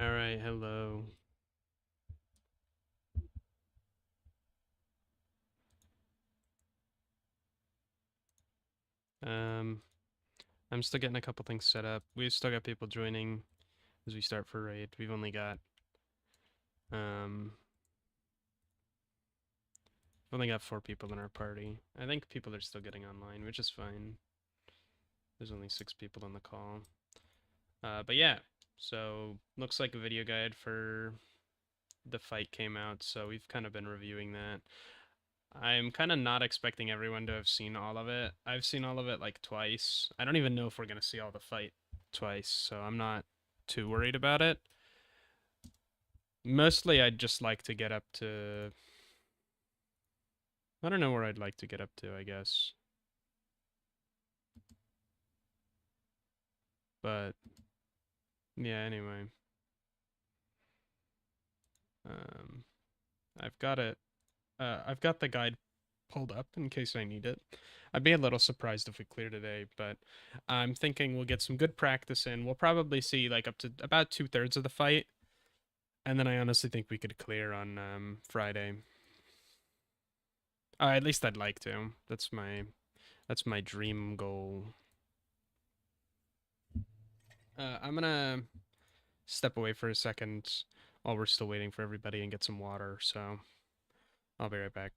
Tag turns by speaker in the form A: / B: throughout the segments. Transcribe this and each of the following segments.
A: Alright, hello. I'm still getting a couple things set up. We've still got people joining as we start for raid. We've only got um 4 people in our party. I think people are still getting online, which is fine. There's only 6 people on the call. But yeah, so looks like a video guide for the fight came out, so we've kind of been reviewing that. I'm kind of not expecting everyone to have seen all of it. I've seen all of it like twice. I don't even know if we're going to see all the fight twice, so I'm not too worried about it. Mostly I'd just like to get up to... I don't know where I'd like to get up to, I guess. But, yeah, anyway. Um, I've got it. I've got the guide pulled up in case I need it. I'd be a little surprised if we clear today, but I'm thinking we'll get some good practice in. We'll probably see like up to about 2/3 of the fight, and then I honestly think we could clear on Friday. At least I'd like to. That's my dream goal. I'm gonna step away for a second while we're still waiting for everybody and get some water, so I'll be right back.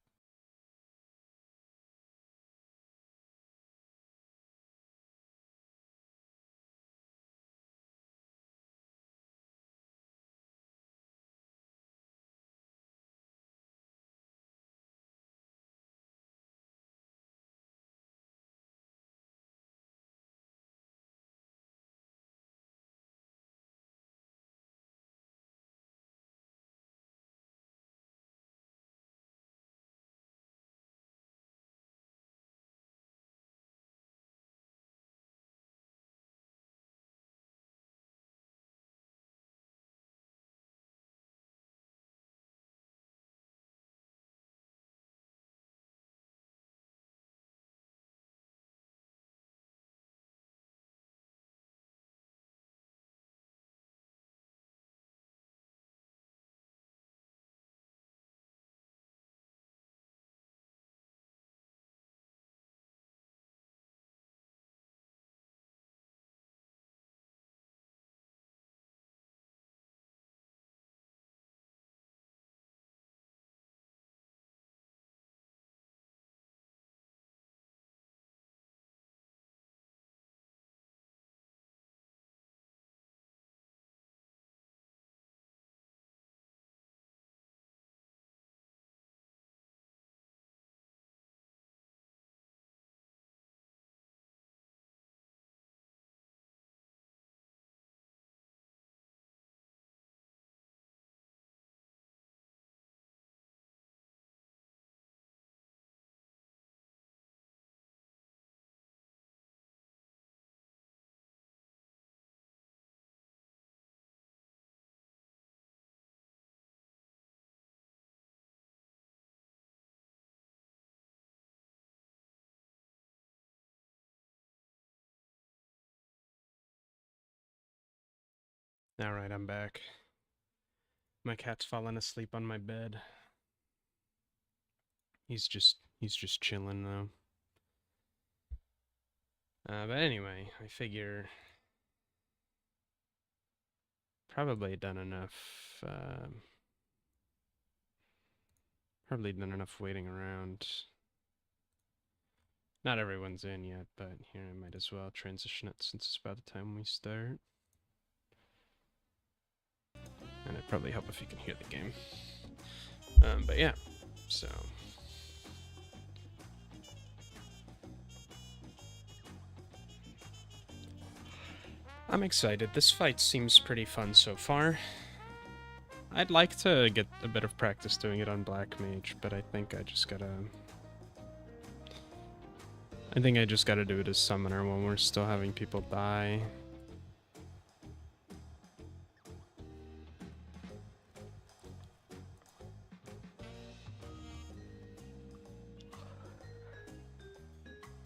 A: Alright, I'm back. My cat's fallen asleep on my bed. He's just chilling though. But anyway, I figure probably done enough. Probably done enough waiting around. Not everyone's in yet, but here I might as well transition it since it's about the time we start. And it'd probably help if you can hear the game. But yeah, so. I'm excited. This fight seems pretty fun so far. I'd like to get a bit of practice doing it on Black Mage, but I think I just gotta do it as Summoner when we're still having people die.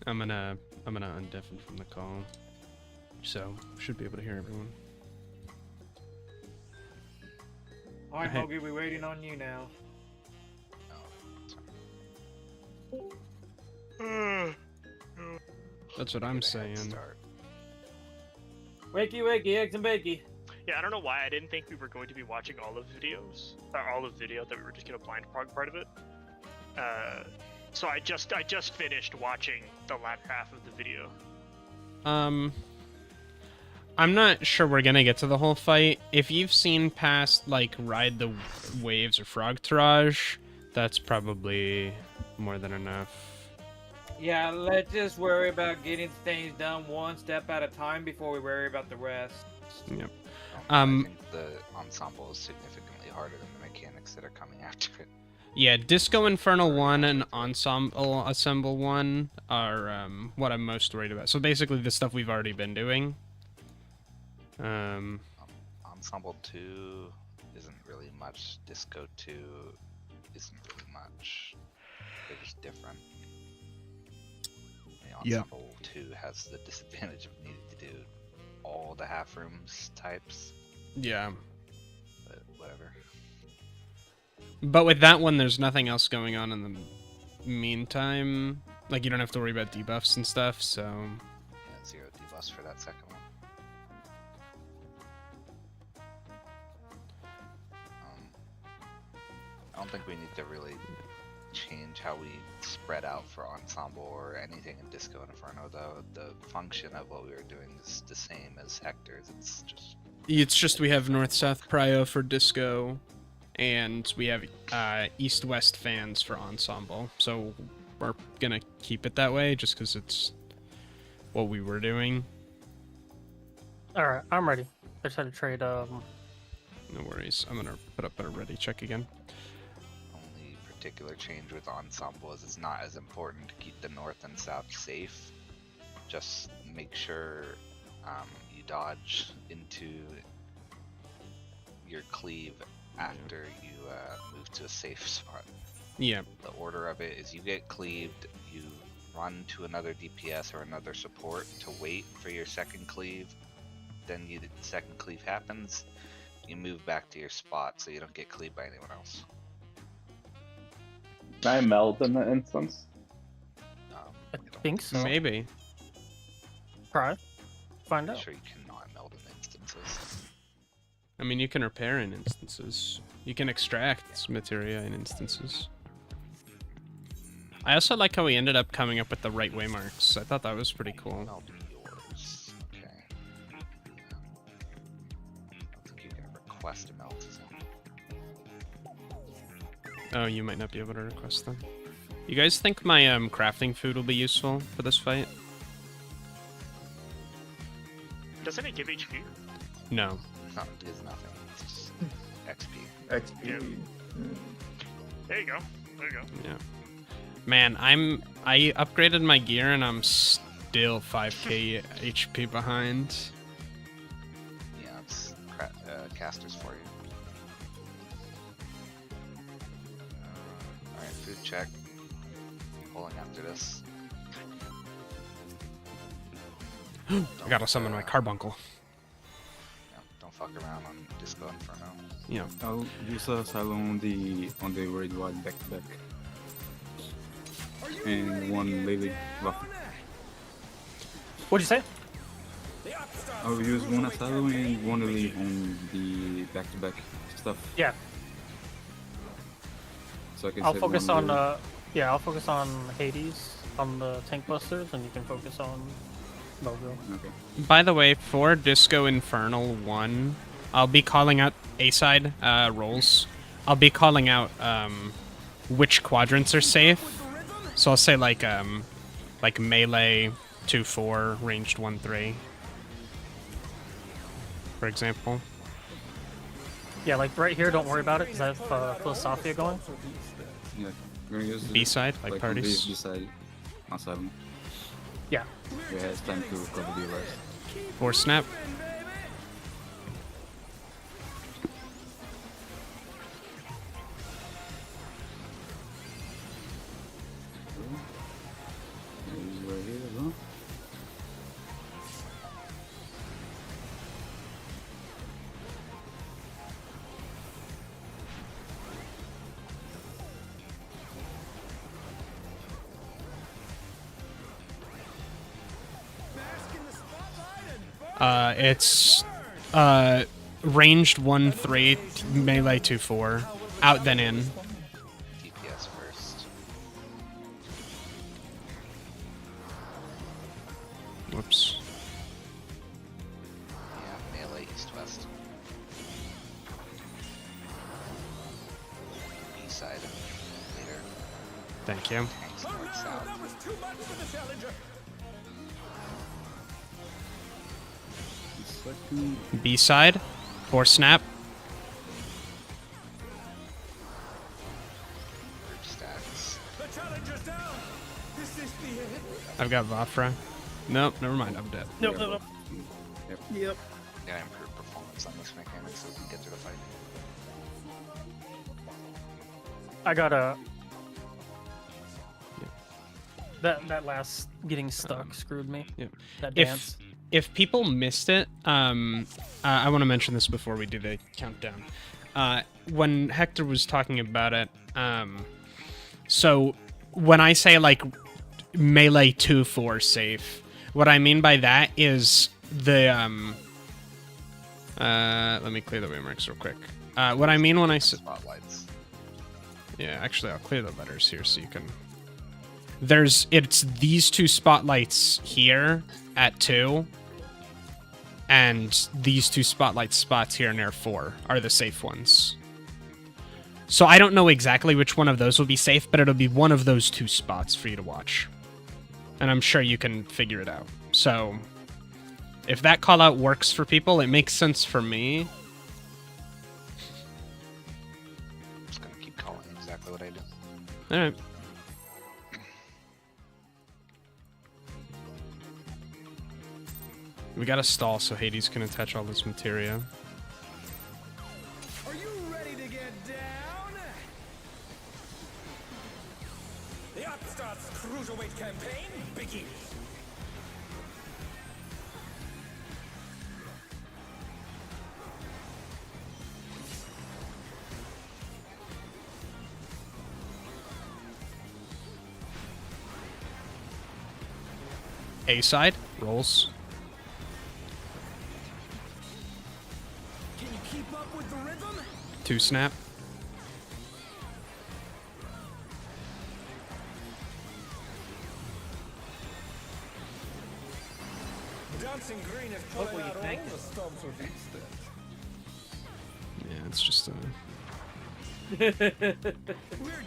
A: I'm gonna undeafen from the call, so should be able to hear everyone.
B: Alright,
A: Hey.
B: Hoagie, we're waiting on you now.
A: That's what I'm saying.
B: Wakey, wakey, eggs and bakey.
C: Yeah, I don't know why I didn't think we were going to be watching all of videos, or all of the video. That we were just gonna blind prog part of it. So I just finished watching the latter half of the video.
A: I'm not sure we're gonna get to the whole fight. If you've seen past, like, Ride the Waves or Frog Tirage, that's probably more than enough.
B: Yeah, let's just worry about getting things done one step at a time before we worry about the rest.
A: Yep.
D: I think the ensemble is significantly harder than the mechanics that are coming after it.
A: Yeah, Disco Infernal 1 and Ensemble Assemble 1 are what I'm most worried about. So basically the stuff we've already been doing.
D: Ensemble 2 isn't really much. Disco 2 isn't really much. They're just different. The Ensemble 2 has the disadvantage of needing to do all the half rooms types.
A: Yeah.
D: But whatever.
A: But with that one, there's nothing else going on in the meantime. Like, you don't have to worry about debuffs and stuff, so...
D: Yeah, 0 debuffs for that second one. I don't think we need to really change how we spread out for Ensemble or anything in Disco Inferno, though. The function of what we were doing is the same as Hector's.
A: It's just we have North-South Prio for Disco, and we have East-West fans for Ensemble. So we're gonna keep it that way, just because it's what we were doing.
E: Alright, I'm ready. I just had to trade,
A: No worries. I'm gonna put up a ready check again.
D: Only particular change with Ensemble is it's not as important to keep the North and South safe. Just make sure you dodge into your cleave after you move to a safe spot.
A: Yeah.
D: The order of it is you get cleaved, you run to another DPS or another support to wait for your second cleave. Then the second cleave happens, you move back to your spot so you don't get cleaved by anyone else.
F: Can I meld in the instance?
E: I think so.
A: Maybe.
E: Try. Find
D: I'm
E: out.
D: sure you cannot meld in instances.
A: I mean, you can repair in instances. You can extract materia in instances. I also like how we ended up coming up with the right way marks. I thought that was pretty cool.
D: Meld yours. Okay. I don't think you can request a melt, is it?
A: Oh, you might not be able to request them. You guys think my crafting food will be useful for this fight?
C: Doesn't it give HP?
A: No.
D: No, it is nothing. It's just XP.
F: XP.
C: There you go. There you go.
A: Yeah. Man, I upgraded my gear and I'm still 5k HP behind.
D: Yeah, it's casters for you. Alright, food check. Pulling after this.
A: I gotta summon my carbuncle.
D: Yeah, don't fuck around on Disco Inferno.
A: Yeah.
G: I'll use a Asylum on the raid wide back to back. And one Lily Buff.
E: What'd you say?
G: I'll use one Asylum and one Lily on the back to back stuff.
E: Yeah.
G: So I can
E: I'll
G: save
E: focus
G: one
E: on,
G: Lily.
E: yeah, I'll focus on Hades on the tank busters, and you can focus on Mogo.
G: Okay.
A: By the way, for Disco Infernal 1, I'll be calling out A-side rolls. I'll be calling out which quadrants are safe. So I'll say like melee 2-4, ranged 1-3, for example.
E: Yeah, like right here, don't worry about it, because I have Philosophia going.
G: Yeah. We're gonna use
A: B-side, like parties.
G: B-side Asylum.
E: Yeah.
G: Yeah, it's time to recover the rest.
A: Or snap.
G: Use right here as well.
A: It's ranged 1-3, melee 2-4, out then in.
D: DPS first.
A: Whoops.
D: Yeah, melee east-west. East side later.
A: Thank you.
D: Tanks north-south.
A: B side, 4 snap.
D: Group stacks.
A: I've got Vafra. Nope, never mind. I'm dead.
E: Nope, nope, nope. Yep.
D: Gotta improve performance on this mechanic so we can get through the fight.
E: I got a. That last getting stuck screwed me.
A: Yep.
E: That dance.
A: If people missed it, I want to mention this before we do the countdown. When Hector was talking about it, so when I say like melee 2-4 safe, what I mean by that is the let me clear the waymarks real quick. What I mean when I say
D: Spotlights.
A: yeah, actually I'll clear the letters here so you can. It's these 2 spotlights here at 2. And these 2 spotlight spots here near 4 are the safe ones. So I don't know exactly which one of those will be safe, but it'll be one of those 2 spots for you to watch. And I'm sure you can figure it out. So if that call out works for people, it makes sense for me.
D: I'm just gonna keep calling exactly what I do.
A: Alright. We gotta stall so Hades can attach all this materia.
H: Are you ready to get down? The Upstart's Cruiserweight campaign begins.
A: A side rolls.
H: Can you keep up with the rhythm?
A: 2 snap.
H: Dancing Green is
B: What
H: pulling
B: were you
H: out all
B: thinking?
H: the stops with each step.
A: Yeah, it's just
H: We're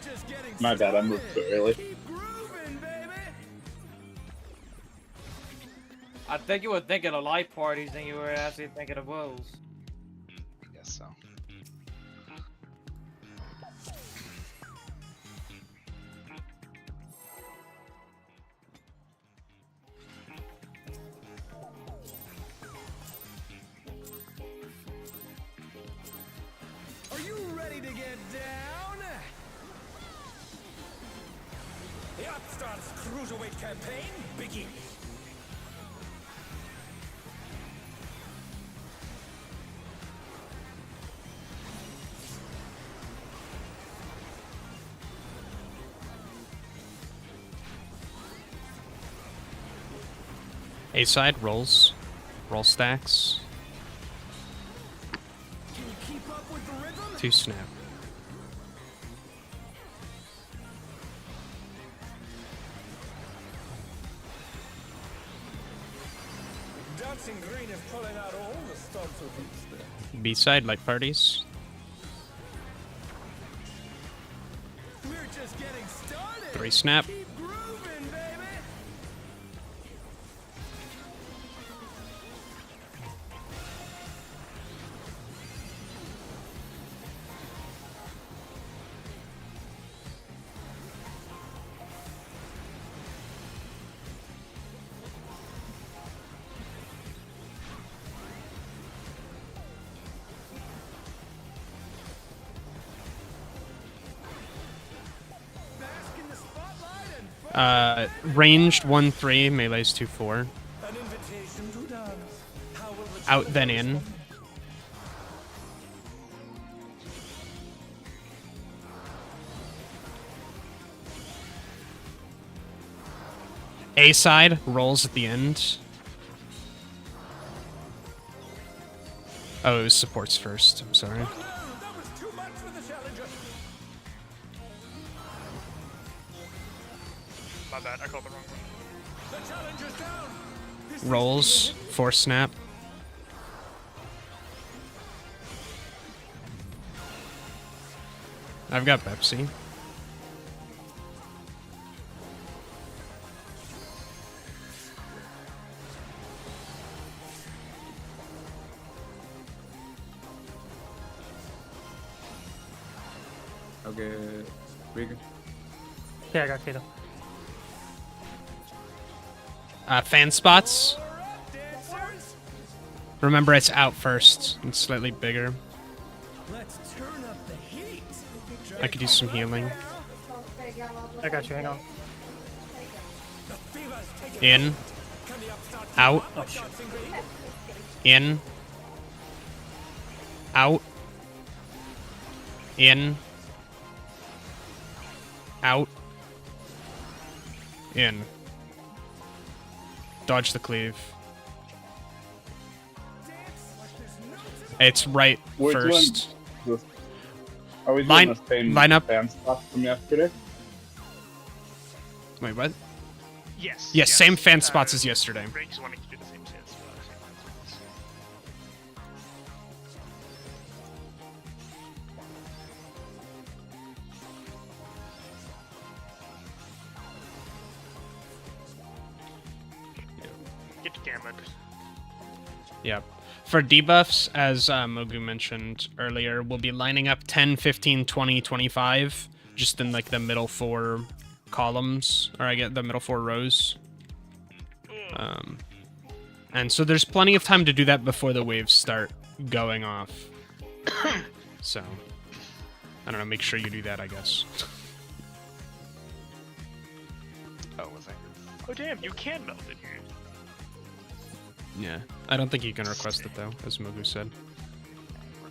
H: just getting
F: My bad, I moved too early.
H: Keep grooving, baby.
B: I think you were thinking of light parties and you were actually thinking of woes.
D: I guess so.
H: Are you ready to get down? The Upstart's Cruiserweight campaign begins.
A: A side rolls. Roll stacks.
H: Can you keep up with the rhythm?
A: 2 snap.
H: Dancing Green is pulling out all the stops with each step.
A: B side light parties.
H: We're just getting started.
A: 3 snap.
H: Keep grooving, baby. Bask in the spotlight and
A: Ranged 1-3, melee's 2-4.
H: an invitation to dance. How will the
A: Out then in. A side rolls at the end. Oh, it was supports first. I'm sorry.
H: Oh no, that was too much for the challenger.
C: My bad, I called the wrong one.
H: The challenger's down. His
A: Rolls. Force snap. I've got Pepsi.
G: Okay, Regan.
E: Yeah, I got Kato.
A: Fan spots. Remember, it's out first. It's slightly bigger.
H: Let's turn up the heat.
A: I could use some healing.
E: I got you. Hang on.
H: The fever's taking
A: In.
H: Can the upstart keep
A: Out.
H: up with dancing green?
A: In. Out. In. Out. In. Dodge the cleave. It's right
F: Which
A: first.
F: one? Are we
A: Line-
F: doing the same
A: line up.
F: fan spot from yesterday?
A: Wait, what?
C: Yes.
A: Yes, same fan spots as yesterday.
C: Greg's wanting to do the same fan spots. Get to Gambit.
A: Yep. For debuffs, as Mogu mentioned earlier, we'll be lining up 10, 15, 20, 25, just in like the middle 4 columns, or I get the middle 4 rows. And so there's plenty of time to do that before the waves start going off. So, I don't know, make sure you do that, I guess.
D: Oh, was I?
C: Oh damn, you can melt in here.
A: Yeah. I don't think you can request it though, as Mogu said.
D: We're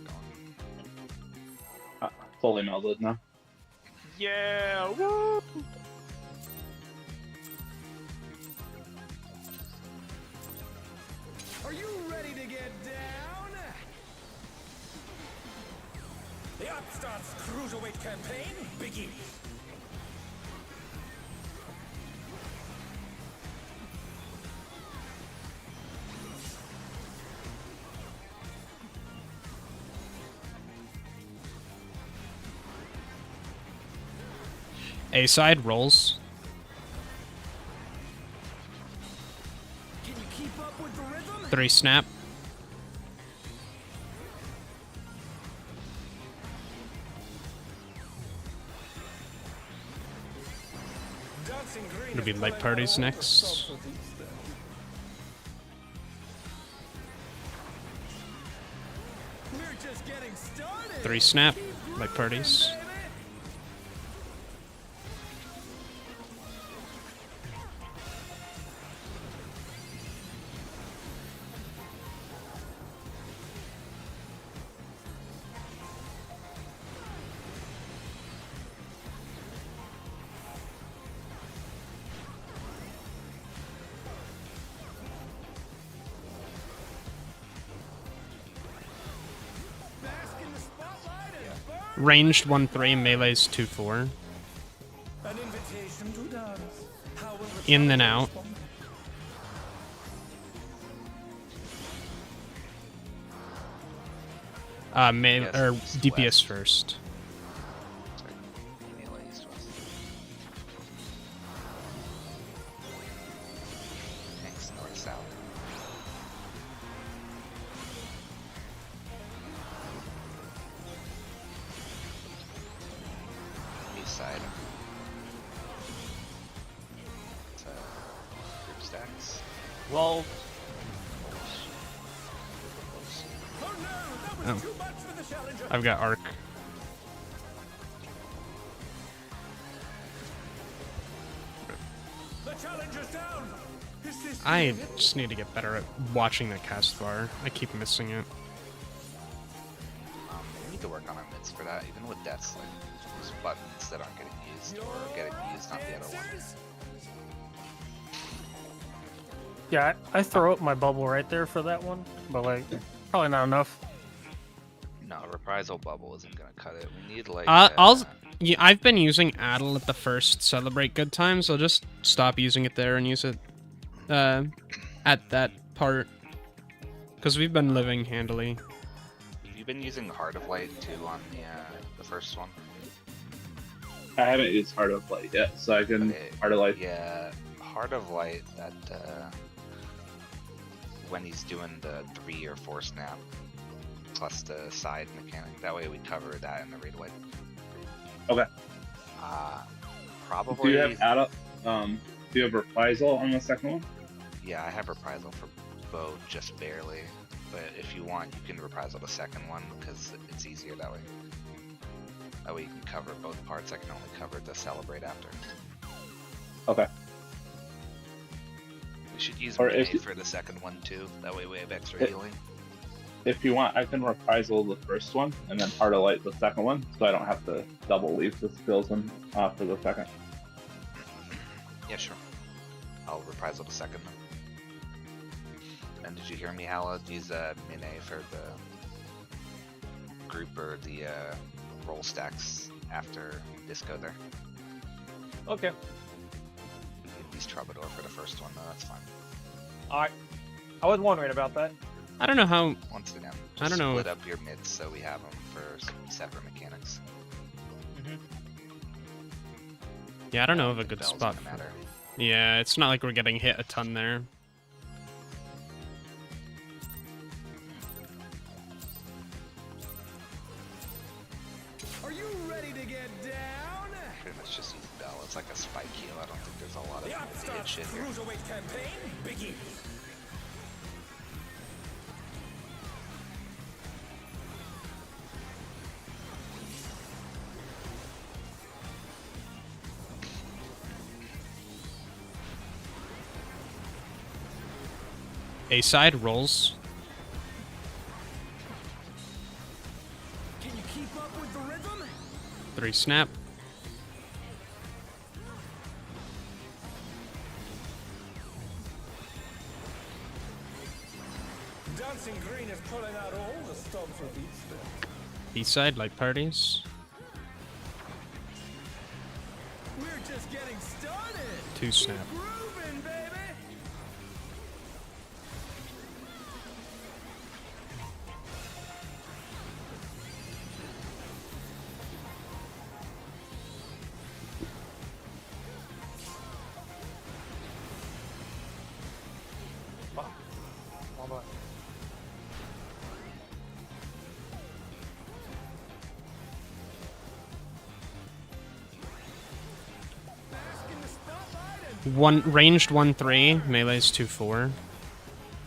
D: going.
F: Fully melded now.
C: Yeah, woo!
H: Are you ready to get down? The Upstart's cruiserweight campaign begins.
A: A side rolls.
H: Can you keep up with the rhythm?
A: 3 snap.
H: Dancing green
A: It'll be
H: is
A: light
H: pulling
A: parties
H: out all the
A: next.
H: stops of these then. We're just getting started.
A: 3 snap.
H: Keep
A: Light
H: grooving,
A: parties.
H: baby. Bask in the spotlight and burn.
A: Ranged 1-3, melee's 2-4.
H: An invitation to dance. How will the
A: In then
H: challenger
A: out.
H: respond?
A: Melee,
D: Yes,
A: or
D: east,
A: DPS
D: west.
A: first.
D: Sorry. Melee east west. Thanks, north south. East side. Group stacks.
B: Well,
H: Oh no, that was
A: Oh.
H: too much for the challenger.
A: I've got arc.
H: The challenger's down. Is this
A: I just need to get better at watching that cast bar. I keep missing it.
D: We need to work on our mids for that. Even with deaths, like those buttons that aren't getting used or getting used on the other one.
E: Yeah, I throw up my bubble right there for that one, but like, probably not enough.
D: No, reprisal bubble isn't gonna cut it. We need like.
A: Yeah, I've been using Addle at the first Celebrate Good Times. I'll just stop using it there and use it at that part. Because we've been living handily.
D: Have you been using Heart of Light too on the first one?
F: I haven't used Heart of Light yet, so I can Heart of Light.
D: Yeah, Heart of Light. That when he's doing the 3 or 4 snap plus the side mechanic. That way we cover that in the raid away.
F: Okay.
D: Probably.
F: Do you have do you have reprisal on the second one?
D: Yeah, I have reprisal for both, just barely. But if you want, you can reprisal the second one because it's easier that way. That way you can cover both parts. I can only cover the Celebrate after.
F: Okay.
D: We should use
F: Or
D: Melee for the second one too. That way we have extra healing.
F: If you want, I can reprisal the first one and then Heart of Light the second one, so I don't have to double leave the skills in for the second.
D: Yeah, sure. I'll reprisal the second one. And did you hear me, Hala? Use Mine for the group or the roll stacks after Disco there.
B: Okay.
D: Use Troubadour for the first one, though, that's fine.
B: Alright. I was wondering about that.
A: I don't know how.
D: Once again, just
A: I don't know.
D: split up your mids so we have them for separate mechanics.
A: Yeah, I don't know of a good
D: Bell's
A: spot.
D: gonna matter.
A: Yeah, it's not like we're getting hit a ton there.
H: Are you ready to get down?
D: Pretty much just use Bell. It's like a spike heal. I don't think there's a lot of
H: The
D: hit
H: Upstart's
D: shit here.
H: Cruiserweight campaign begins.
A: A side rolls.
H: Can you keep up with the rhythm?
A: 3 snap.
H: Dancing Green is pulling out all the stops with each step.
A: B side like parties.
H: We're just getting started.
A: 2 snap.
H: Grooving, baby.
B: Hold on.
A: One ranged 1-3, melee's 2-4.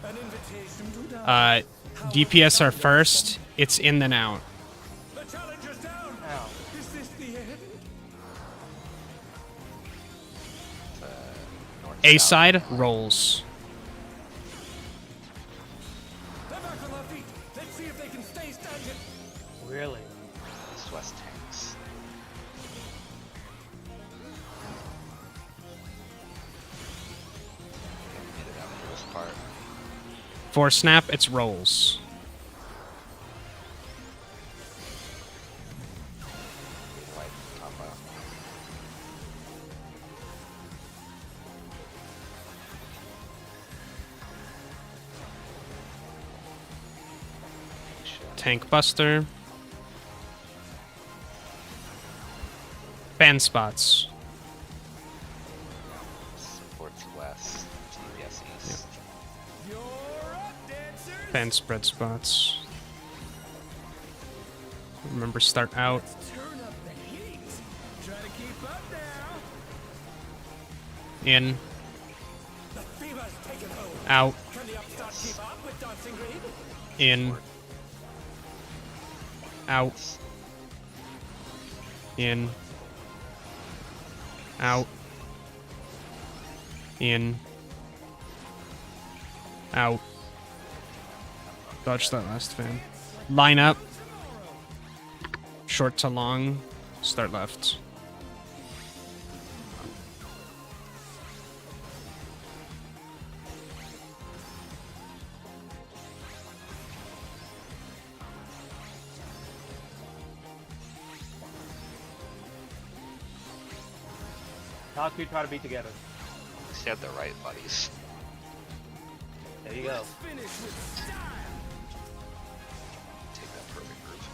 H: An invitation to dance.
A: DPS are first. It's in then out.
H: The challenger's down.
B: Ow.
H: Is this the end?
D: North
A: A
D: south.
A: side rolls.
H: They're back on their feet. Let's see if they can stay standing.
B: Really?
D: East west tanks. Get it out for this part.
A: 4 snap, it's rolls.
D: Light top up. Shit.
A: Tank buster. Fan spots.
D: Supports west. TPS east.
H: You're up, dancers.
A: Fan spread spots. Remember, start out.
H: Turn up the heat. Try to keep up now.
A: In.
H: The fever's taken hold.
A: Out.
H: Can the Upstart keep up with Dancing Green?
A: In. Out. In. Out. In. Out. Dodge that last fan. Line up. Short to long. Start left.
B: Top two try to be together.
D: At least you have the right buddies.
B: There you go.
D: Take that perfect groove.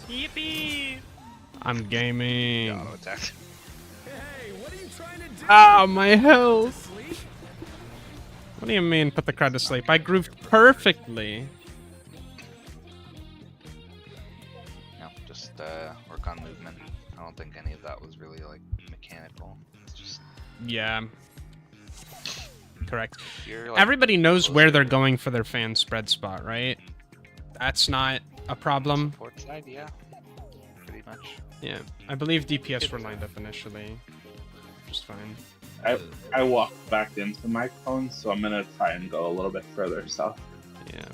C: Yippee!
A: I'm gaming.
D: Auto attack.
H: Hey, what are you trying to do?
A: Ah, my health.
H: Sleep?
A: What do you mean, put the crowd to sleep? I grooved perfectly.
D: No, just work on movement. I don't think any of that was really like mechanical. It's just
A: Yeah. Correct.
D: you're like
A: Everybody knows where
D: closer
A: they're
D: to
A: going for their fan spread spot, right? That's not a problem.
D: support side, yeah. Pretty much.
A: Yeah. I believe DPS were lined up initially. Just fine.
F: I walked back into my cone, so I'm gonna try and go a little bit further south.
A: Yeah.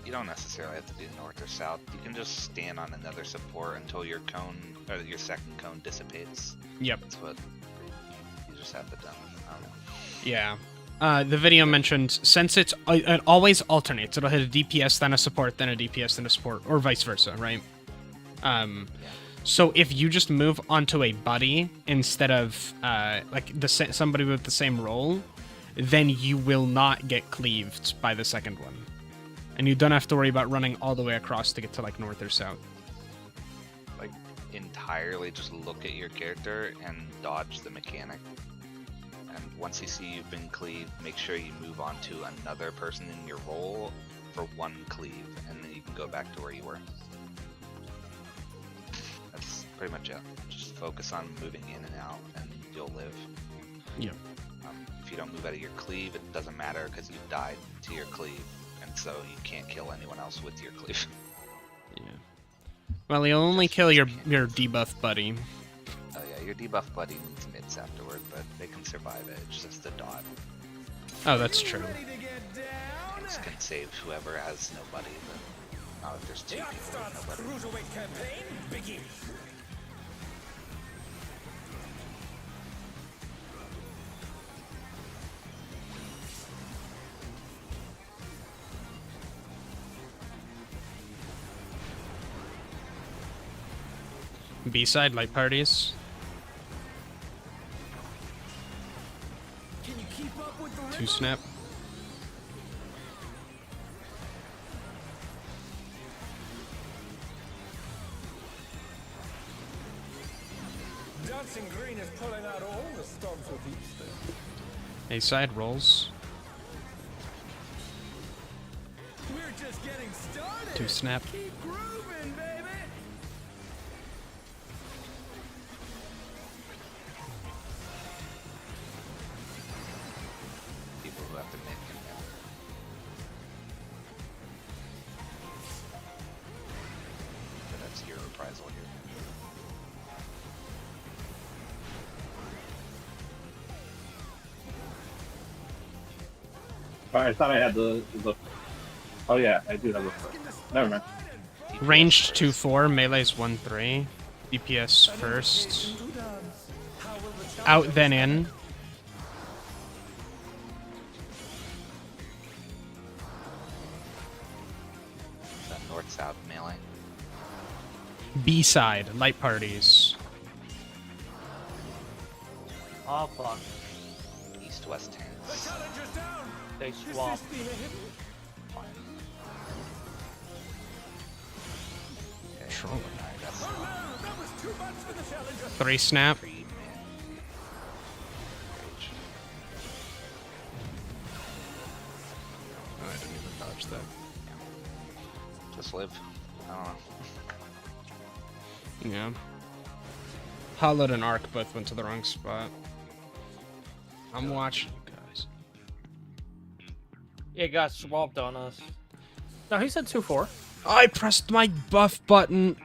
D: You don't necessarily have to do north or south. You can just stand on another support until your cone or your second cone dissipates.
A: Yep.
D: That's what you just have to do.
A: Yeah. The video mentioned since it always alternates. It'll hit a DPS, then a support, then a DPS, then a support, or vice versa, right? So if you just move onto a buddy instead of like somebody with the same role, then you will not get cleaved by the second one, and you don't have to worry about running all the way across to get to like north or south.
D: Like entirely just look at your character and dodge the mechanic. And once you see you've been cleaved, make sure you move on to another person in your role for one cleave, and then you can go back to where you were. That's pretty much it. Just focus on moving in and out, and you'll live.
A: Yep.
D: If you don't move out of your cleave, it doesn't matter because you died to your cleave, and so you can't kill anyone else with your cleave.
A: Yeah. Well, you'll only kill your debuff buddy.
D: Oh yeah, your debuff buddy needs mids afterward, but they can survive it. It's just a dot.
A: Oh, that's true.
H: Ready to get down?
D: This can save whoever has nobody, but not if there's two
H: The
D: people with
H: Upstart's
D: nobody.
H: cruiserweight campaign begins.
A: B-side light parties.
H: Can you keep up with the rhythm?
A: 2 snap.
H: Dancing Green is pulling out all the stops with each step.
A: A-side rolls.
H: We're just getting started.
A: 2 snap.
H: Keep grooving, baby.
D: People who have to make him now. But that's your reprisal here.
F: Oh, I thought I had the. Oh yeah, I do have the. Never mind.
A: Ranged 2-4, melee's 1-3. DPS first. Out then in.
D: That north-south melee.
A: B-side light parties.
B: Oh fuck.
D: East-west tanks.
H: Challenger's down.
B: They swap.
D: Fine. Okay.
A: Trolling.
D: Alright, that's
H: Oh no, that was too much for the Challenger.
A: 3 snap.
D: free man. Rage.
A: Oh, I didn't even dodge that.
D: Just live. I don't know.
A: Yeah. Hollowed and Arc both went to the wrong spot. I'm watching you guys.
B: It got swapped on us.
E: No, he said 2-4.
A: I pressed my buff button.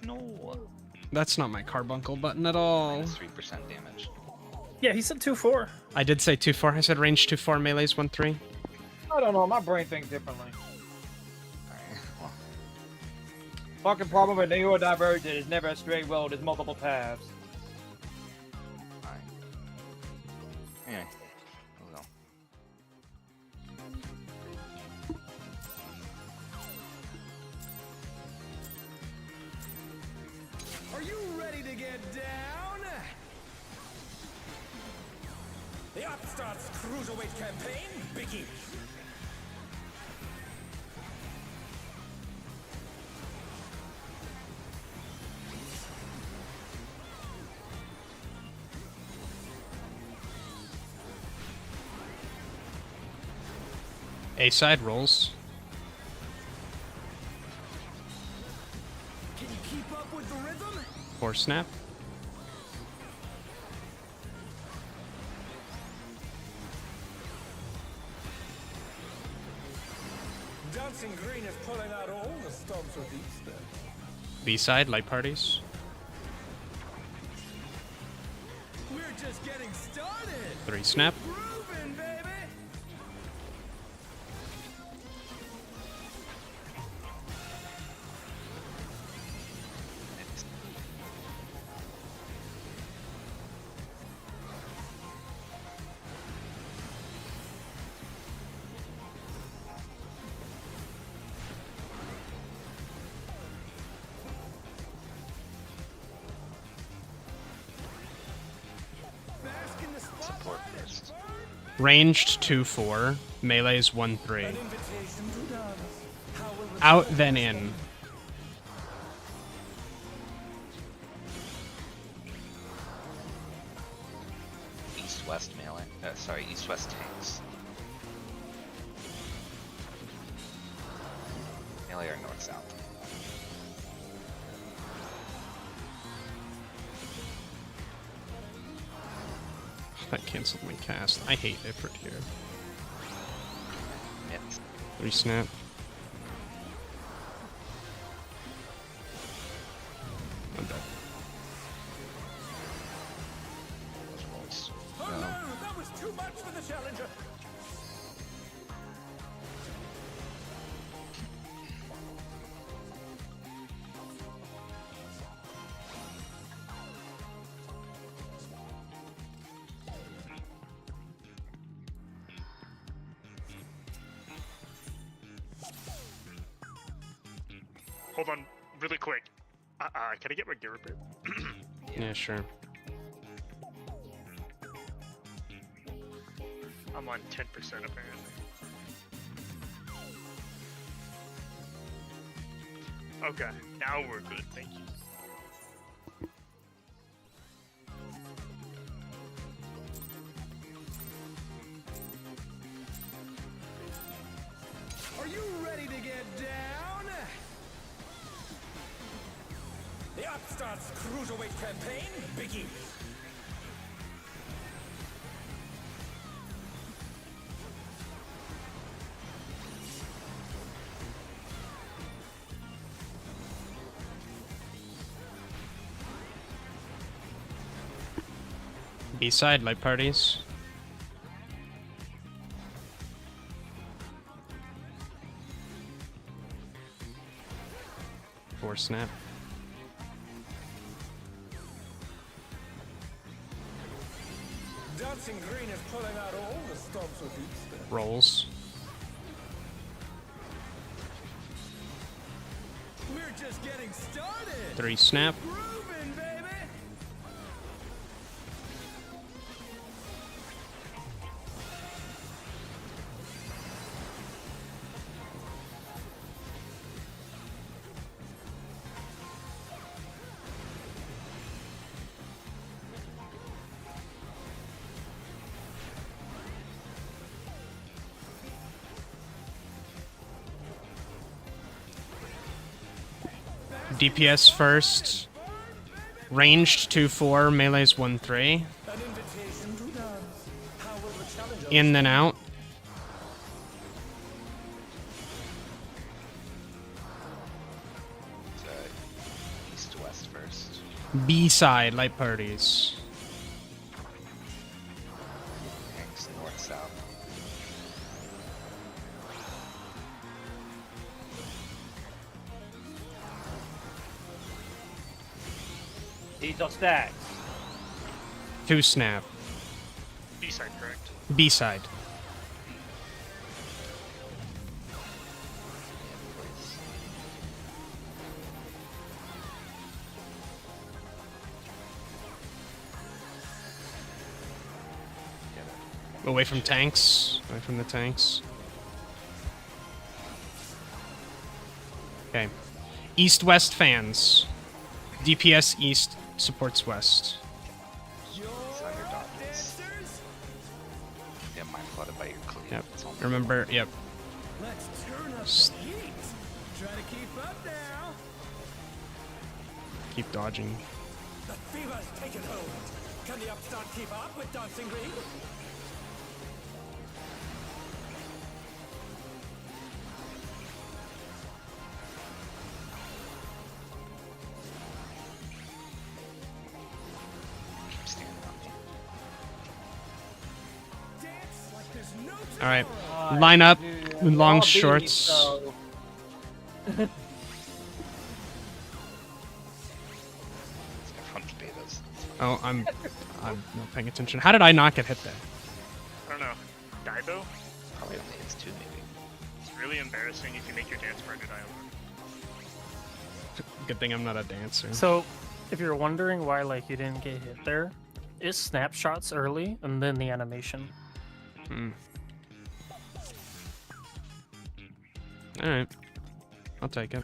D: No.
A: That's not my carbuncle button at all.
D: Minus 3% damage.
E: Yeah, he said 2-4.
A: I did say 2-4. I said range 2-4, melee's 1-3.
B: I don't know. My brain thinks differently.
D: Alright, well,
B: Fucking problem with neurodivergent is never a straight road. There's multiple paths.
D: alright. Anyway, we'll go.
H: Are you ready to get down? The Upstarts Cruiserweight campaign begins.
A: A side rolls.
H: Can you keep up with the rhythm?
A: Or snap.
H: Dancing Green is pulling out all the stops with Easter.
A: B side, light parties.
H: We're just getting started.
A: 3 snap.
H: Grooving, baby. Bask in the
D: Support
H: spotlight.
D: first.
A: Ranged 2-4. Melee's 1-3.
H: An invitation to dance. How will the
A: Out then in.
D: East-west melee. Sorry, east-west tanks. Melee or north-south.
A: That canceled my cast. I hate effort here.
D: Mids.
A: 3 snap. I'm dead.
D: Those rolls.
H: Oh no, that was too much for the challenger.
C: Hold on, really quick. Can I get my gear repair?
A: Yeah, sure.
C: I'm on 10% apparently. Okay, now we're good, thank you.
H: Are you ready to get down? The Upstarts Cruiserweight campaign begins.
A: B side, light parties. Four snap.
H: Dancing Green is pulling out all the stops with Easter.
A: Rolls.
H: We're just getting started.
A: 3 snap.
H: Grooving, baby.
A: DPS first. Ranged 2-4, melee's 1-3.
H: An invitation to dance. How will the challenger
A: In then out.
D: East-west first.
A: B side, light parties.
D: Tanks north-south.
B: These are stacks.
A: 2 snap.
C: B-side, correct?
A: B side. Away from tanks. Away from the tanks. Okay. East-west fans. DPS east supports west.
D: It's on your dodges. Yeah, mine flooded by your cleave.
A: Yep.
D: It's only-
A: Remember, yep.
H: Let's turn up
A: S-
H: the heat. Try to keep up now.
A: Keep dodging.
H: The fever's taken hold. Can the upstart keep up with Dancing Green?
D: Keep standing on me.
H: Dance like there's no
A: All right.
B: Alright,
A: Line up.
B: dude,
A: Long
B: all beat,
A: shorts.
B: so-
D: Everyone's betas.
A: Oh, I'm not paying attention. How did I not get hit there?
C: I don't know. Daibo?
D: Probably only hits 2 maybe.
C: It's really embarrassing if you make your dance partner die alone.
A: Good thing I'm not a dancer.
E: So, if you're wondering why like you didn't get hit there, it snapshots early and then the animation.
A: All right. I'll take it.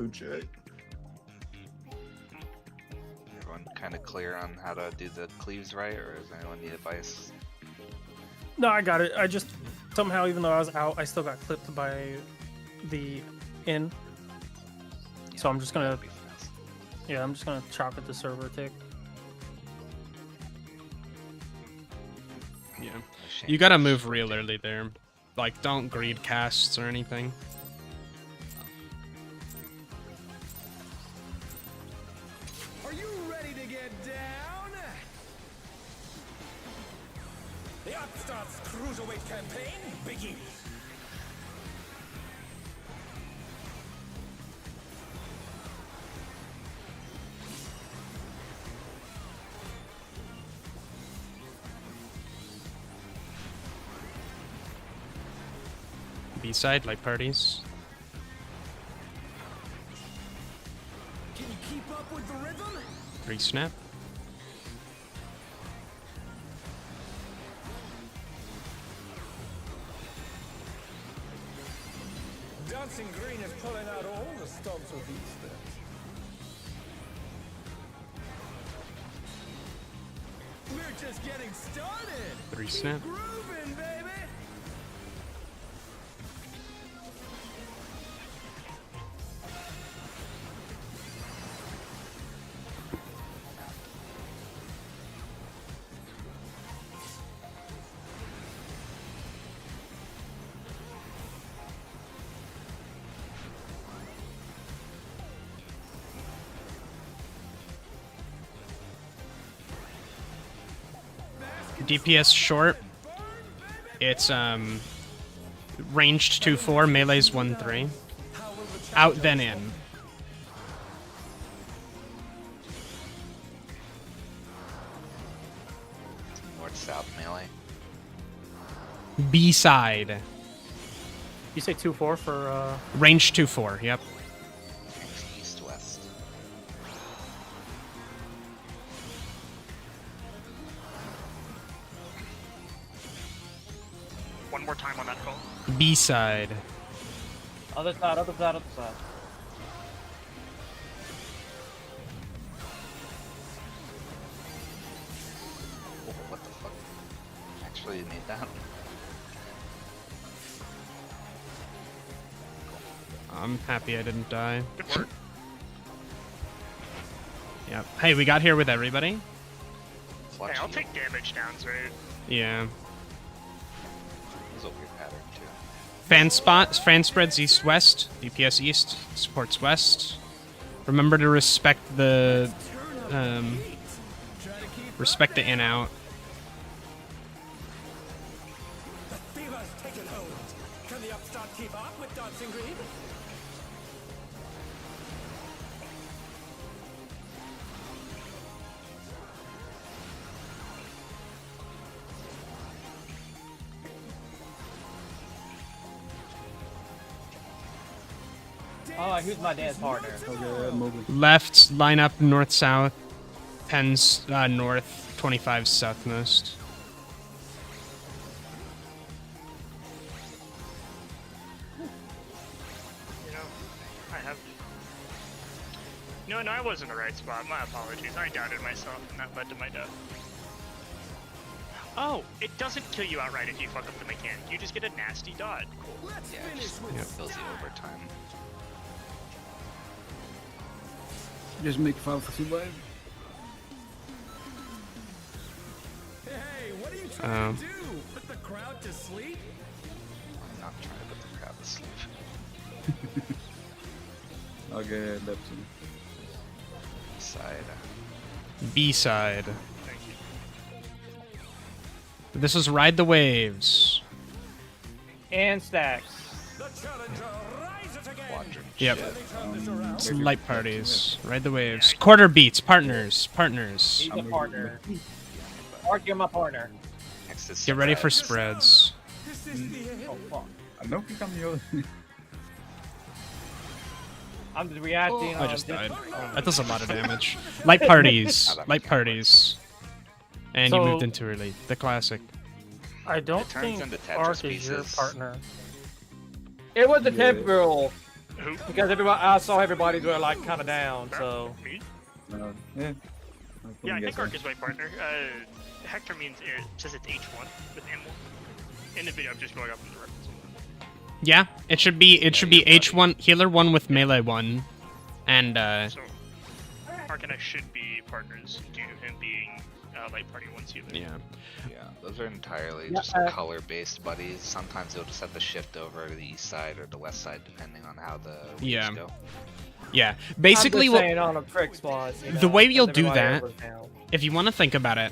D: Everyone kind of clear on how to do the cleaves right, or does anyone need advice?
E: No, I got it. I just somehow, even though I was out, I still got clipped by the in. So I'm just gonna,
D: That'd be fast.
E: yeah, I'm just gonna chop at the server tick.
A: Yeah.
D: Shame.
A: You gotta move real early there. Like, don't greed casts or anything.
H: Are you ready to get down? The Upstart's Cruiserweight campaign begins.
A: B-side, like parties.
H: Can you keep up with the rhythm?
A: 3 snap.
H: Dancing Green is pulling out all the stops with Easter. We're just getting started.
A: 3 snap.
H: Grooving, baby.
A: DPS short. It's ranged 2-4, melee's 1-3. Out then in.
D: North-south melee.
A: B side.
E: You say 2-4 for
A: Range 2-4, yep.
D: East-west.
C: One more time on that call.
A: B side.
B: Other side, other side, other side.
D: Oh, what the fuck? Actually, you need that.
A: I'm happy I didn't die.
C: Good work.
A: Yep. Hey, we got here with everybody.
D: Clutch
C: Hey, I'll
D: heal.
C: take damage downs, right?
A: Yeah.
D: This is a weird pattern, too.
A: Fan spots, fan spreads east-west. DPS east, supports west. Remember to respect the, respect the in-out.
H: The fever's taken hold. Can the Upstart keep up with Dancing Green?
B: Alright, who's my dance partner?
A: Left, line up north-south. 10's north, 25 southmost.
C: No, I was in the right spot. My apologies. I doubted myself, and that led to my death. Oh, it doesn't kill you outright if you fuck up the mechanic. You just get a nasty dot.
D: Yeah, it just kills you over time.
G: Just make file for survive.
H: Hey, what are you trying to do? Put the crowd to sleep?
D: I'm not trying to put the crowd to sleep.
G: Okay, that's it.
D: Side.
A: B-side.
C: Thank you.
A: This is Ride the Waves.
B: And stacks.
H: The challenger rises again.
D: Quadrant.
A: Yep.
H: Let me turn this around.
A: It's light parties. Ride the Waves. Quarter beats. Partners. Partners.
B: He's a partner. Mark, you're my partner.
D: Next is
A: Get ready for
D: spread.
A: spreads.
H: This is the end.
B: Oh, fuck.
G: I know he come here.
B: I'm just reacting.
A: I
B: on
A: just
B: this-
A: died. That does a lot of damage. Light parties. Light parties. And you
E: So-
A: moved in too early. The classic.
E: I don't
D: It turns
E: think
D: into Tetris
E: Ark is your
D: pieces.
E: partner.
B: It was the
G: Yeah.
B: temporal
C: Who?
B: because everybody, I saw everybody were like kind of down. So
C: Me?
G: Yeah.
C: Yeah, I think Ark is my partner. Hector means it says it's H1 with M1. In the video, I'm just going off of the reference.
A: Yeah, it should be H1 healer 1 with melee 1. And
C: So, Ark and I should be partners due to him being light party once healer.
A: yeah.
D: Yeah, those are entirely
B: Yeah,
D: just color-based buddies. Sometimes you'll just have to shift over to the east side or the west side, depending on how the waves
A: Yeah.
D: go.
A: Yeah. Basically
B: I'm
A: what
B: just saying on a trick spot. You
A: the
B: know,
A: way you'll
B: because
A: do
B: everybody
A: that-
B: else is down.
A: if you want to think about it,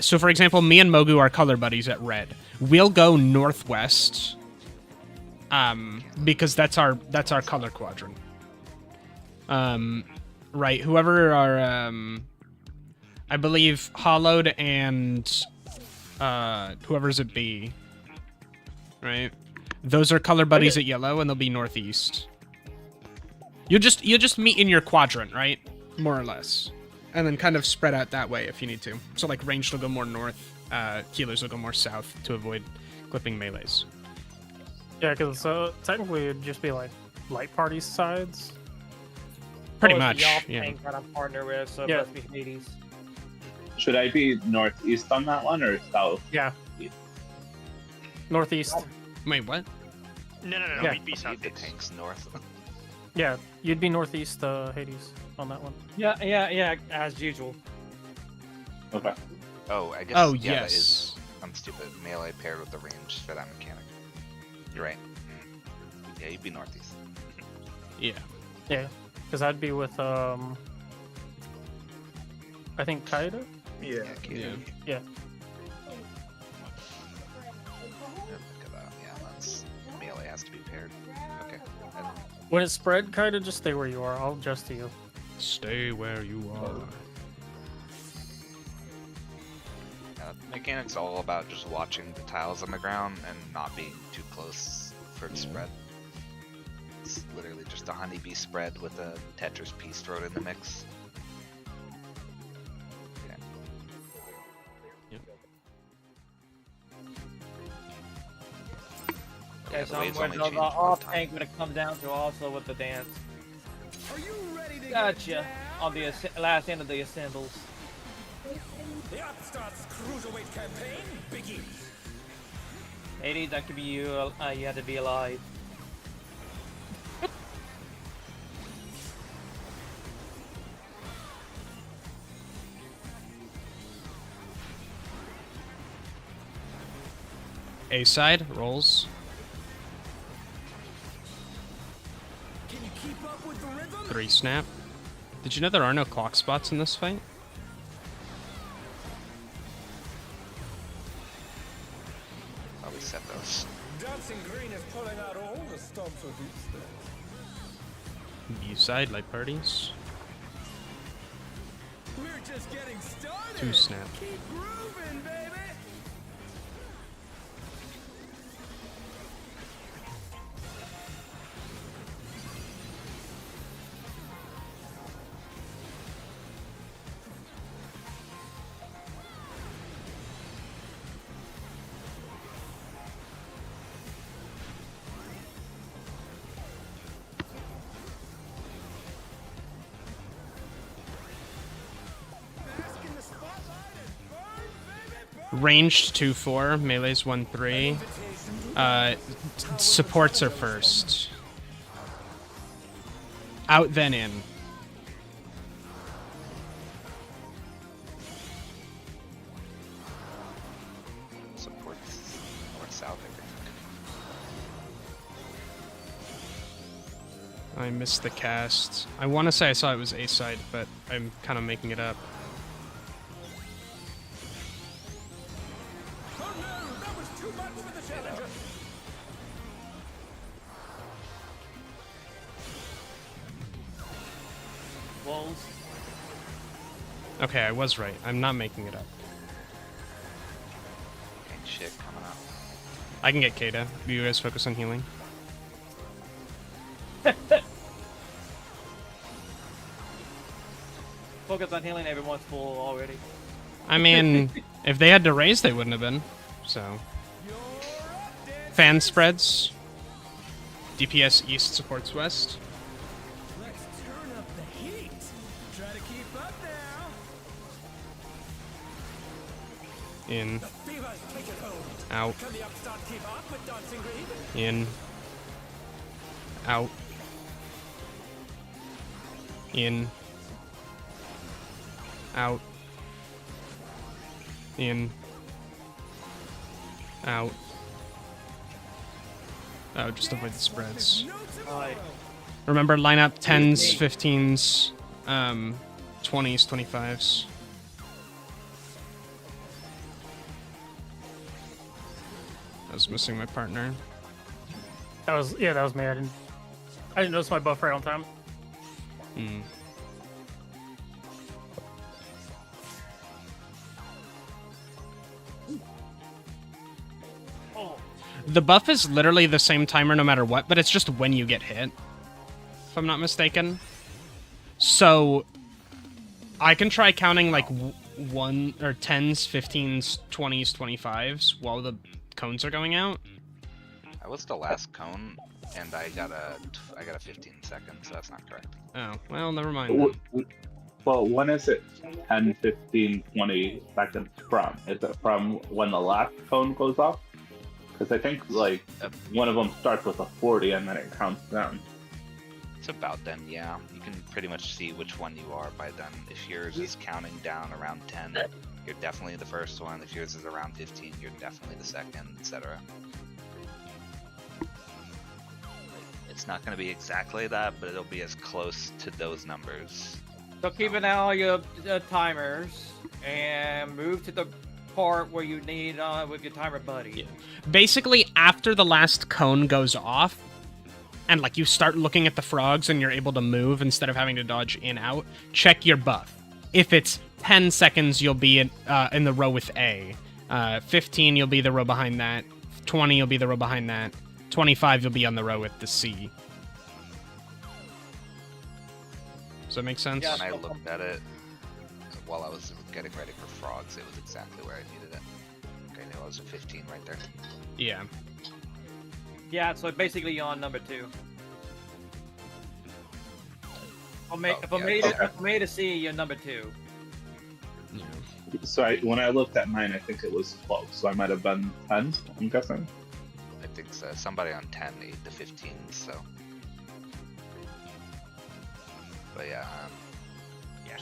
A: so for example, me and Mogu are color buddies at red. We'll go northwest, because that's our color quadrant. Right. Whoever are, I believe Hollowed and whoever's at B, right? Those are color buddies at yellow, and they'll be northeast. You'll just meet in your quadrant, right? More or less. And then kind of spread out that way if you need to. So like ranged will go more north, healers will go more south to avoid clipping melees.
E: Yeah, because technically it'd just be like light party sides.
A: Pretty
B: Oh, it's
A: much,
B: the y'all
A: yeah.
B: tank that I'm partner with, so
E: Yeah.
B: it must be Hades.
F: Should I be northeast on that one or south?
E: Yeah. Northeast.
A: Wait, what?
C: No,
E: Yeah.
C: we'd be
D: Leave
C: south.
D: the tanks north.
E: Yeah, you'd be northeast Hades on that one.
B: Yeah, as usual.
F: Okay.
D: Oh, I guess.
A: Oh,
D: yeah, that
A: yes.
D: is. I'm stupid. Melee paired with the range for that mechanic. You're right. Yeah, you'd be northeast.
A: Yeah.
E: Yeah, because I'd be with I think Kaida.
G: Yeah.
D: Kato.
E: Yeah.
D: Look at that. Yeah, that's melee has to be paired. Okay. And
E: When it's spread, Kaida, just stay where you are. I'll adjust to you.
A: Stay where you are.
D: mechanic's all about just watching the tiles on the ground and not being too close for the spread. It's literally just a honeybee spread with a Tetris piece thrown in the mix. Okay.
B: Okay,
D: Yeah,
B: so
D: the
B: I'm
D: waves
B: with
D: only
B: the
D: change one
B: off
D: time.
B: tank when it comes down to also with the dance.
H: Are you ready to
B: Gotcha. On the last end of the assembles.
H: The Upstart's cruiserweight campaign begins.
B: Hades, that could be you. You had to be alive.
A: A side rolls.
H: Can you keep up with the rhythm?
A: 3 snap. Did you know there are no clock spots in this fight?
D: Probably set those.
H: Dancing Green is pulling out all the stops of these days.
A: B side, light parties.
H: We're just getting started.
A: 2 snap.
H: Keep grooving, baby.
A: Ranged 2-4, melee's 1-3. Supports are first. Out then in.
D: Supports north south, I think.
A: I missed the cast. I want to say I saw it was A side, but I'm kind of making it up.
H: Oh no, that was too much for the challenger.
B: Wolves.
A: Okay, I was right. I'm not making it up.
D: Ain't shit coming up.
A: I can get Kata. You guys focus on healing.
B: Focus on healing, everyone's full already.
A: I mean, if they had to raise, they wouldn't have been. So, fan spreads. DPS east supports west.
H: Let's turn up the heat. Try to keep up now.
A: In,
H: The fever's taken hold.
A: out,
H: Can the upstart keep up with dancing green?
A: in, out, in, out, in, out. Oh, just avoid the spreads.
H: No
B: Alright.
A: Remember, line up 10s, 15s, 20s, 25s. I was missing my partner.
E: That was that was me. I didn't notice my buff right on time.
A: Hmm.
B: Oh,
A: The buff is literally the same timer no matter what, but it's just when you get hit, if I'm not mistaken. So, I can try counting like 1 or 10s, 15s, 20s, 25s while the cones are going out.
D: I was the last cone, and I got a 15 seconds, so that's not correct.
A: Oh, well, never mind. then.
F: Well, when is it 10, 15, 20 seconds from? Is it from when the last cone goes off? Because I think, like, one of them starts with a 40 and then it counts down.
D: It's about then, yeah. You can pretty much see which one you are by then. If yours is counting down around 10, you're definitely the first one. If yours is around 15, you're definitely the second, etc. It's not going to be exactly that, but it'll be as close to those numbers.
B: so keep an eye on your timers and move to the part where you need with your timer buddy.
A: Yeah. Basically, after the last cone goes off, and like you start looking at the frogs and you're able to move instead of having to dodge in out, check your buff. If it's 10 seconds, you'll be in the row with A. 15, you'll be the row behind that. 20, you'll be the row behind that. 25, you'll be on the row with the C. Does that make sense?
B: Yeah.
D: When I looked at it while I was getting ready for frogs, it was exactly where I needed it. Okay, I knew I was at 15 right there.
A: Yeah.
B: Yeah, so basically you're on number 2. If I made a C, you're number 2.
A: Yeah.
F: So when I looked at mine, I think it was close. So I might have been 10, I'm guessing.
D: I think so. Somebody on 10, 8 to 15, so. But yeah,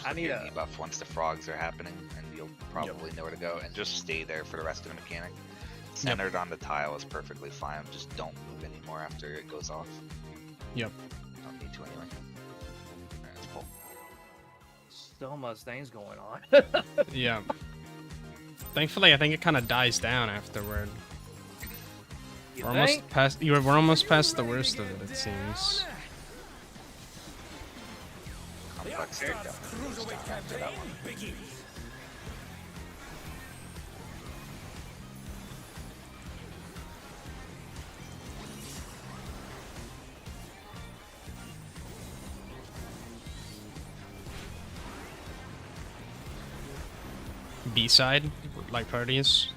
B: I need a
D: buff once the frogs are happening, and you'll probably know where to go. And just stay there for the rest of the mechanic. Centered on the tile is perfectly fine. Just don't move anymore after it goes off.
A: Yep.
D: Don't need to anyway. Alright, let's pull.
B: so much things going on.
A: Yeah. Thankfully, I think it kind of dies down afterward.
B: You
A: We're
B: think?
A: almost past. We're almost past the worst of it. It seems.
D: Complexity definitely goes down after that one.
A: B-side, like parties.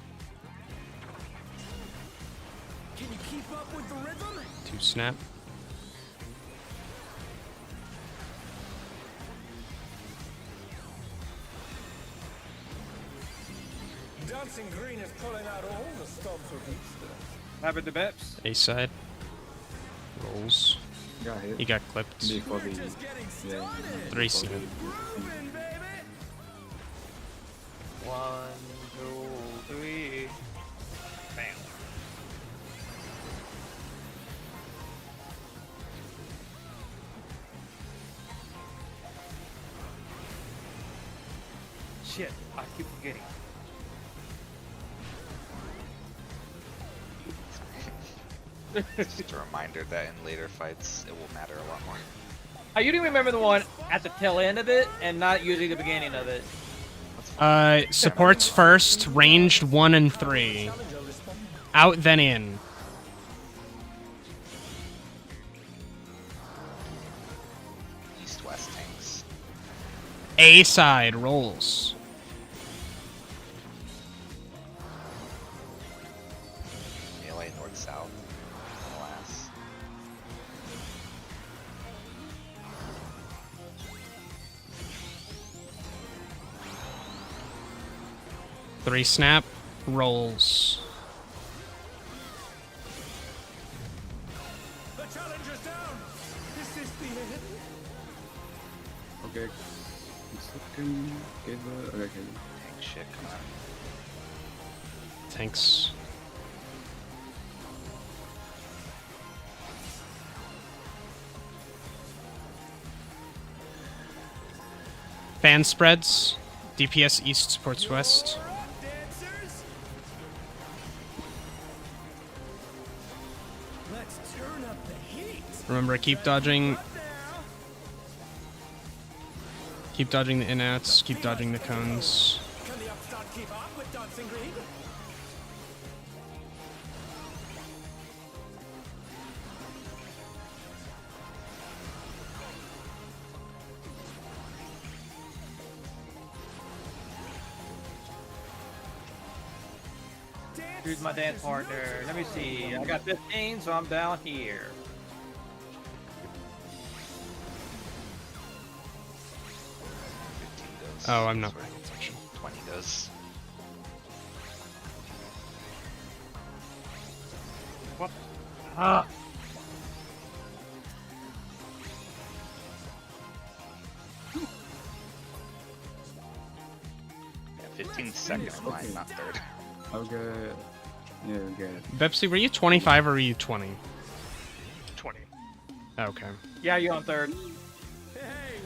H: Can you keep up with the rhythm?
A: 2 snap.
H: Dancing green is pulling out all the stops of Easter.
B: How about the Beps?
A: A side. Rolls.
G: Got hit.
A: He got clipped.
G: Before the... Yeah.
A: 3
G: before
A: seed.
G: the-
B: 1, 2, 3. Bam. Shit, I keep forgetting.
D: Just a reminder that in later fights, it will matter a lot more.
B: I usually remember the one at the tail end of it, and not usually the beginning of it.
A: Supports first, ranged 1 and 3. Out then in.
D: East-west tanks.
A: A side rolls.
D: Melee north-south. Alas.
A: Three snap rolls.
H: The challenger's down. Is this the end?
G: Okay. Second. Okay.
D: Tank shit, come on.
A: Thanks. Fan spreads. DPS east supports west.
H: Dancers? Let's turn up the heat.
A: Remember, keep dodging. Keep dodging the in-outs. Keep dodging the cones.
H: Can the upstart keep up with dancing green?
B: Who's my dance partner? Let me see. I got 15, so I'm down here.
A: Oh, I'm not
D: Sorry.
A: paying attention.
D: 20 goes.
B: What? Ah.
D: Yeah, 15 second in line, not third.
G: I'll get... Yeah, get it.
A: Bepsi, were you 25 or were you 20?
C: 20.
A: Okay.
B: Yeah, you're on third.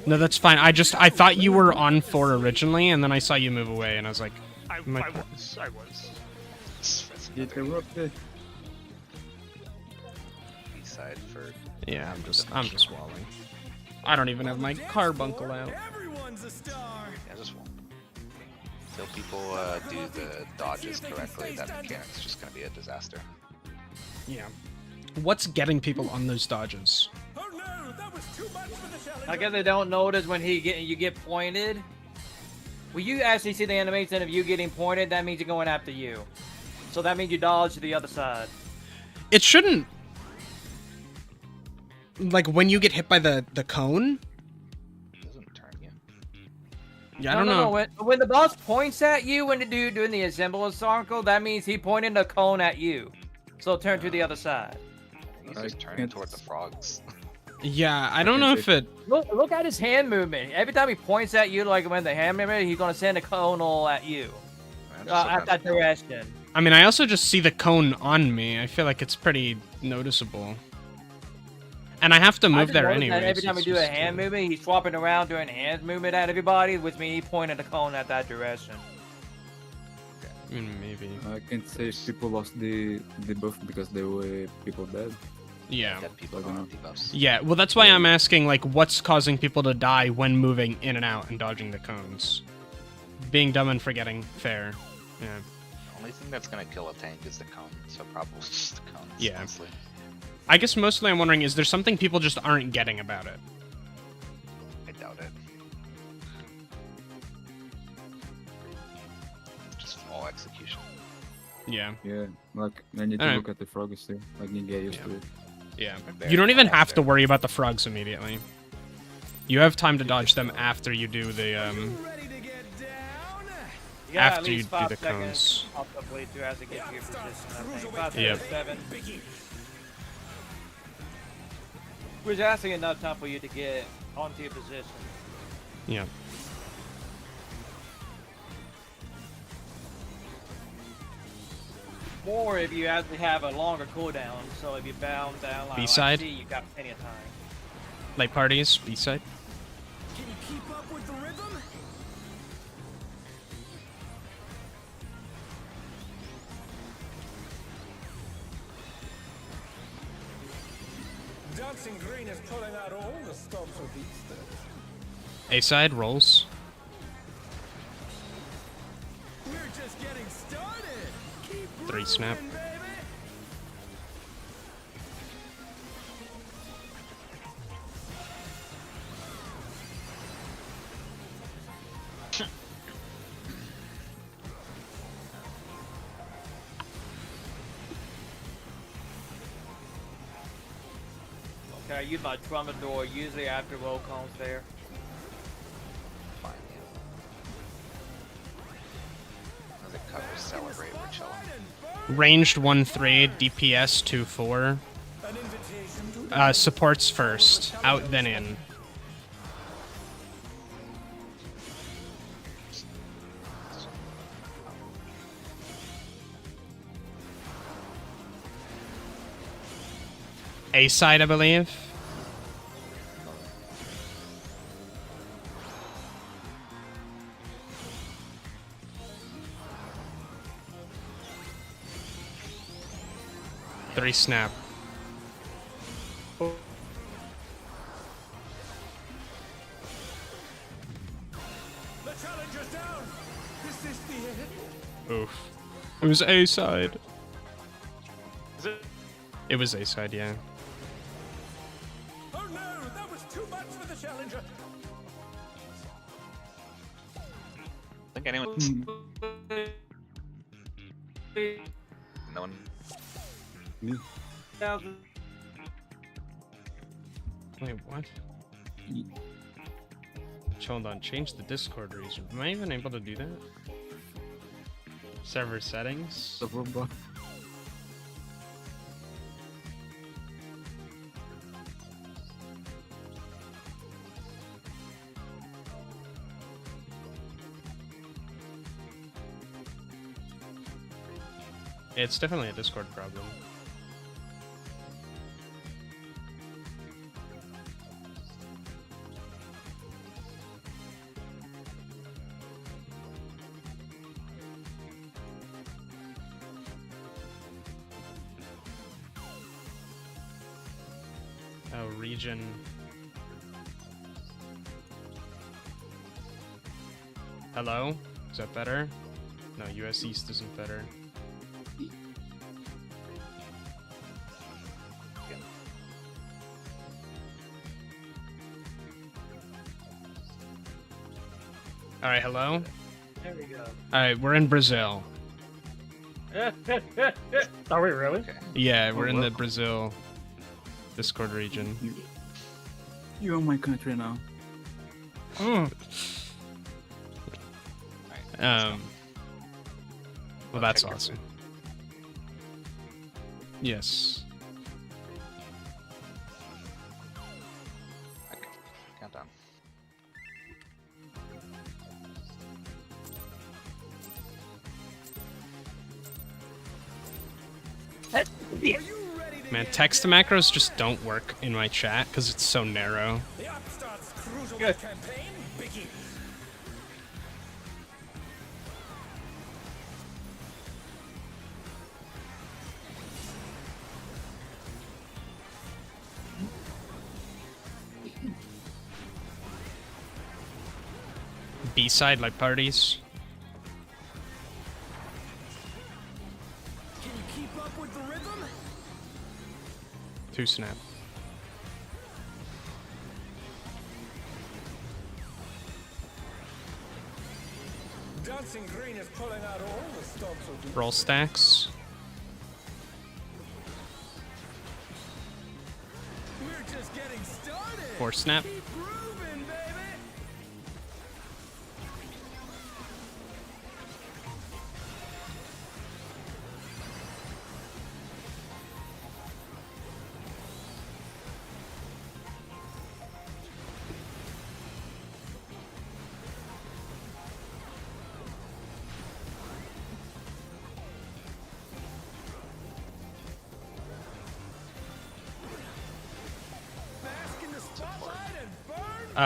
A: No, that's fine. I thought you were on 4 originally, and then I saw you move away, and I was like,
C: I
A: My-
C: was.
G: Get the rope there.
D: B-side for...
A: yeah, I'm just walling. I don't even have my carbuncle out.
H: Everyone's a star.
D: Yeah, just one. Until people do the dodges correctly, that mechanic's just gonna be a disaster.
A: Yeah. What's getting people on those dodges?
H: Oh no, that was too much for the challenger.
B: I guess they don't notice when you get pointed. When you actually see the animation of you getting pointed, that means you're going after you. So that means you dodge to the other side.
A: It shouldn't. Like when you get hit by the cone.
D: It doesn't turn you.
A: Yeah, I don't know.
B: When the boss points at you when the dude doing the assemble circle, that means he pointed the cone at you. So turn to the other side.
D: He's
G: I
D: just turning
G: can't-
D: toward the frogs.
A: Yeah, I don't know if it.
B: Look at his hand movement. Every time he points at you, like when the hand movement, he's gonna send a conal at you.
D: Man, just look
B: At
D: at
B: that
D: the-
B: direction.
A: I mean, I also just see the cone on me. I feel like it's pretty noticeable. And I have to
B: I
A: move
B: just
A: there
B: noticed
A: anyway.
B: that every time we do a hand movement, he's swapping around doing hand movement at everybody, which means he pointed the cone at that direction.
A: Maybe.
G: I can't say if people lost the buff because there were people dead.
A: Yeah.
D: Dead people
G: I don't
D: don't
G: know.
D: have debuffs.
A: Yeah, well, that's why I'm asking, like, what's causing people to die when moving in and out and dodging the cones? Being dumb and forgetting. Fair. Yeah.
D: The only thing that's gonna kill a tank is the cone, so probably just the cones.
A: Yeah.
D: Honestly.
A: I guess mostly I'm wondering, is there something people just aren't getting about it?
D: I doubt it. Just all execution.
A: Yeah.
G: Yeah, like I need to
A: Alright.
G: look at the frogs too. Like you get used
A: Yeah.
G: to it.
A: Yeah.
D: Very
A: You don't even
D: far
A: have
D: out
A: to
D: there.
A: worry about the frogs immediately. You have time to dodge them after you do the,
H: Ready to get down?
B: You got at
A: After you
B: least
A: do
B: 5
A: the
B: seconds
A: cones.
B: off the blade to as it gets to your position. I think 5,
A: Yep.
B: 6, 7. Which is actually enough time for you to get onto your position.
A: Yeah.
B: Or if you actually have a longer cooldown, so if you bound down like
A: B-side?
B: C, you got plenty of time.
A: Light parties, B-side.
H: Can you keep up with the rhythm? Dancing Green is pulling out all the stops with these steps.
A: A-side, rolls.
H: We're just getting started. Keep
A: 3 snap.
H: grooving, baby.
B: Okay, I use my Troubadour usually after roll cones there.
D: Fine, yeah. Another cover, celebrate, we're chilling.
A: Ranged 1-3, DPS 2-4.
H: An invitation to
A: Supports first. Out then in. A-side, I believe. Three snap.
H: the challenger's down. Is this the end?
A: Oof. It was A-side.
C: Is it?
A: It was A-side, yeah.
H: Oh no, that was too much for the challenger.
D: I think anyone. No one.
G: Me.
A: Wait, what? Hold on, change the Discord region. Am I even able to do that? Server settings?
G: The robot.
A: It's definitely a Discord problem. Oh, region. Hello? Is that better? No, US East isn't better. Alright, hello?
B: There we go.
A: Alright, we're in Brazil.
E: Are we really?
A: Yeah, we're in the
G: wow.
A: Brazil Discord region.
G: You're in my country now.
A: Well, that's
D: check your
A: awesome. Yes.
D: Okay, countdown.
A: Man, text to macros just don't work in my chat because it's so narrow.
H: The Upstart's cruiserweight
B: Good.
H: campaign begins.
A: B-side like parties.
H: Can you keep up with the rhythm?
A: 2 snap.
H: Dancing Green is pulling out all the stops with these.
A: Roll stacks.
H: We're just getting started.
A: 4 snap.
H: Keep grooving, baby.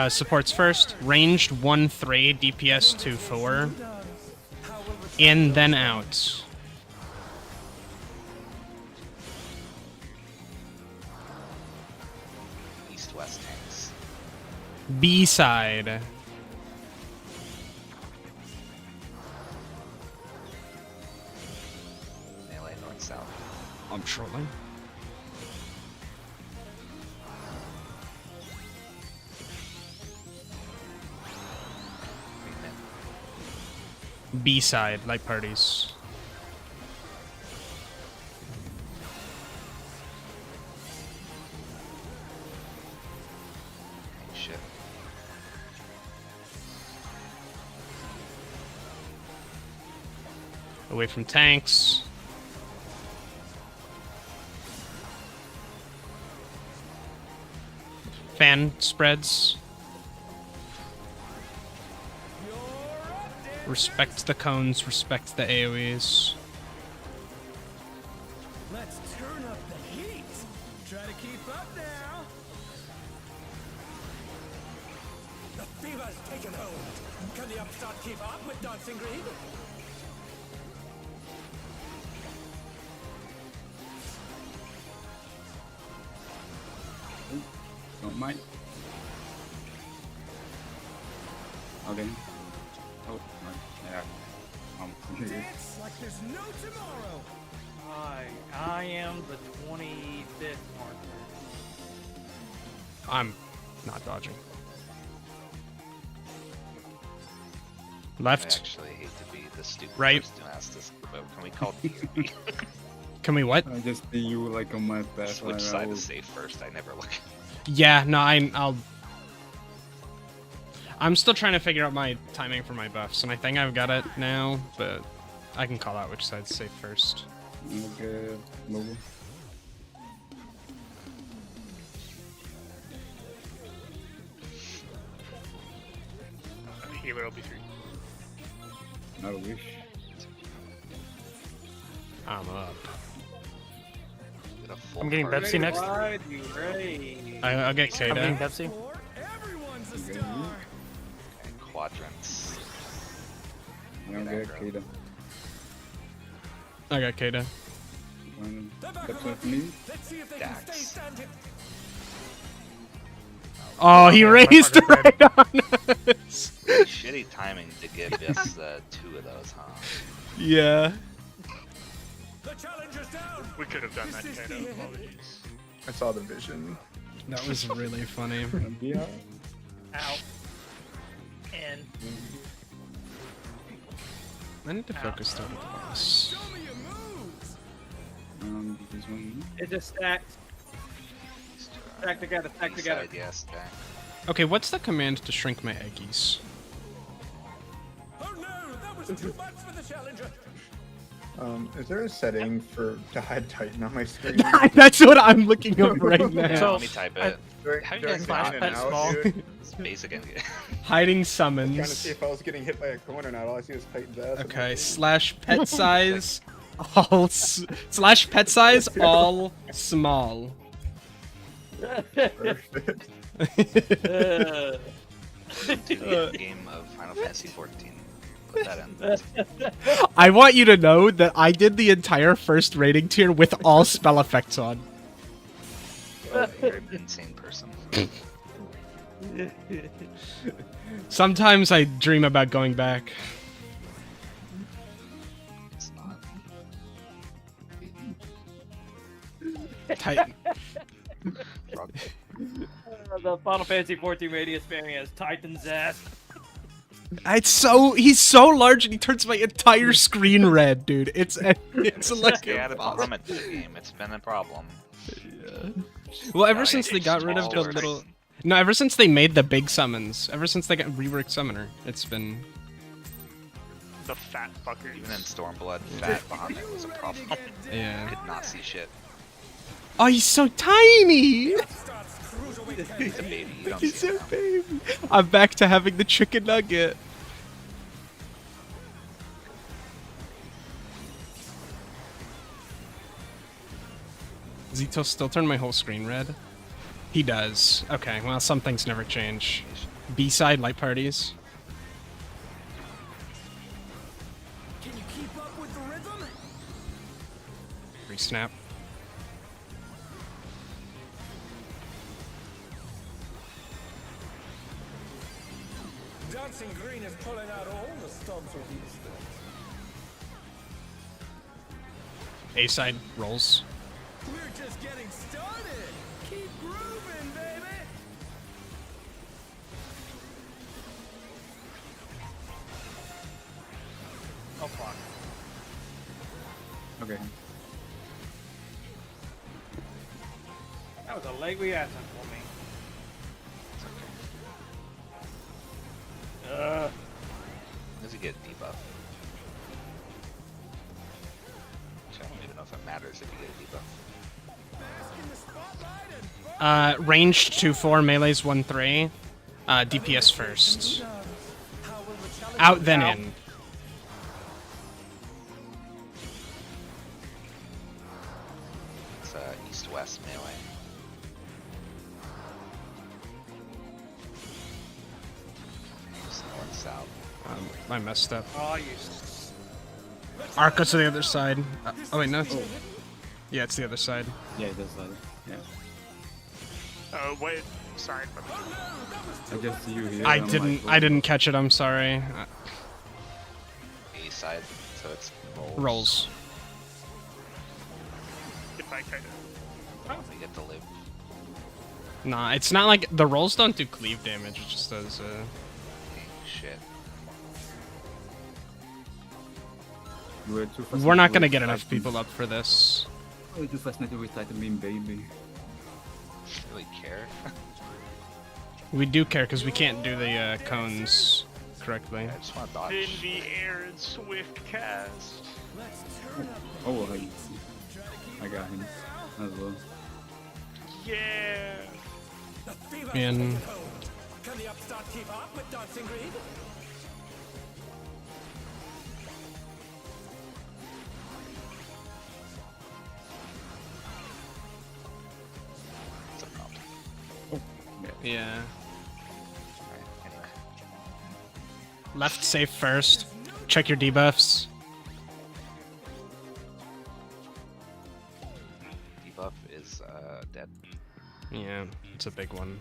A: Supports first. Ranged 1-3, DPS 2-4. In, then out.
D: East-west tanks.
A: B side.
D: Melee north-south.
A: I'm trolling. B side, like parties.
D: Shit.
A: Away from tanks. Fan spreads. Respect the cones, respect the AoEs.
H: Let's turn up the heat. Try to keep up now. The fever's taken hold. Can the upstart keep up with Dancing Green?
G: Don't mind. Okay. Oh, yeah.
H: Dance like there's no tomorrow.
B: I am the 25th marker.
A: I'm not dodging. Left.
D: I actually hate to be the stupid
A: Right.
D: person to ask this, but can we call DMP?
A: Can we what?
G: I just see you like on my path.
D: Which side is safe first? I never look.
A: Yeah, no, I'm still trying to figure out my timing for my buffs, and I think I've got it now, but I can call out which side's safe first.
G: Okay, logo.
C: Healer will be free.
G: I wish.
A: I'm up.
D: Get a full
E: I'm getting
D: party.
E: Pepsi next.
B: Ride, you ready?
A: I'll get
E: I'm getting
A: Kada.
E: Pepsi.
H: Everyone's a
G: Okay.
H: star.
D: And quadrants.
G: I don't get Kata.
A: I got Kada.
G: That's what me.
H: Let's see if they can
D: Dax.
H: stay standing.
A: Oh, he
E: Okay, my
A: raised it
E: partner's
A: right on us.
D: Shitty timing to give just 2 of those, huh?
A: Yeah.
H: The challenger's down.
C: We could have done that,
H: This is
C: Kano.
H: the end.
C: Apologies.
I: I saw the vision.
A: That was really funny.
G: Yeah.
B: Out. In.
A: I need to focus on the boss.
H: Show me your moves.
G: This one.
B: It just stacked. Stack together, stack
D: East
B: together.
D: side, yes, back.
A: Okay, what's the command to shrink my eggies?
H: Oh no, that was too much for the challenger.
I: Is there a setting to hide Titan on my screen?
A: That's what I'm looking up right now.
E: So-
D: Let me type it.
C: How do you
I: During
C: guys
E: Flash
I: in and
E: pet
I: out,
E: small.
I: dude.
D: It's basic and
A: Hiding
I: Trying to see
A: summons.
I: if I was getting hit by a corner or not. All I see was Titan's ass.
A: Okay, slash pet size, all slash pet size, all small.
I: Perfect.
D: to the game of Final Fantasy 14. Put that in.
A: I want you to know that I did the entire first rating tier with all spell effects on.
D: You're an insane person.
A: Sometimes I dream about going back.
D: It's not.
A: Titan.
D: Frog.
B: The Final Fantasy 14 radio spamming has Titan's ass.
A: He's so large and he turns my entire screen red, dude. It's like
D: They added Bahamut to the game. It's been a problem.
A: well, ever
D: Nice.
A: since they got rid of the
D: Smaller
A: little.
D: Titan.
A: No, ever since they made the big summons, ever since they got reworked Summoner, it's been.
C: The fat fuckers.
D: Even in Stormblood, fat Bahamut was a problem.
A: Yeah.
D: Did not see shit.
A: Oh, he's so tiny!
D: He's a baby. You don't
A: He's
D: see
A: so
D: it now.
A: baby. I'm back to having the chicken nugget. Zito still turned my whole screen red. He does. Okay, well, some things never change. B-side light parties.
H: Can you keep up with the rhythm?
A: Re-snap.
H: Dancing Green is pulling out all the stops with these things.
A: A-side rolls.
H: We're just getting started. Keep grooving, baby.
B: Oh fuck.
G: Okay.
B: That was a leg reaction for me.
D: It's okay. Does he get debuff? Actually, I don't even know if it matters if you get a debuff.
A: Ranged 2-4, melee's 1-3. DPS first. Out then in.
D: It's east-west melee. Just north-south.
A: I messed up.
B: Oh, you.
A: Arca to the other side. Oh wait, no. Yeah, it's the other side.
G: Yeah, it does that. Yeah.
C: What side?
G: I just see you here.
A: I
G: I'm
A: didn't.
G: like,
A: I didn't catch it. I'm sorry.
D: East side, so it's rolls.
A: Rolls.
C: If I kind of.
D: We get to live.
A: Nah, it's not like the rolls don't do cleave damage. It just does.
D: Shit.
G: You were too
A: We're not gonna
G: fascinated
A: get
G: with
A: enough
G: typing.
A: people up for this.
G: You were too fascinated with typing mean baby.
D: Really care.
A: We do care because we can't do the cones correctly.
D: I just want to dodge.
C: In the air in swift cast.
G: Oh, I got him as well.
C: Yeah.
H: The fever's
A: In.
H: taking hold. Can the upstart keep up with Dancing Green?
D: It's a problem.
A: Yeah.
D: Alright, anyway.
A: Left safe first. Check your debuffs.
D: Debuff is dead.
A: Yeah, it's a big one.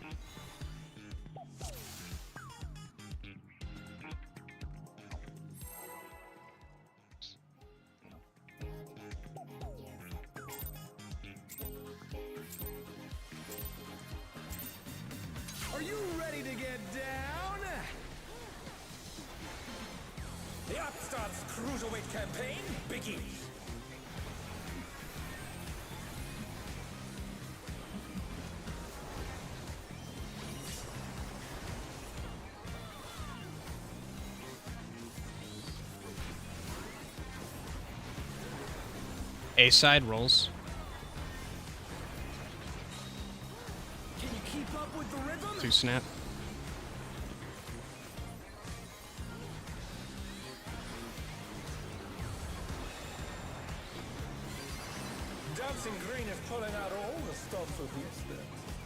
H: Are you ready to get down? The Upstart's Cruiserweight campaign begins.
A: A side rolls.
H: Can you keep up with the rhythm?
A: 2 snap.
H: Dancing Green is pulling out all the stops with these things.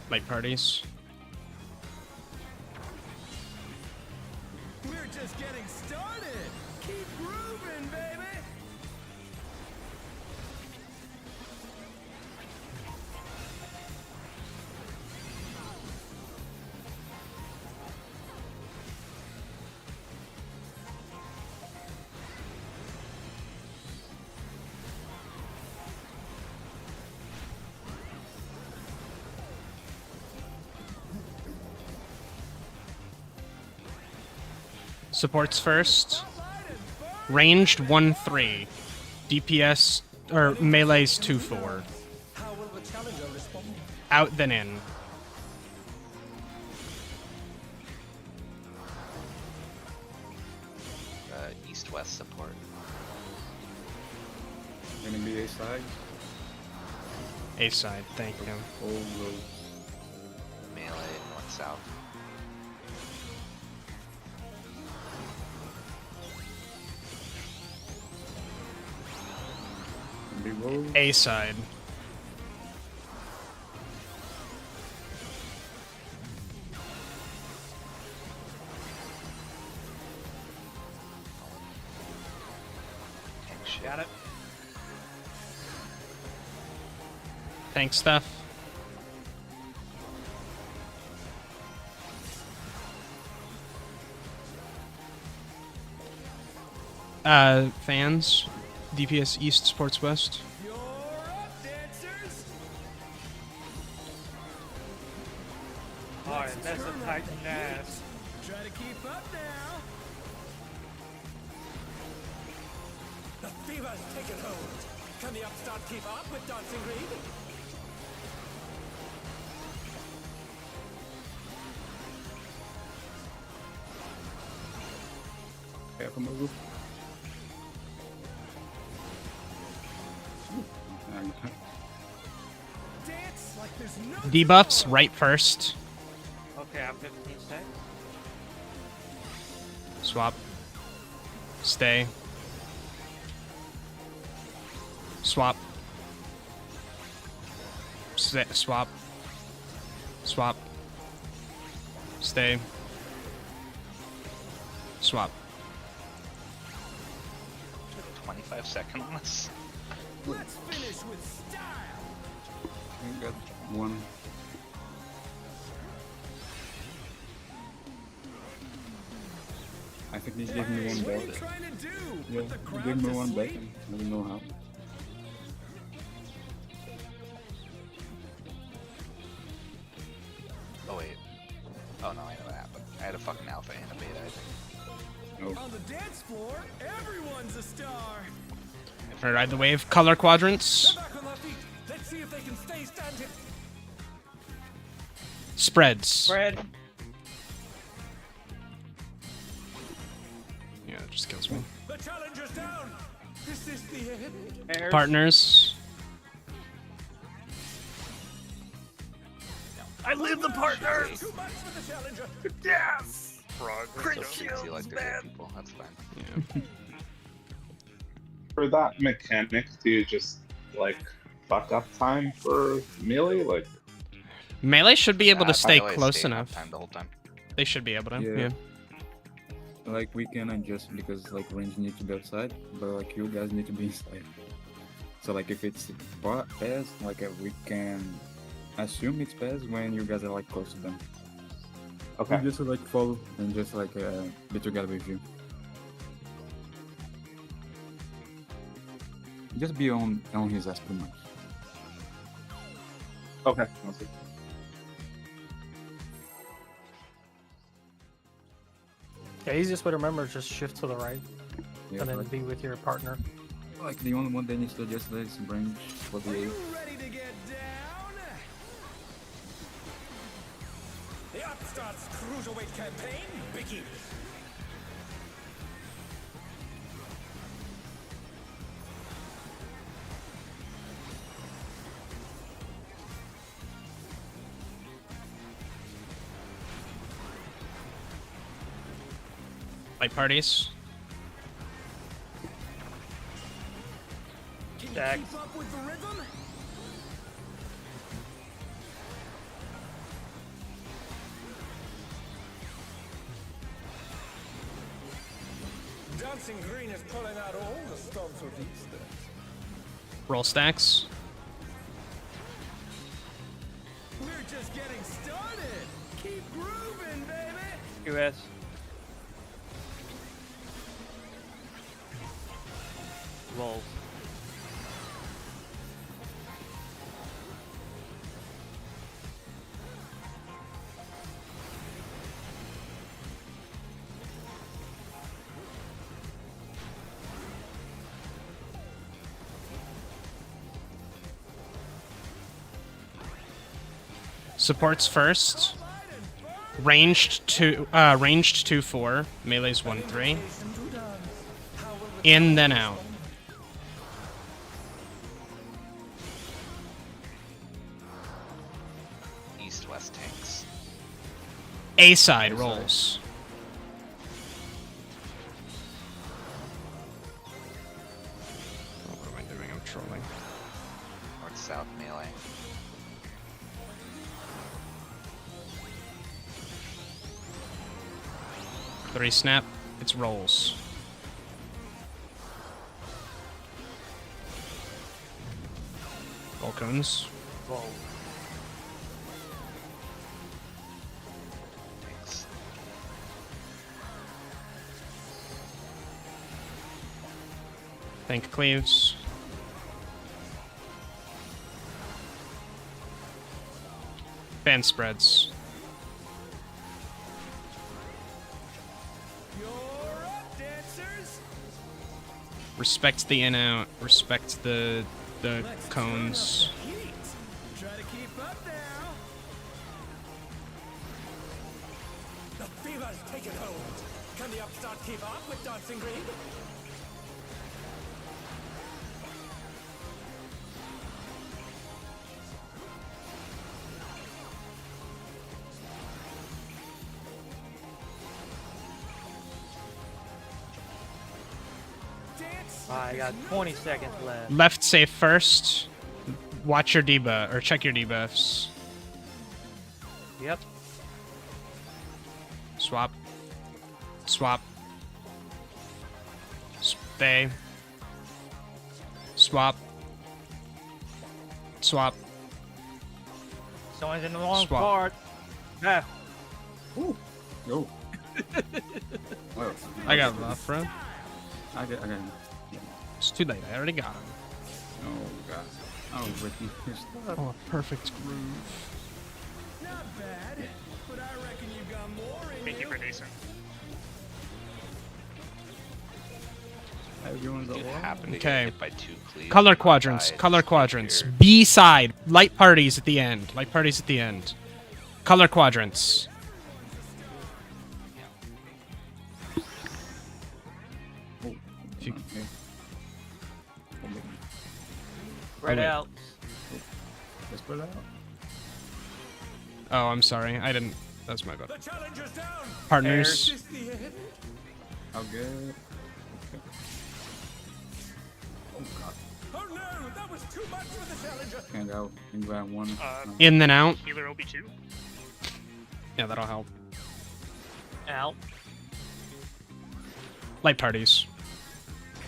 A: Light parties.
H: We're just getting started. Keep grooving, baby.
A: Supports first. Ranged 1-3. DPS or melee's 2-4.
H: How will the challenger respond?
A: Out then in.
D: East-west support.
G: Gonna be a side.
A: A side, thank you.
G: Oh, roll.
D: Melee, north-south.
G: Big roll.
A: A side.
D: shit.
B: Got it.
A: Tank stuff. Fans. DPS East, Sports West.
H: You're up, dancers!
B: Alright, that's a tight ass.
H: Try to keep up now. The fever's taken hold. Can the upstart keep up with Dancing Green?
G: Careful, Mogu.
H: Dance like there's no
A: Debuffs,
H: tomorrow.
A: right first.
B: Okay, I'm 15 seconds.
A: Swap. Stay. Swap. Swap. Swap. Stay. Swap.
D: 25 seconds on this.
H: Let's finish with style.
G: We got one. I think he gave me one
H: What are you
G: back.
H: trying to do?
G: Yeah,
H: Put the
G: he
H: crowd
G: gave me
H: to
G: one back.
H: sleep?
G: I don't know how.
D: Oh wait. Oh no, I know what happened. I had a fucking alpha and a beta, I think.
G: Oh,
H: On the dance floor, everyone's a star.
A: Alright, ride the wave. Color quadrants.
H: They're back on their feet. Let's see if they can stay standing.
A: Spreads.
B: Spread.
A: Yeah, it just kills me.
H: The challenger's down. Is this the end?
B: Pairs.
A: Partners.
H: I live the partner. Too much for the challenger. Yes.
C: Frog.
D: So easy like the good people. That's fine.
A: Yeah.
F: For that mechanic, do you just like fuck up time for melee? Like,
A: Melee should be able to stay
D: By the way,
A: close
D: staying on
A: enough.
D: Time the whole time.
A: They should be able to.
G: Yeah.
A: Yeah.
G: like we can adjust because like range need to be outside, but like you guys need to be inside. So like if it's pass, like we can assume it's pass when you guys are like close to them.
F: okay.
G: You just like follow and just like be together with you. Just be on his ass pretty much.
F: Okay. I'll see.
E: Yeah, easiest way to remember is just shift to the right
G: Yeah,
E: and then
G: like,
E: be with your partner.
G: like the only one that needs to adjust is range for the
H: Are
G: A.
H: you ready to get down? The Upstart's cruiserweight campaign begins.
A: Light parties.
H: Can you
B: Jack.
H: keep up with the rhythm? Dancing Green is pulling out all the stops with these things.
A: Roll stacks.
H: We're just getting started. Keep grooving, baby.
B: US. Rolls.
A: Supports first. Ranged 2-4. Melee's 1-3. In then out.
D: East-west tanks.
A: A side rolls. Oh, what am I doing? I'm trolling.
D: North-south melee.
A: Three snap. It's rolls. cones.
B: Whoa.
D: Thanks.
A: Think cleaves. Fan spreads.
H: You're up, dancers.
A: Respect the in out. Respect the cones.
H: Heat. Try to keep up now. The fever's taken hold. Can the upstart keep up with Dancing Green?
B: I got 20 seconds left.
A: Left safe first. Watch your debuff or check your debuffs.
B: Yep.
A: Swap. Swap. Stay. Swap. Swap.
B: Someone's in the wrong
A: Swap.
B: part. Ah.
G: Ooh. Yo. Well,
A: I got buff, bro.
G: I got him.
A: It's too late. I already got him.
G: Oh god. Oh, Ricky.
A: Oh, perfect groove.
H: Not bad, but I reckon you got more in
C: Thank you
H: you.
C: for decent.
G: Everyone's
D: You
G: alive.
D: happen to
A: Okay.
D: get hit by 2 cleaves.
A: Color
D: and not
A: quadrants.
D: die,
A: Color
D: just
A: quadrants.
D: you're-
A: B side. Light parties at the end. Light parties at the end. Color quadrants.
G: Oh,
A: If you-
G: okay.
B: Right
A: wait.
B: out.
G: Let's put it out.
A: Oh, I'm sorry. I didn't. That's my bad.
H: The challenger's down.
A: Partners.
H: Is this the end?
G: How good? Okay. Oh god.
H: Oh no, that was too much for the challenger.
G: Can't out in round 1.
A: In then out.
C: Healer OB2.
A: Yeah, that'll help.
B: Out.
A: Light parties.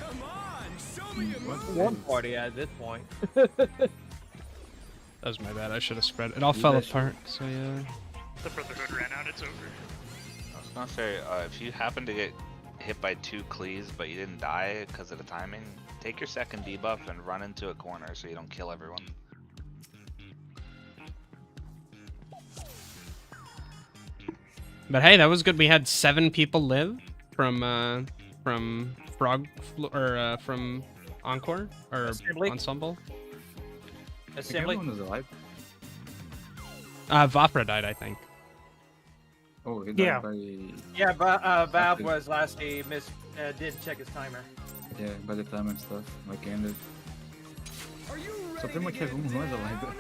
H: Come on, show me your moves.
B: One party at this point.
A: That was my bad. I should have spread. It all fell
G: that shit.
A: apart. So yeah.
C: The Brotherhood ran out. It's over.
D: I was gonna say, if you happen to get hit by 2 cleaves but you didn't die because of the timing, take your second debuff and run into a corner so you don't kill everyone.
A: But hey, that was good. We had 7 people live from from Encore or
B: Assembly.
A: Ensemble.
G: I think
B: Assembly.
G: everyone is alive.
A: Vapra died, I think.
G: Oh, he died
E: Yeah.
G: by...
B: Yeah, Valve
G: Okay.
B: was last. He didn't check his timer.
G: Yeah, by the time and stuff, like ended.
H: Are you
G: So
H: ready
G: pretty much
H: to get
G: everyone was alive.
H: down?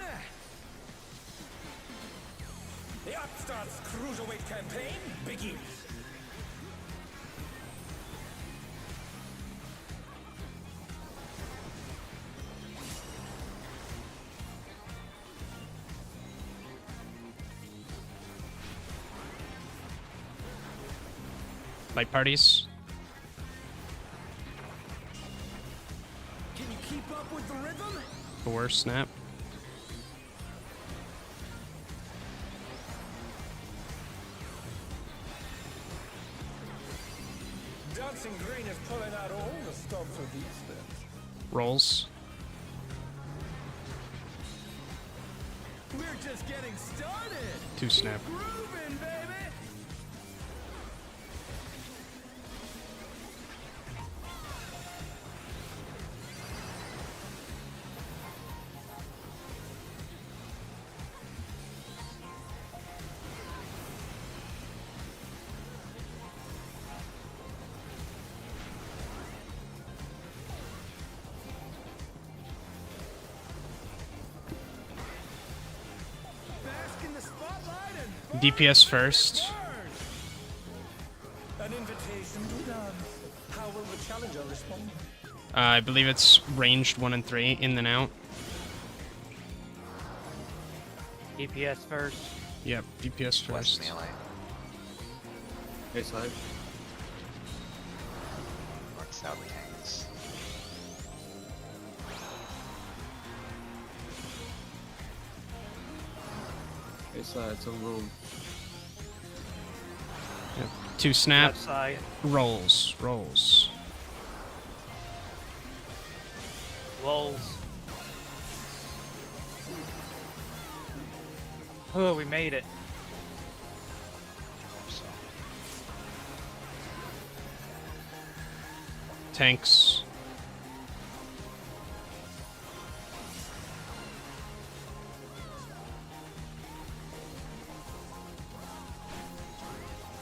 H: The Upstart's cruiserweight campaign begins.
A: Light parties.
H: Can you keep up with the rhythm?
A: 4 snap.
H: Dancing Green is pulling out all the stops for these steps.
A: Rolls.
H: We're just getting started.
A: 2 snap.
H: Grooving, baby. Bask in the spotlight and
A: DPS first.
H: burn. An invitation to dance. How will the challenger respond?
A: I believe it's ranged 1 and 3. In then out.
B: DPS first.
A: Yep. DPS
D: West
A: first.
D: melee.
G: Hey, side.
D: North south tanks.
G: It's a roll.
A: 2 snap.
B: Left side.
A: Rolls.
B: Rolls. Oh, we made it.
D: So,
A: Tanks.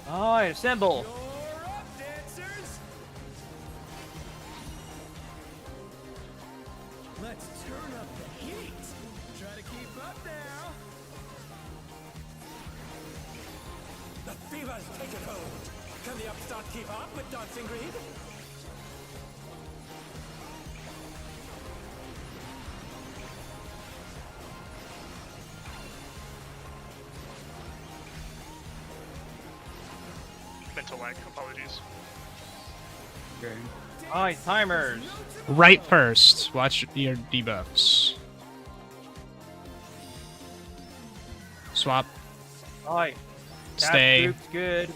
B: Alright, assemble.
H: You're up, dancers! Let's turn up the heat. Try to keep up now. The fever's taken hold. Can the upstart keep up with dancing greed?
C: Mental lag. Apologies.
G: Okay.
B: Alright, timers.
A: Right first. Watch your debuffs. Swap.
B: Alright.
A: Stay.
B: Group's good.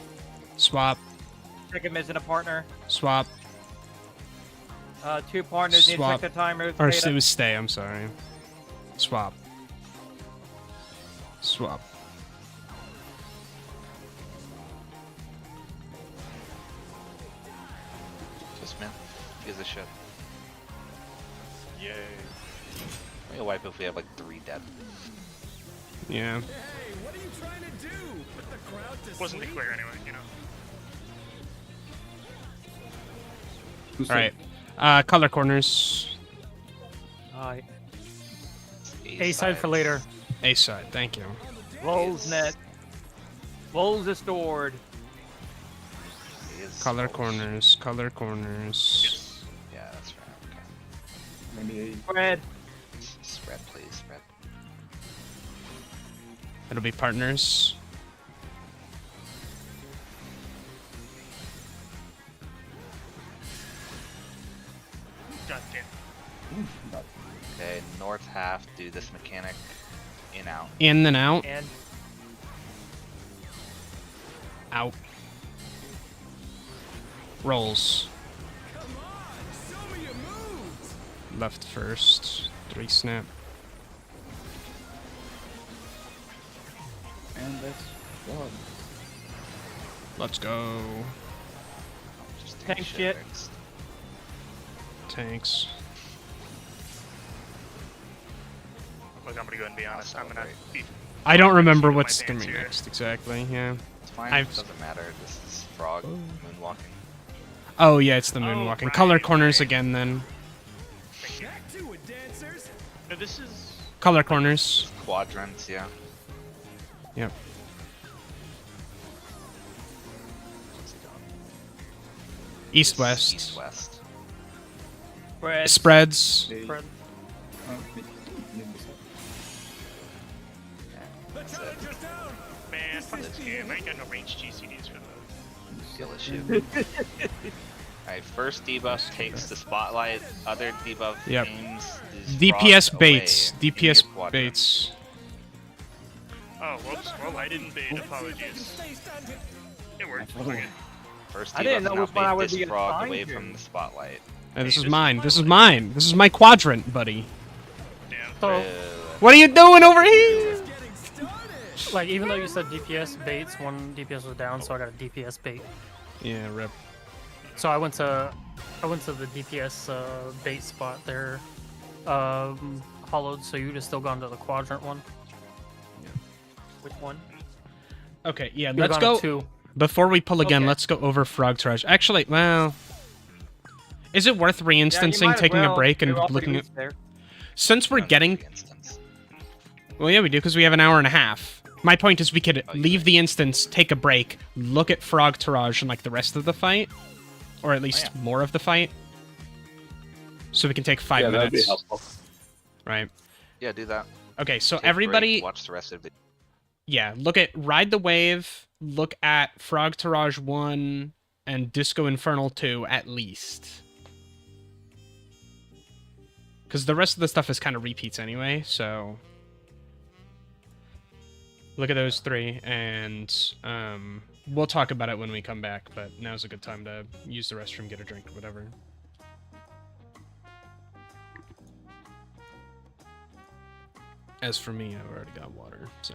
A: Swap.
B: Second missing a partner.
A: Swap.
B: 2 partners need to
A: Swap.
B: check the timers.
A: Or
B: Beta.
A: it was stay, I'm sorry. Swap. Swap.
D: just man, gives a shit.
C: Yay.
D: We can wipe if we have like 3 dead.
A: Yeah.
H: Hey, what are you trying to do? Put the crowd to
C: Wasn't
H: sleep?
C: clear anyway, you know.
G: Who's
A: Alright. Color corners.
B: Alright.
E: A side for later.
A: A side, thank you.
B: Rolls net. Rolls is stored.
A: Color corners. Color corners.
D: Yeah, that's right. Okay.
G: Maybe
B: Spread.
D: Spread, please, spread.
A: It'll be partners.
C: God damn.
D: Okay, north half, do this mechanic. In, out.
A: In then out.
B: And
A: Out. Rolls.
H: Come on, show me your moves.
A: Left first. 3 snap.
G: and that's wow.
A: Let's go.
D: Just take
B: Tank
D: a
B: shit.
D: next.
A: Tanks.
C: Look, I'm gonna go and be honest. I'm gonna be.
A: I don't remember
C: Seat of my
A: what's
C: pants
A: coming
C: here.
A: next exactly, yeah.
D: It's fine,
A: I've-
D: it doesn't matter. This is frog moonwalking.
A: Oh yeah, it's the
C: Oh,
A: moonwalking.
C: right,
A: Color corners
C: right.
A: again then.
H: Back to it, dancers.
C: No, this is.
A: Color corners.
D: Quadrants, yeah.
A: Yep.
D: What's he doing?
A: East west.
D: East west.
B: spread.
A: Spreads.
G: They,
B: Spread.
H: The
D: That's it.
H: challenger's down.
C: Man, fuck this game. I ain't got no range GCDs for that.
D: Kill a ship. Alright, first debuff takes the spotlight, other debuff
A: Yep.
D: aims these
A: DPS
D: frogs
A: baits.
D: away in
A: DPS
D: your quadrant.
A: baits.
C: Oh, whoops. Well, I didn't bait. Apologies.
H: Stay standing.
C: It worked. Fuck it.
D: First
B: I didn't
D: debuff
B: know
D: now
B: which one I
D: bait
B: would
D: this
B: be
D: frog
B: assigned
D: away
B: to.
D: from the spotlight.
A: Hey, this
C: Hey,
A: is
C: this is
A: mine.
C: my
A: This is
C: light.
A: mine. This is my quadrant, buddy.
C: Damn.
E: So,
D: Uh,
A: What are you doing over here?
H: Getting started.
E: like, even though you said DPS baits, one DPS was down, so I got a DPS bait.
A: Yeah, rip.
E: So I went to the DPS bait spot there, hollowed. So you just still gone to the quadrant one.
B: Which one?
A: Okay, yeah,
E: You'd
A: let's
E: gone
A: go.
E: to 2.
A: Before we pull again,
B: Okay.
A: let's go over Frog Trash. Actually, well, is it worth
B: Yeah, you
A: re-instancing,
B: might as
A: taking a
B: well.
A: break, and
B: They're all
A: looking
B: pretty
A: at?
B: loose there.
A: Since we're
D: don't
A: getting,
D: take instance.
A: well, yeah, we do because we have an hour and a half. My point is, we could
D: Oh, yeah.
A: leave the instance, take a break, look at Frog Taraj and like the rest of the fight, or at least
D: yeah.
A: more of the fight, so we can take 5
F: Yeah, that'd be
A: minutes.
F: helpful.
A: Right.
D: Yeah, do that.
A: Okay, so
D: Take a break,
A: everybody,
D: watch the rest of it.
A: yeah, look at Ride the Wave, look at Frog Taraj 1 and Disco Infernal 2 at least. Because the rest of the stuff is kind of repeats anyway, so... Look at those three, and we'll talk about it when we come back, but now's a good time to use the restroom, get a drink, or whatever. As for me, I've already got water, so...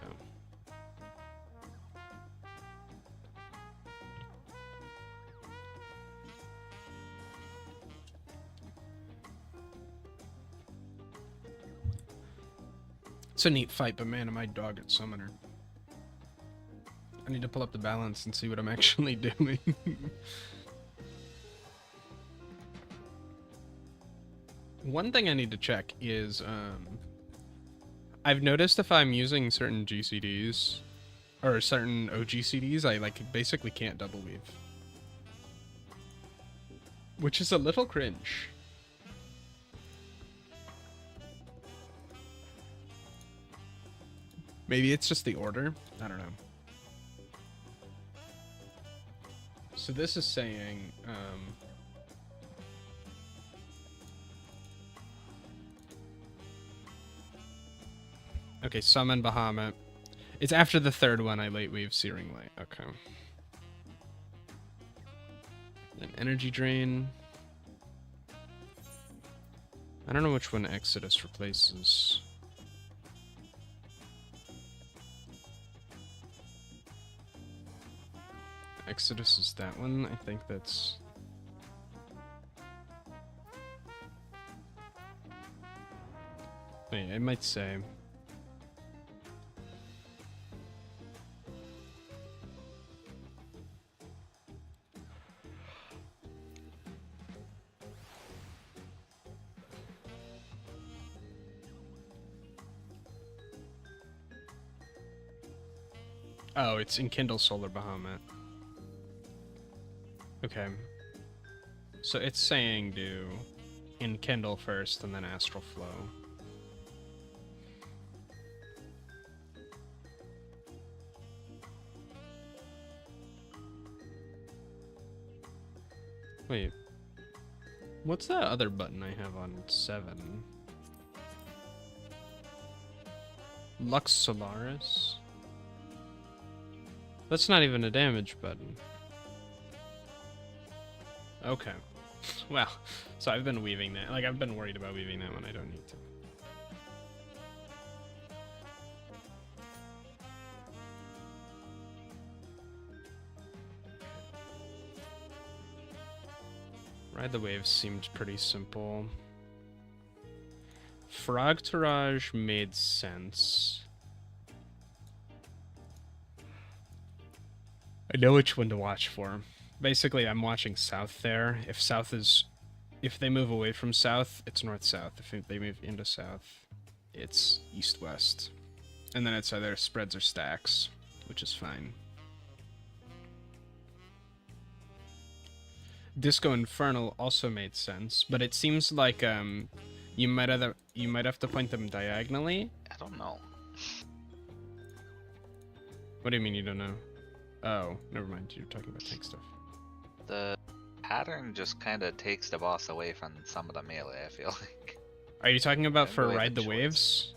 A: It's a neat fight, but man, am I dog at Summoner. I need to pull up the balance and see what I'm actually doing. One thing I need to check is, I've noticed if I'm using certain GCDs, or certain OGCDs, I, like, basically can't double weave. Which is a little cringe. Maybe it's just the order? I don't know. So this is saying, okay, summon Bahamut. It's after the third one I late weave Searing Light. Okay. Then Energy Drain. I don't know which one Exodus replaces. Exodus is that one. I think that's... Wait, it might say... Oh, it's Enkindle Solar Bahamut. Okay. So it's saying do Enkindle first and then Astral Flow. Wait. What's that other button I have on 7? Lux Solaris? That's not even a damage button. Okay. Well, so I've been weaving that. Like, I've been worried about weaving that when I don't need to. Ride the Waves seemed pretty simple. Frog Tirage made sense. I know which one to watch for. Basically, I'm watching south there. If they move away from south, it's north-south. If they move into south, it's east-west. And then it's either spreads or stacks, which is fine. Disco Infernal also made sense, but it seems like you might have to point them diagonally.
D: I don't know.
A: What do you mean you don't know? Oh, never mind. You're talking about tank stuff.
D: The pattern just kind of takes the boss away from some of the melee, I feel like.
A: Are you talking about
D: And
A: for
D: really
A: Ride the
D: choice.
A: Waves?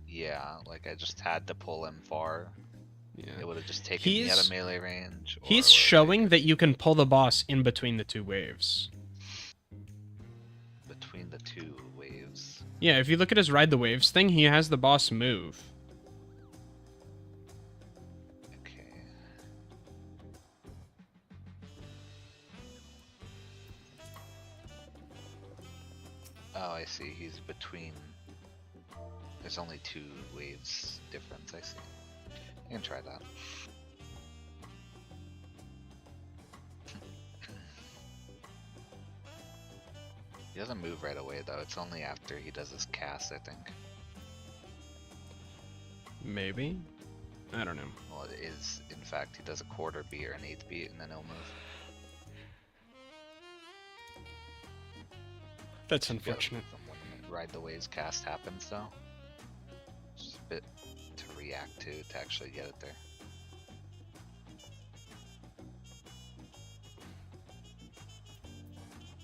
D: Yeah, like I just had to pull him far.
A: Yeah.
D: It would have just taken me out of melee range. Or
A: He's
D: whatever.
A: showing that you can pull the boss in between the two waves.
D: Between the two waves.
A: Yeah, if you look at his Ride the Waves thing, he has the boss move.
D: Okay. Oh, I see. He's between. There's only 2 waves difference. I see. I can try that. He doesn't move right away though. It's only after he does his cast, I think.
A: Maybe? I don't know.
D: Well, it is. In fact, he does a quarter beat or an 8th beat, and then he'll move.
A: That's
D: Should be able to
A: unfortunate.
D: move them when Ride the Waves cast happens, though. Just a bit to react to actually get it there.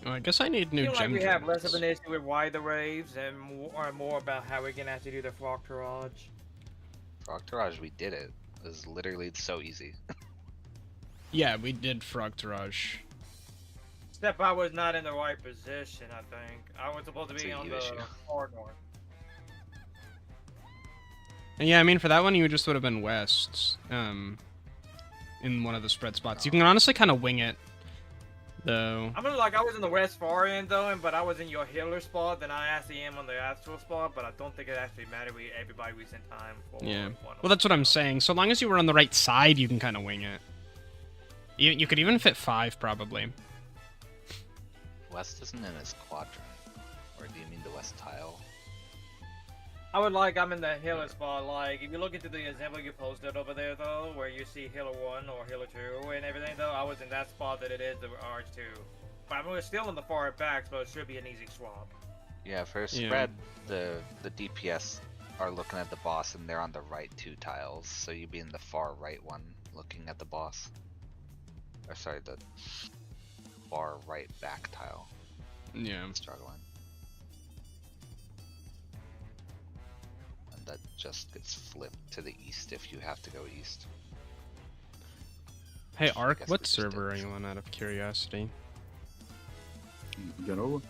A: Well, I guess I need new
B: I feel like
A: gem
B: we have less of
A: drones.
B: an issue with why the raves and more about how we can actually do the frog tirage.
D: Frogtarage, we did it. It was literally so easy.
A: Yeah, we did Frogtarage.
B: Except I was not in the right position, I think. I was supposed to
D: That's
B: be
D: a
B: on
D: you
B: the
D: issue.
B: far north.
A: And yeah, I mean, for that one, you just would have been west, in one of the spread spots. You can honestly kind of wing it, though.
B: I mean, like, I was in the west far end, though, but I was in your healer spot, then I actually am on the astral spot, but I don't think it actually mattered. Everybody was in time for
A: Yeah.
B: one.
A: Well, that's what I'm saying. So long as you were on the right side, you can kind of wing it. You could even fit 5, probably.
D: West isn't in his quadrant. Or do you mean the west tile?
B: I'm in the healer spot. Like, if you look into the example you posted over there, though, where you see healer 1 or healer 2 and everything, though, I was in that spot that it is the RH2. But I mean, we're still in the far back, so it should be an easy swap.
D: Yeah, for spread, the DPS are looking at the boss and they're on the right 2 tiles. So you'd be in the far right one looking at the boss. Or sorry, the far right back tile.
A: Yeah.
D: I'm struggling. And that just gets flipped to the east if you have to go east.
A: Hey,
D: I
A: Ark,
D: guess
A: what
D: we just
A: server are
D: did.
A: you on, out of curiosity?
G: Get over.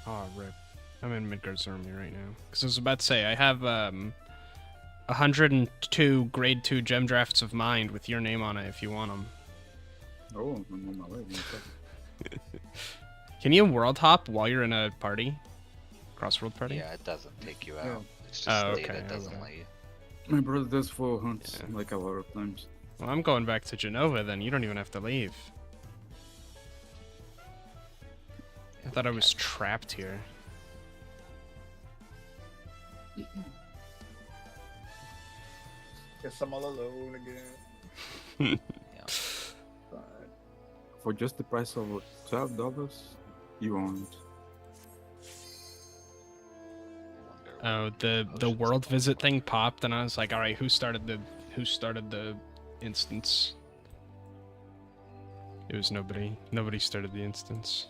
A: Oh, rip. I'm in Midgard's army right now. Because I was about to say, I have 102 grade 2 gem drafts of mind with your name on it if you want them.
G: Oh, I'm on my way.
A: Can you world hop while you're in a party? Cross-world party?
D: Yeah, it doesn't take you
G: Yeah.
D: out. It's just
A: Oh,
D: data
A: okay,
D: doesn't
A: okay.
D: let you.
G: My brother does 4 hunts,
A: Yeah.
G: like a lot of times.
A: Well, I'm going back to Genova then. You don't even have to leave. I thought I was trapped here.
I: Guess I'm all alone again.
D: Yeah.
I: Fine.
G: For just the price of $12, you own it.
D: I wonder
A: Oh, the
D: Potions
A: world
D: and
A: visit
D: all.
A: thing popped, and I was like, all right, who started the instance? It was nobody. Nobody started the instance.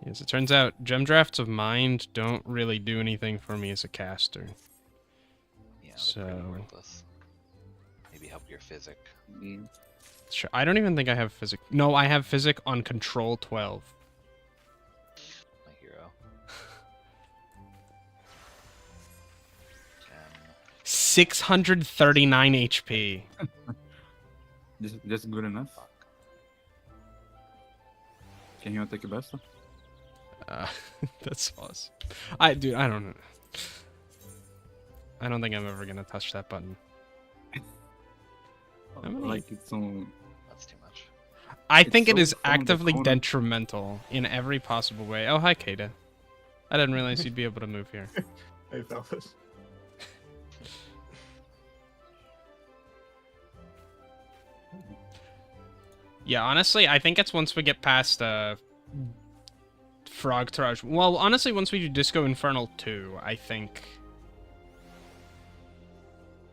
A: Yes, it turns out gem drafts of mind don't really do anything for me as a caster.
D: Yeah, they're pretty
A: So-
D: worthless. Maybe help your physic.
G: Yeah.
A: Sure, I don't even think I have physic. No, I have physic on control 12.
D: My hero. 10.
A: 639 HP.
G: Just good enough.
D: Fuck.
G: Can you take a best?
A: That's awesome. I don't know. I don't think I'm ever gonna touch that button. How many-
G: Like it's on.
D: That's too much.
A: I
G: It's
A: think it
G: so
A: is
G: from the
A: actively
G: corner.
A: detrimental in every possible way. Oh, hi, Kata. I didn't realize you'd be able to move here.
I: Hey, fellas.
A: Yeah, honestly, I think it's once we get past Frogtarage. Well, honestly, once we do Disco Infernal 2, I think.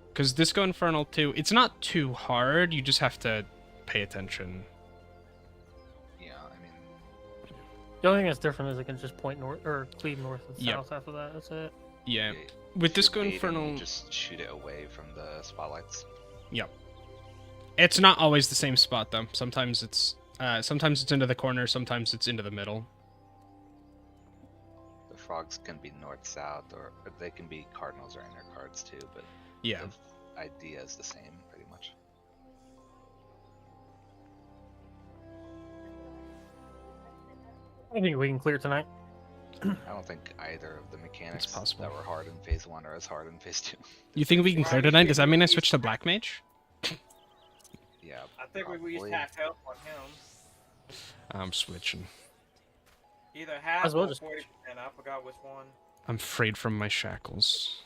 A: Because Disco Infernal 2, it's not too hard, you just have to pay attention.
D: Yeah, I mean,
E: The only thing that's different is it can just point north or cleave north and
A: Yep.
E: south after that. That's it.
A: Yeah.
D: if
A: With
D: you're
A: Disco
D: baiting,
A: Infernal,
D: you just shoot it away from the spotlights.
A: yep. It's not always the same spot though. Sometimes it's into the corner, sometimes it's into the middle.
D: The frogs can be north-south, or they can be cardinals or inner cards too, but
A: Yeah.
D: the idea is the same, pretty much.
E: I think we can clear tonight.
D: I don't think either of the mechanics
A: possible.
D: that were hard in Phase 1 are as hard in Phase 2.
A: You think we can clear tonight? Does that mean I switch to Black Mage?
D: Yeah,
B: I think we used
D: probably.
B: half health on him.
A: I'm switching.
B: Either half
E: As well
B: or
E: just-
B: 40%. I forgot which one.
A: I'm freed from my shackles.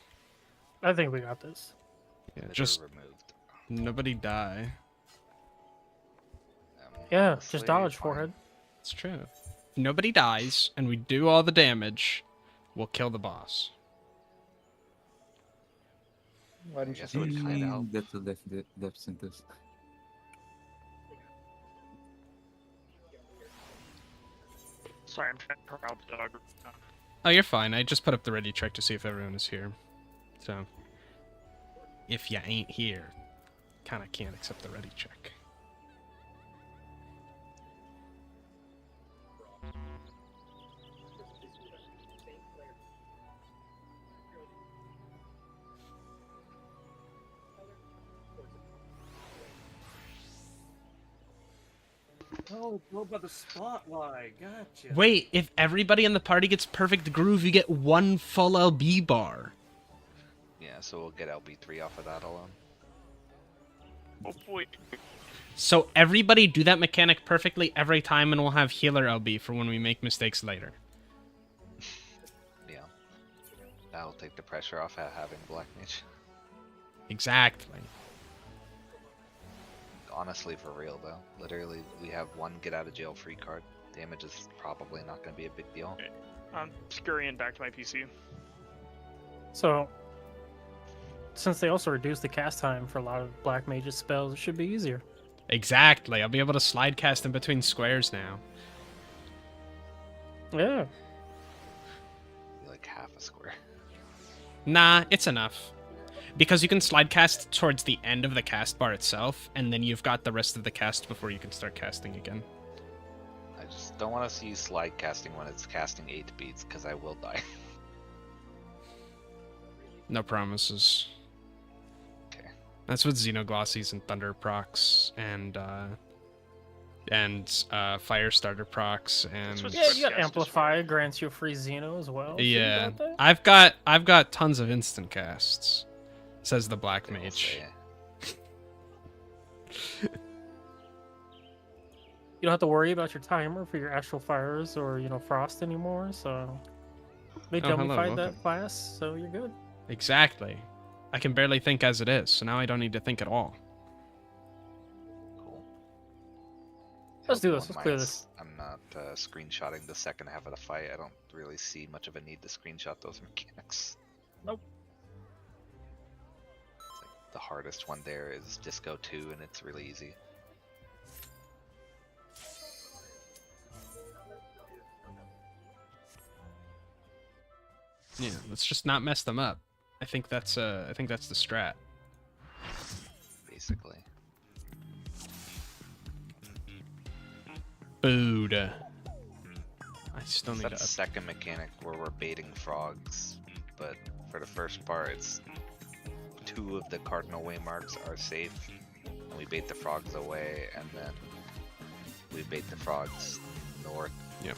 E: I think we got this.
A: Yeah,
D: That
A: just
D: are removed.
A: nobody die.
E: Yeah,
D: honestly,
E: just dodge,
D: fine.
E: forehead.
A: It's true. If nobody dies, and we do all the damage, we'll kill the boss.
I: Why
D: I
I: didn't you
D: guess it would kind of help.
G: That's a death sentence.
C: Sorry, I'm trying to corral the dog.
A: Oh, you're fine. I just put up the ready check to see if everyone is here. So, if you ain't here, kind of can't accept the ready check.
B: Oh, it's all about the spotlight. Gotcha.
A: Wait, if everybody in the party gets perfect groove, you get 1 full LB bar.
D: Yeah, so we'll get LB3 off of that alone.
C: Hopefully.
A: So everybody do that mechanic perfectly every time, and we'll have healer LB for when we make mistakes later.
D: Yeah. That'll take the pressure off of having Black Mage.
A: Exactly.
D: Honestly, for real though. Literally, we have 1 get out of jail free card. Damage is probably not going to be a big deal.
C: I'm scurrying back to my PC.
E: So, since they also reduce the cast time for a lot of Black Mage's spells, it should be easier.
A: Exactly. I'll be able to slide cast in between squares now.
E: Yeah.
D: Like half a square.
A: Nah, it's enough. Because you can slide cast towards the end of the cast bar itself, and then you've got the rest of the cast before you can start casting again.
D: I just don't want to see you slide casting when it's casting 8 beats, because I will die.
A: No promises.
D: Okay.
A: That's what Xenoglossies and Thunder procs and Firestarter procs and
C: what-
E: Yeah, you got
C: Cast is
E: Amplify, grants you a free Xeno as well. so you
A: yeah.
E: got that.
A: I've got tons of instant casts. Says the Black
D: They will
A: Mage.
D: say,
E: You don't have to worry about your timer for your Astral Fires or, Frost anymore, so they
A: Oh, hello,
E: dummified that
A: welcome.
E: class, so you're good.
A: Exactly. I can barely think as it is, so now I don't need to think at all.
D: Cool.
E: Let's do
D: Helpful
E: this,
D: on
E: let's clear
D: mine.
E: this.
D: I'm not screenshotting the second half of the fight. I don't really see much of a need to screenshot those mechanics.
E: Nope.
D: The hardest one there is Disco 2, and it's really easy.
A: Yeah, let's just not mess them up. I think that's the strat.
D: Basically.
A: Booed. I still need
D: That
A: to.
D: second mechanic where we're baiting frogs, but for the first part, it's 2 of the cardinal waymarks are safe, and we bait the frogs away, and then we bait the frogs north,
A: Yep.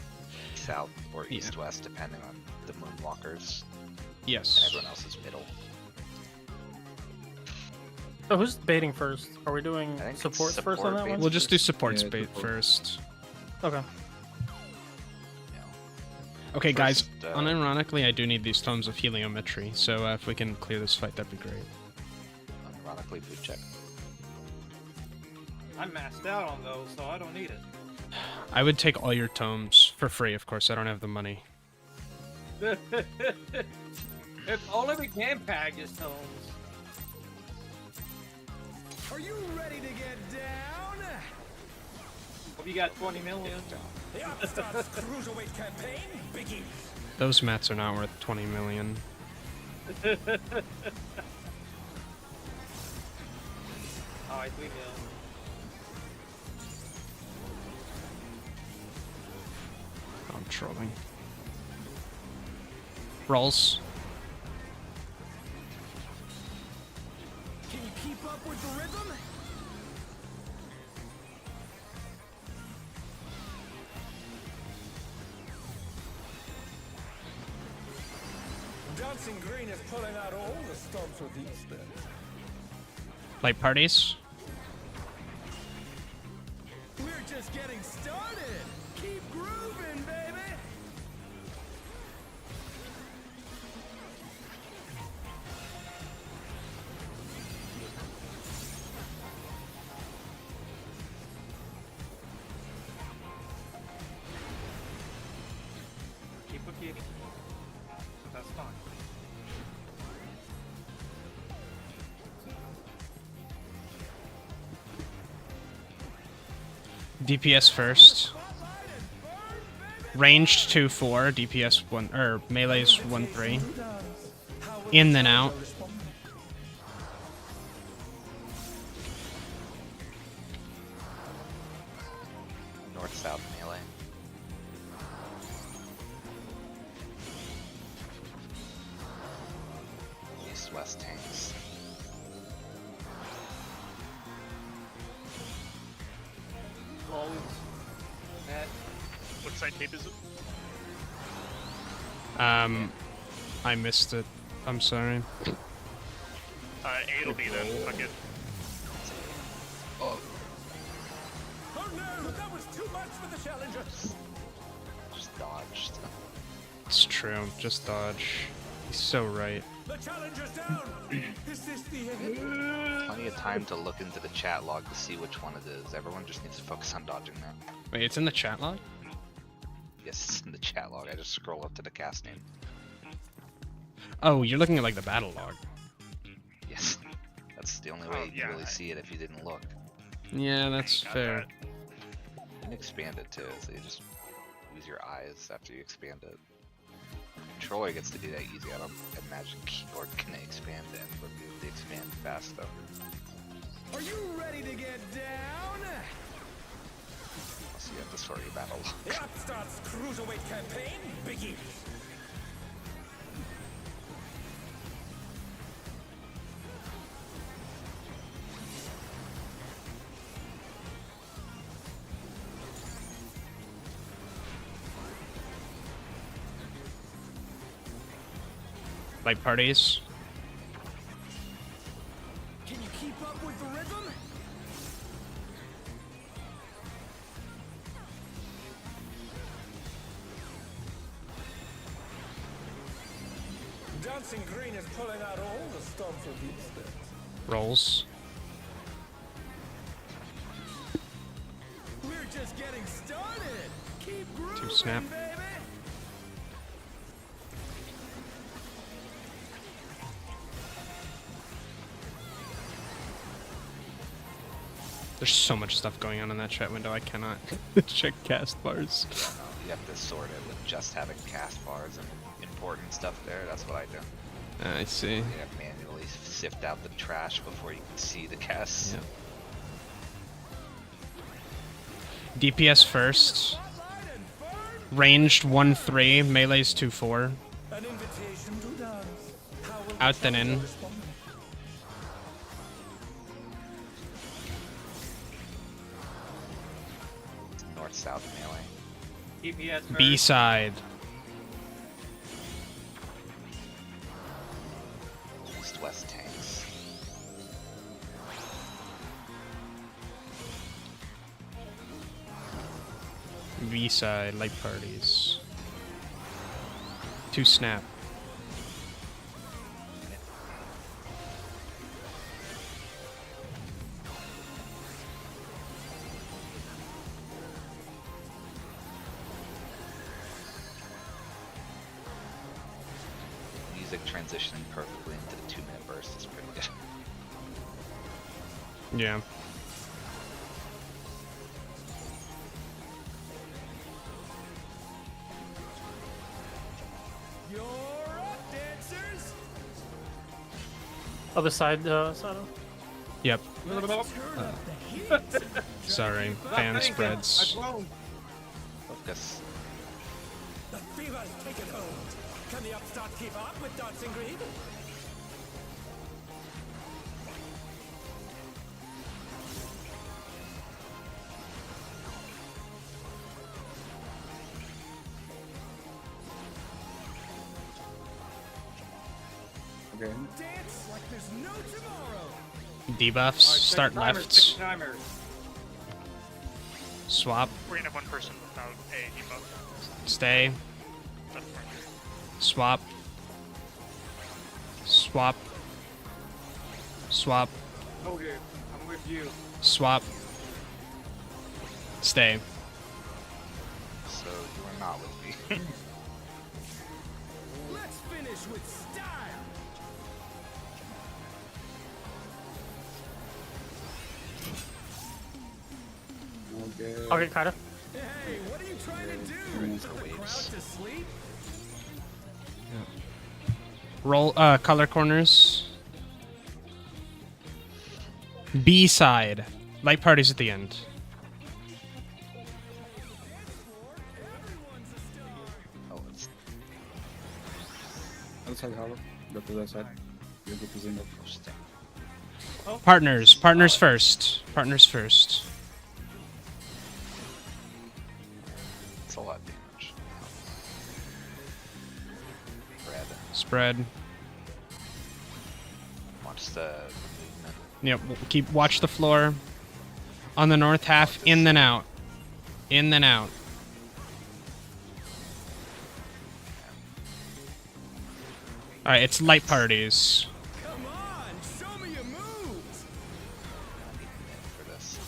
D: south, or
A: Yeah.
D: east-west, depending on the moonwalkers, and
A: Yes.
D: everyone else is middle.
E: So who's baiting first? Are we doing
D: I think
E: supports first on
D: support
E: that one?
D: baits.
A: We'll just do
G: first.
A: supports
G: Yeah,
A: bait
G: support.
A: first.
E: Okay.
A: Okay, guys.
D: First,
A: Unironically, I do need these tomes of heliometry, so if we can clear this fight, that'd be great.
D: Ironically, food check.
B: I'm maxed out on those, so I don't need it.
A: I would take all your tomes for free, of course. I don't have the money.
B: If only we can package tones.
H: Are you ready to get down?
B: Hope you got 20 million.
H: The Upstart's Cruiserweight campaign begins.
A: Those mats are not worth 20 million.
B: Alright, 3 million.
A: I'm trolling. Rolls.
H: Can you keep up with the rhythm? Dancing Green is pulling out all the stops with each step.
A: Light parties.
H: We're just getting started. Keep grooving, baby.
B: Keep. That's fine.
A: DPS first.
H: Spotlight and burn, baby.
A: Ranged 2-4, DPS 1 or melee's 1-3. In then out.
D: North-south melee. East-west tanks.
C: What side tape is it?
A: I missed it. I'm sorry.
C: It'll be then. Fuck it.
D: Oh,
H: Oh no, that was too much for the challenger.
D: just dodged.
A: It's true. Just dodge. He's so right.
H: The challenger's down. Is this the end?
D: Plenty of time to look into the chat log to see which one it is. Everyone just needs to focus on dodging that.
A: Wait, it's in the chat log?
D: Yes, it's in the chat log. I just scroll up to the cast name.
A: Oh, you're looking at like the battle log.
D: Yes. That's the only way you can really see it if you didn't look.
A: Yeah, that's
C: Got
A: fair.
C: that.
D: You can expand it too, so you just use your eyes after you expand it. Controller gets to do that easy. I don't imagine keyboard can expand and remove the expand fast though.
H: Are you ready to get down?
D: Unless you have to sort your battle log.
H: The Upstart's cruiserweight campaign begins.
A: Like parties.
H: Can you keep up with the rhythm? Dancing Green is pulling out all the stops for these days.
A: Rolls.
H: We're just getting started. Keep grooving,
A: snap.
H: baby.
A: There's so much stuff going on in that chat window. I cannot check cast bars.
D: You have to sort it with just having cast bars and important stuff there. That's what I do.
A: I see.
D: You have to manually sift out the trash before you can see the casts.
A: Yeah. DPS first. Ranged 1-3, melee's 2-4.
H: An invitation to dance. How will
A: Out then in.
H: respond?
D: North-south melee.
B: DPS first.
A: B side.
D: East-west tanks.
A: V side, light parties. 2 snap.
D: Music transitioning perfectly into the 2-minute burst is pretty good.
A: Yeah.
H: You're up, dancers.
E: Other side, Sato.
A: Yep.
H: Let's turn up the heat.
A: Sorry. Fan spreads.
D: Focus.
H: The fever's taken hold. Can the Upstart keep up with Dancing Green?
G: Okay.
H: Dance like there's no tomorrow.
A: Debuffs. Start left.
B: Timers.
A: Swap.
C: We're gonna have one person without a debuff.
A: Stay.
C: That's fine.
A: Swap. Swap. Swap.
B: Okay, I'm with you.
A: Swap. Stay.
D: So you are not with me.
H: Let's finish with style.
G: Okay.
E: Okay, Kata.
H: Hey, what are you trying to do?
D: ready for waves.
A: Roll color corners. B side. Light parties at the end.
D: Oh, it's
G: Outside hollow. Go to that side. You go to Zingo.
D: interesting.
A: Partners. Partners first. Partners first.
D: It's a lot of damage. Red.
A: Spread.
D: Watch the movement.
A: Yep. Watch the floor. On the north half. In then out. In then out. All right. It's light parties.
H: Come on, show me your moves.
D: I need a minute for this.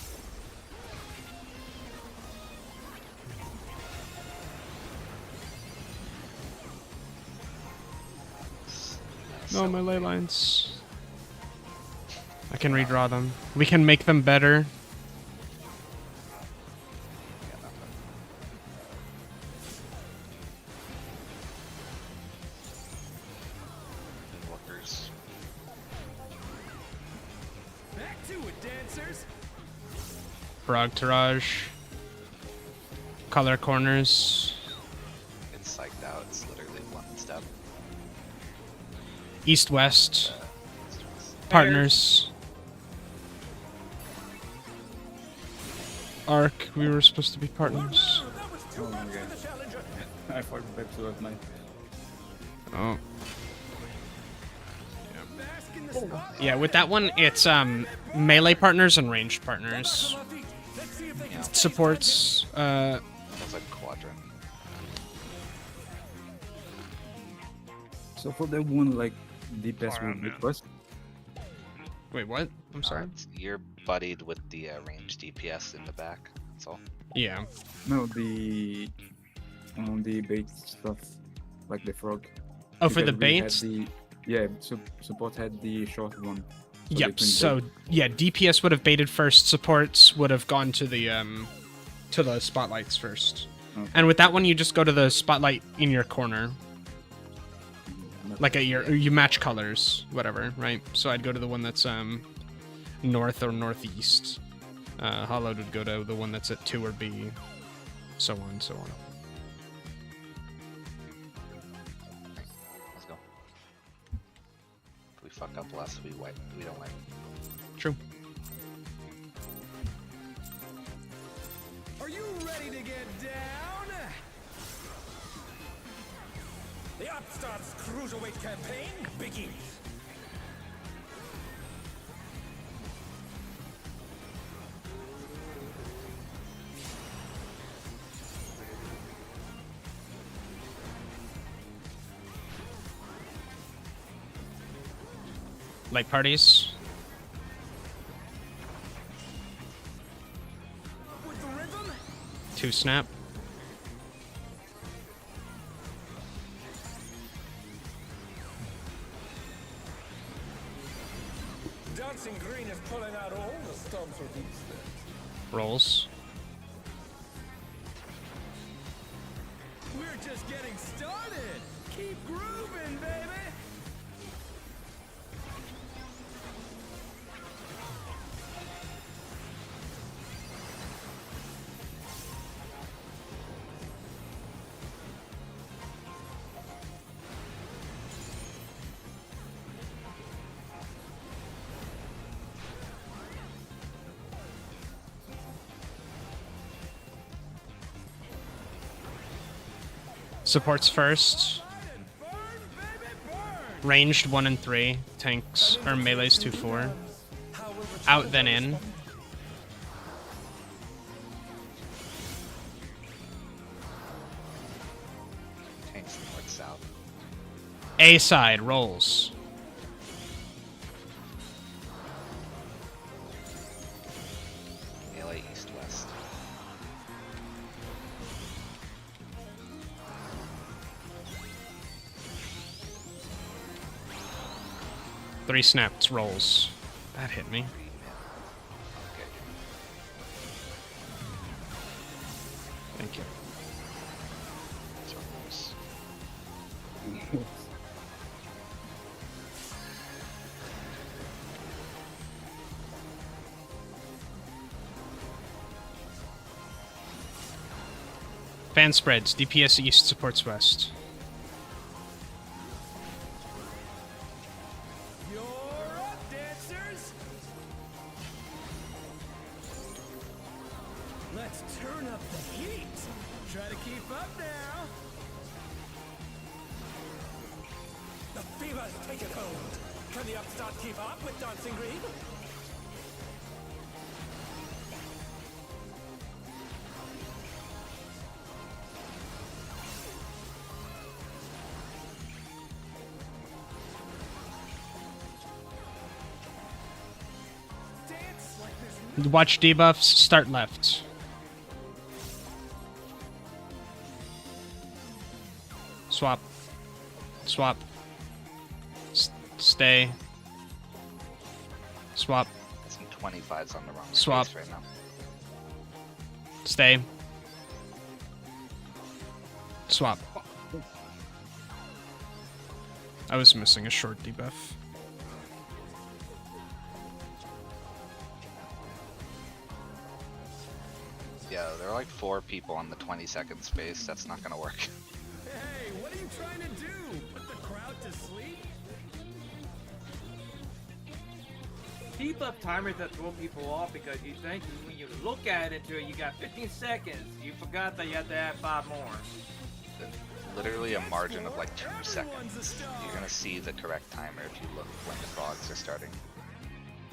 A: No, my ley lines. I can redraw them. We can make them better.
D: Yeah, nothing. Lookers.
H: Back to it, dancers.
A: Frog Tirage. Color corners.
D: It's psyched out. It's literally one step.
A: East west. Partners. Arc. We were supposed to be partners.
H: That was too
G: Oh my
H: much
G: god.
H: for the challenger.
G: I fought back to that knife.
A: Oh.
H: Bask in the spotlight.
A: Yeah, with that one, it's melee partners and ranged partners.
H: On our feet. Let's see if they can
A: Supports.
D: That's like quadrant.
G: So for that one, like, DPS will be first.
A: Wait, what? I'm sorry.
D: You're buddied with the range DPS in the back. That's all.
A: Yeah.
G: No, the bait stuff, like the frog.
A: Oh, for the
G: Because we had
A: baits.
G: Yeah, support had the short one. So they
A: Yep.
G: couldn't
A: So
G: bait.
A: yeah, DPS would have baited first. Supports would have gone to the spotlights first.
G: Okay.
A: And with that one, you just go to the spotlight in your corner. Like you match colors, whatever, right? So I'd go to the one that's north or northeast. Hollowed would go to the one that's at 2 or B, so on and so on.
D: Let's go. If we fuck up less, we don't win.
A: True.
H: Are you ready to get down? The Upstart's Cruiserweight campaign begins.
A: Light parties.
H: With the rhythm,
A: 2 snap.
H: Dancing Green is pulling out all the stops for these things.
A: Rolls.
H: We're just getting started. Keep grooving, baby.
A: Supports first. Ranged 1 and 3. Tanks or melees 2, 4. Out then in.
D: Tanks north south.
A: A side rolls.
D: Melee east west.
A: Three snaps rolls. That hit me.
D: Okay.
A: Thank you. Fan spreads. DPS east supports west.
H: You're up, dancers! Let's turn up the heat! Try to keep up now! The fever's taken hold! Can the upstart keep up with Dancing Green?
A: Watch debuffs. Start left. Swap. Swap. Stay. Swap.
D: Some 25s on the wrong
A: Swap.
D: space right now.
A: Stay. Swap. I was missing a short debuff.
D: Yeah, there are like 4 people on the 20-second space. That's not gonna work.
H: Hey, what are you trying to do? Put the crowd to sleep?
B: Keep up timers that throw people off because you think when you look at it, you got 15 seconds. You forgot that you had to add 5 more.
D: Literally a margin of like 2 seconds. You're gonna see the correct timer if you look when the frogs are starting.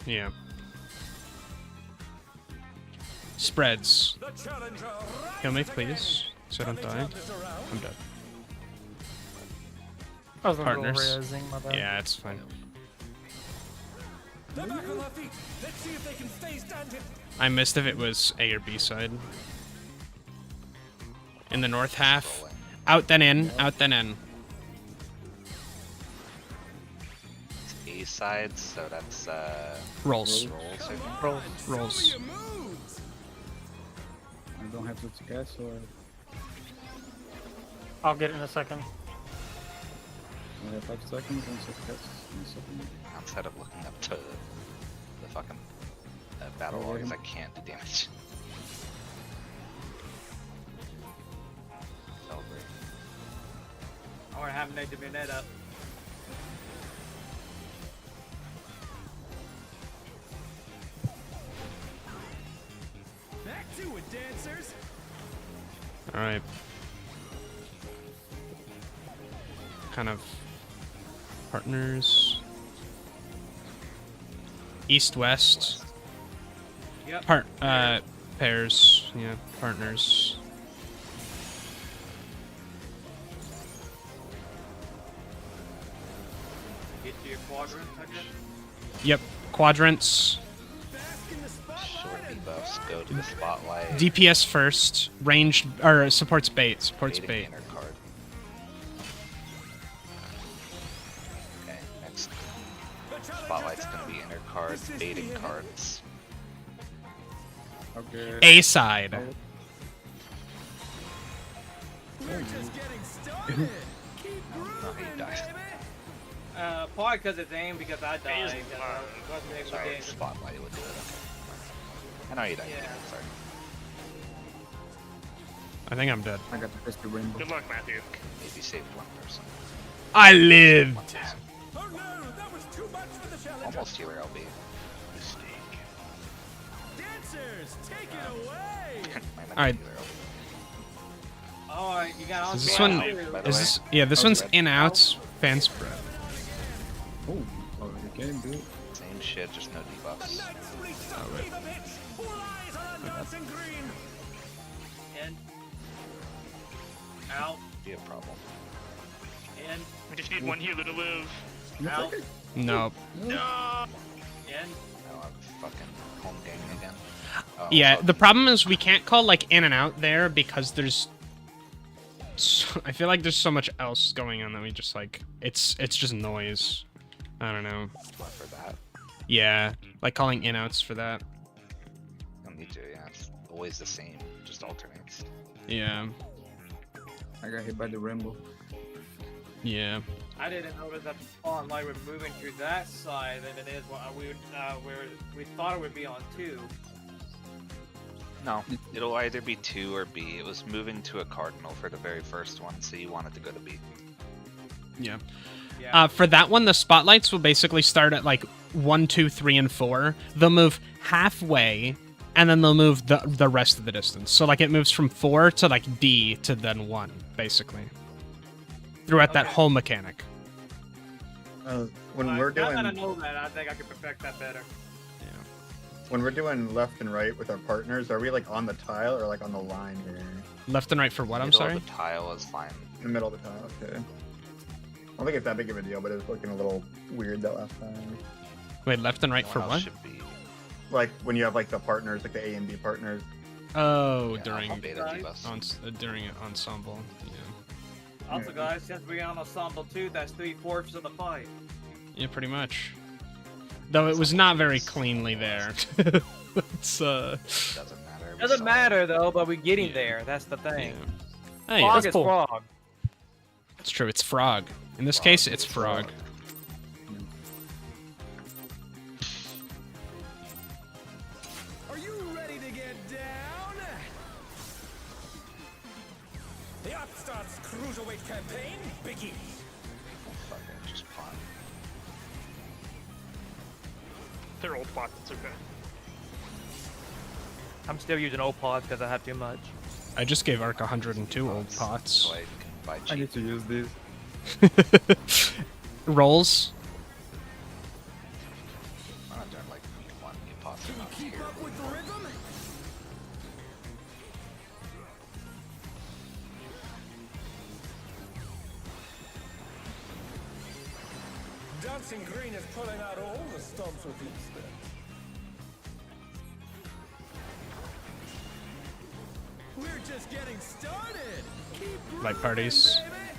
A: Yeah. Spreads.
H: The challenger
A: Kill me,
H: rises again.
A: please, so I don't
H: Can we
A: die.
H: turn this around?
A: I'm dead.
E: I was in the middle of
A: Partners.
E: raising, my bad.
A: Yeah, it's fine.
H: They're back on their feet. Let's see if they can stay standing.
A: I missed if it was A or B side. In the north half.
D: Rolling.
A: Out then in, out then in.
D: It's A side, so that's
A: Rolls.
D: rolls. I think.
E: Roll.
A: Rolls.
H: Show me your moves.
G: I don't have to guess or
E: I'll get it in a second.
G: I have 5 seconds and so guess in a second.
D: Outside of looking up to the fucking battle
G: Oh,
D: logs,
G: yeah.
D: I can't do damage. Celebrate.
B: I want to have Nate to be net up.
H: Back to it, dancers.
A: Alright. Kind of partners. East west.
B: Yep.
A: Pairs. Yeah, partners.
B: Get to your quadrant, I guess.
A: Yep, quadrants.
H: Bask in the
D: Short
H: spotlight.
D: debuffs go to the spotlight.
A: DPS first. Ranged or supports bait. Supports
D: Baiting
A: bait.
D: inner card. Okay, next spotlight's gonna be inner card, baiting cards.
G: Okay.
A: A side.
H: We're just getting started. Keep
D: Oh, he
H: grooving,
D: died.
H: baby.
B: Probably because it's aimed because I died.
C: is
B: because
C: fine.
B: I wasn't able to
D: Sorry,
B: game.
D: spotlight would do it. Okay. I know you died.
B: Yeah.
D: Sorry.
A: I think I'm dead.
G: I got the crystal rainbow.
C: Good luck, Matthew.
D: Maybe saved 1 person.
A: I lived.
D: 1 person.
H: Oh no, that was too much for the challenger.
D: Almost healer LB. Mistake.
H: Dancers, take it away.
D: Might not be
A: Alright.
D: healer LB.
B: Oh, you got on
A: Is this
B: screen.
A: one?
D: By the
A: Is
D: way.
A: this? Yeah, this
D: Oh,
A: one's
D: red.
A: in outs. Fan spread.
G: Oh, you can do it.
D: Same shit, just no
H: The
D: debuffs.
H: Knights reach the fever pitch. All eyes are on Dancing Green.
B: In. Out.
D: Be a problem.
B: In.
C: We just need one healer to live.
B: Out.
A: No.
B: In.
D: Now I'm fucking home gaming again. Oh,
A: Yeah,
D: fuck.
A: the problem is we can't call like in and out there because there's. I feel like there's so much else going on that we just like it's just noise. I don't know.
D: What for that?
A: Yeah, like calling in outs for that.
D: Don't need to, yeah. It's always the same, just alternates.
A: Yeah,
G: I got hit by the rainbow.
A: yeah.
B: I didn't notice that the spawn light was moving to that side than it is what we thought it would be on 2.
D: No, it'll either be 2 or B. It was moving to a cardinal for the very first one, so you wanted to go to B.
A: Yeah.
B: Yeah.
A: For that one, the spotlights will basically start at like 1, 2, 3, and 4. They'll move halfway, and then they'll move the rest of the distance. So like it moves from 4 to like D to then 1, basically. Throughout that
B: Okay.
A: whole mechanic.
I: When
B: Now
I: we're
B: that I
I: doing
B: know that, I think I can perfect that better.
I: when we're doing left and right with our partners, are we like on the tile or like on the line here?
A: Left and right for what? I'm
D: Middle
A: sorry.
D: of the tile is fine.
I: In the middle of the tile, okay. I don't think it's that big of a deal, but it was looking a little weird that last time.
A: Wait, left and right
D: No
A: for
D: one
A: what?
D: else should be.
I: Like when you have like the partners, like the A and B partners.
A: Oh,
D: Yeah,
A: during
D: Alpha, Beta, Divas.
A: during an ensemble. Yeah.
B: Also, guys, since we're on Ensemble 2, that's 3/4 of the fight.
A: Yeah, pretty much. Though it was not very cleanly there. It's
D: Doesn't matter. we
B: Doesn't
D: saw
B: matter though, but we're getting
A: Yeah.
B: there. That's the
A: yeah.
B: thing.
A: Hey,
B: Frog
A: that's
B: is
A: cool.
B: frog.
A: It's true. It's frog. In this
D: Frog
A: case,
D: is
A: it's frog.
H: Are you ready to get down? The Upstarts Cruiserweight campaign begins.
D: Fucking just pawn.
C: They're old bots, it's okay.
B: I'm still using old pods because I have too much.
A: I just gave Ark 102 old pots.
D: So I can buy
G: I
D: cheap.
G: need to use these.
A: Rolls.
D: I'm not doing like 1 pots or not
H: Keep
D: here.
H: up with the rhythm? Dancing Green is pulling out all the stops with these steps. We're just getting started. Keep
A: Light parties.
H: grooving, baby.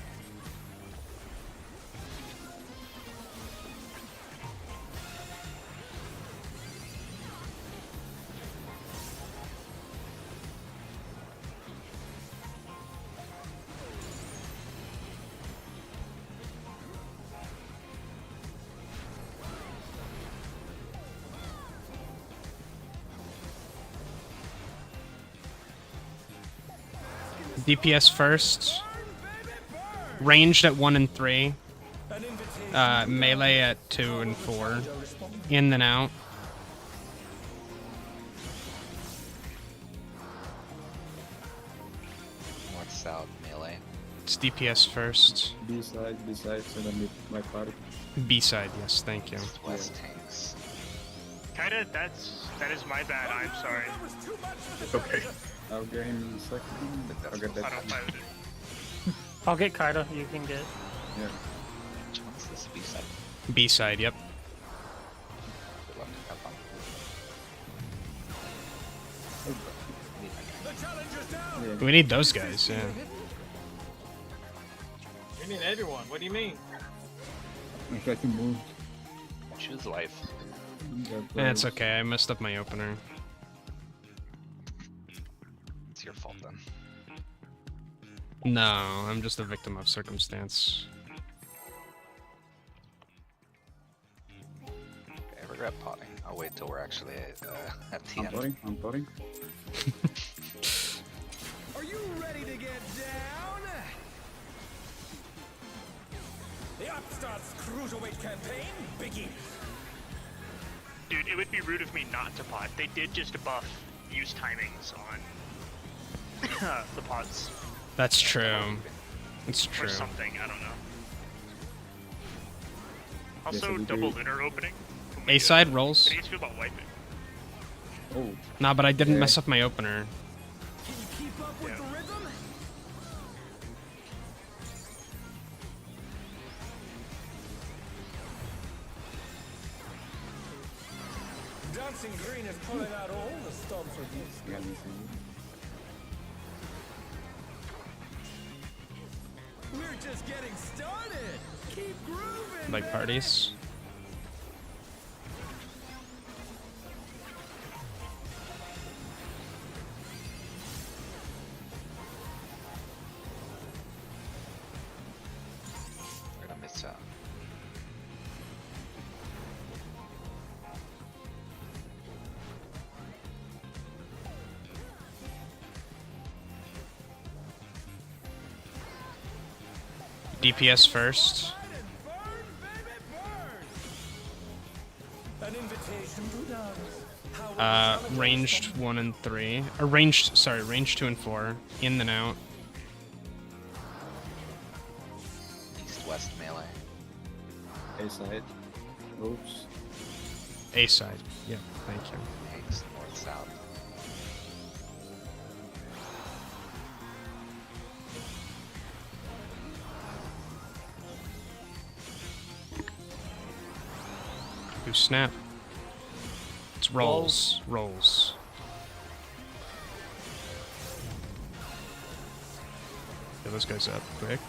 A: DPS first. Ranged at 1 and 3. Melee at 2 and 4. In and out.
D: North, south, melee.
A: It's DPS first.
G: B side, so then with my party.
A: B side, yes, thank you.
D: East, west tanks.
C: Kinda, that is my bad, I'm sorry.
I: It's okay.
G: I'll get him in a second. I'll get
C: I
G: that.
C: don't fight with it.
E: I'll get Kaida. You can get.
G: Yeah.
D: Which one's this B side?
A: B side, yep.
D: Good luck. Have fun.
H: The challenger's down.
A: We need those guys, yeah.
B: You mean everyone? What do you mean?
G: I try to move.
D: Choose life.
A: Eh, it's okay, I messed up my opener.
D: It's your fault then.
A: No, I'm just a victim of circumstance.
D: Okay, I regret potting. I'll wait till we're actually at the
G: I'm
D: end.
G: potting. I'm potting.
H: Are you ready to get down? The Upstarts Cruiserweight campaign begins.
C: Dude, it would be rude of me not to pot. They did just buff use timings on the pods.
A: That's true. It's
C: Or
A: true.
C: something, I don't know.
G: Yes,
C: Also,
G: I do.
C: double lunar opening. Oh my
A: A side
C: God.
A: rolls.
C: How do you feel about wiping?
G: Oh,
A: Nah, but I didn't
G: Yeah.
A: mess up my opener.
H: Can you keep up with
C: Yeah.
H: the rhythm? Dancing Green is pulling out all the stops with these.
G: yeah, let me see.
H: We're just getting started. Keep grooving.
A: Like
H: baby.
A: parties.
D: We're gonna miss out.
A: DPS first.
H: An invitation to dance.
A: Ranged 1 and 3. Or ranged 2 and 4. In and out.
D: East-west melee.
G: A side. Oops.
A: A side. Yeah, thank you.
D: Eggs, north-south.
A: Ooh, snap. It's rolls. Rolls. Get those guys up quick.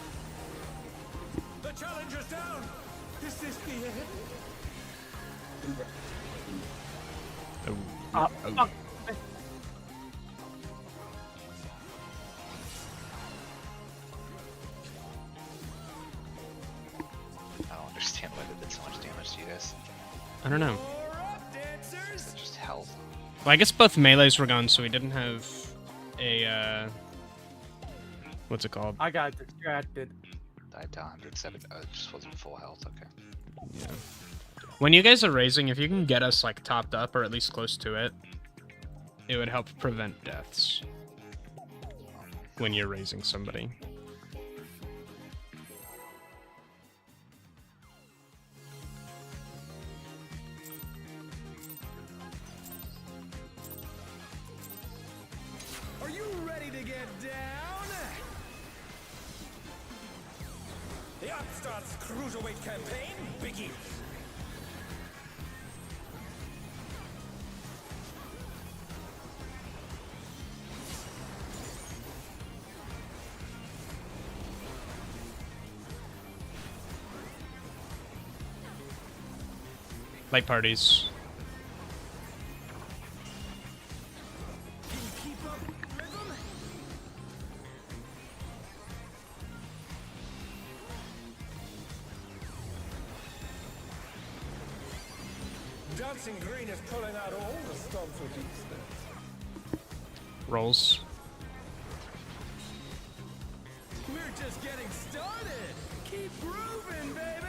H: The challenger's down. Is this the end?
A: Oh.
E: Fuck.
D: I don't understand why they did so much damage to you guys.
A: I don't know.
H: You're up, dancers.
D: Just health.
A: Well, I guess both melees were gone, so we didn't have a, what's it called?
E: I got distracted.
D: Died to 107. Oh, it just wasn't full health. Okay.
A: Yeah. When you guys are raising, if you can get us, like, topped up, or at least close to it, it would help prevent deaths. When you're raising somebody.
H: Are you ready to get down? The Upstart's cruiserweight campaign begins.
A: Light parties.
H: Can you keep up with rhythm? Dancing Green is pulling out all the stops with these.
A: Rolls.
H: We're just getting started. Keep grooving, baby.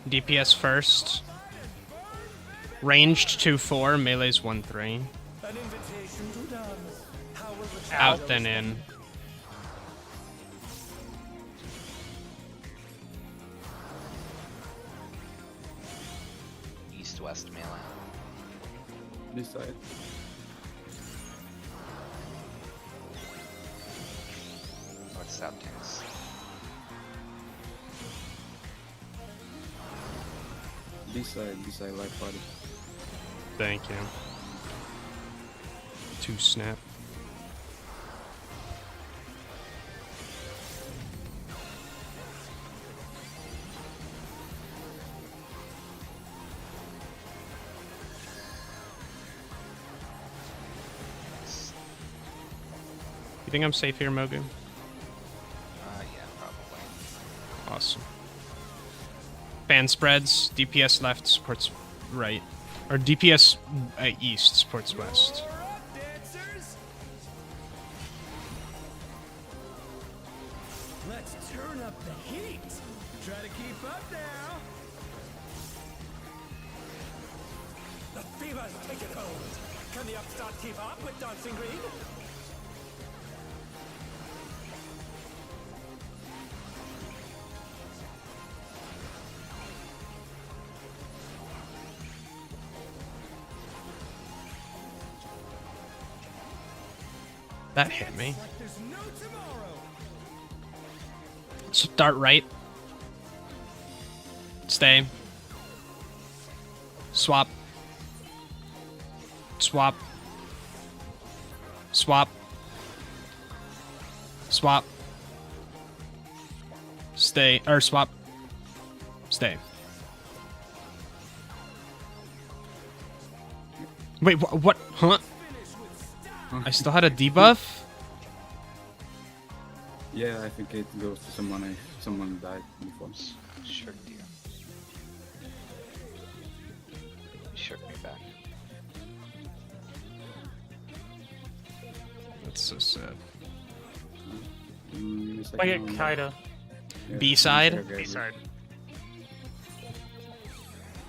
A: DPS first. Ranged 2-4, melee's 1-3.
H: An invitation to dance. How will the
A: Out then in.
D: East-west melee.
G: This side.
D: North-south tanks.
G: This side, light party.
A: Thank you. 2 snap. You think I'm safe here, Mogu?
D: Yeah, probably.
A: Awesome. Fan spreads. DPS left supports right. Or DPS east supports west.
H: You're up, dancers. Let's turn up the heat. Try to keep up now. The fever's taken hold. Can the Upstart keep up with Dancing Green?
A: That hit me.
H: Like there's no tomorrow.
A: Start right. Stay. Swap. Swap. Swap. Swap. Stay. Or swap. Stay. Wait, what? Huh? I still had a debuff?
G: Yeah, I think it goes to someone if someone died before.
D: Sure, dear. You shook me back.
A: That's so sad.
E: I get Kaida.
A: B-side?
C: B-side.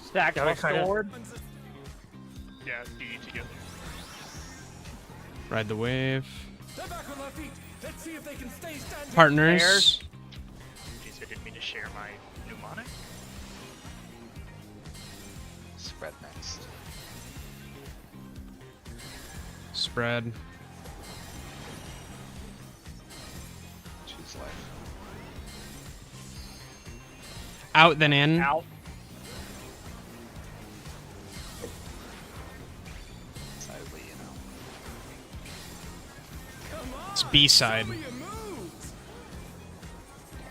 B: Stack
E: Got it, kinda.
B: sword.
C: Yeah, B to get.
A: Ride the wave.
H: They're back on their feet. Let's see if they can stay standing.
A: Partners.
C: Jeez, I didn't mean to share my mnemonic.
D: Spread next.
A: Spread.
D: Choose life.
A: Out then in.
B: Out.
D: Decidedly, you know.
A: It's B-side.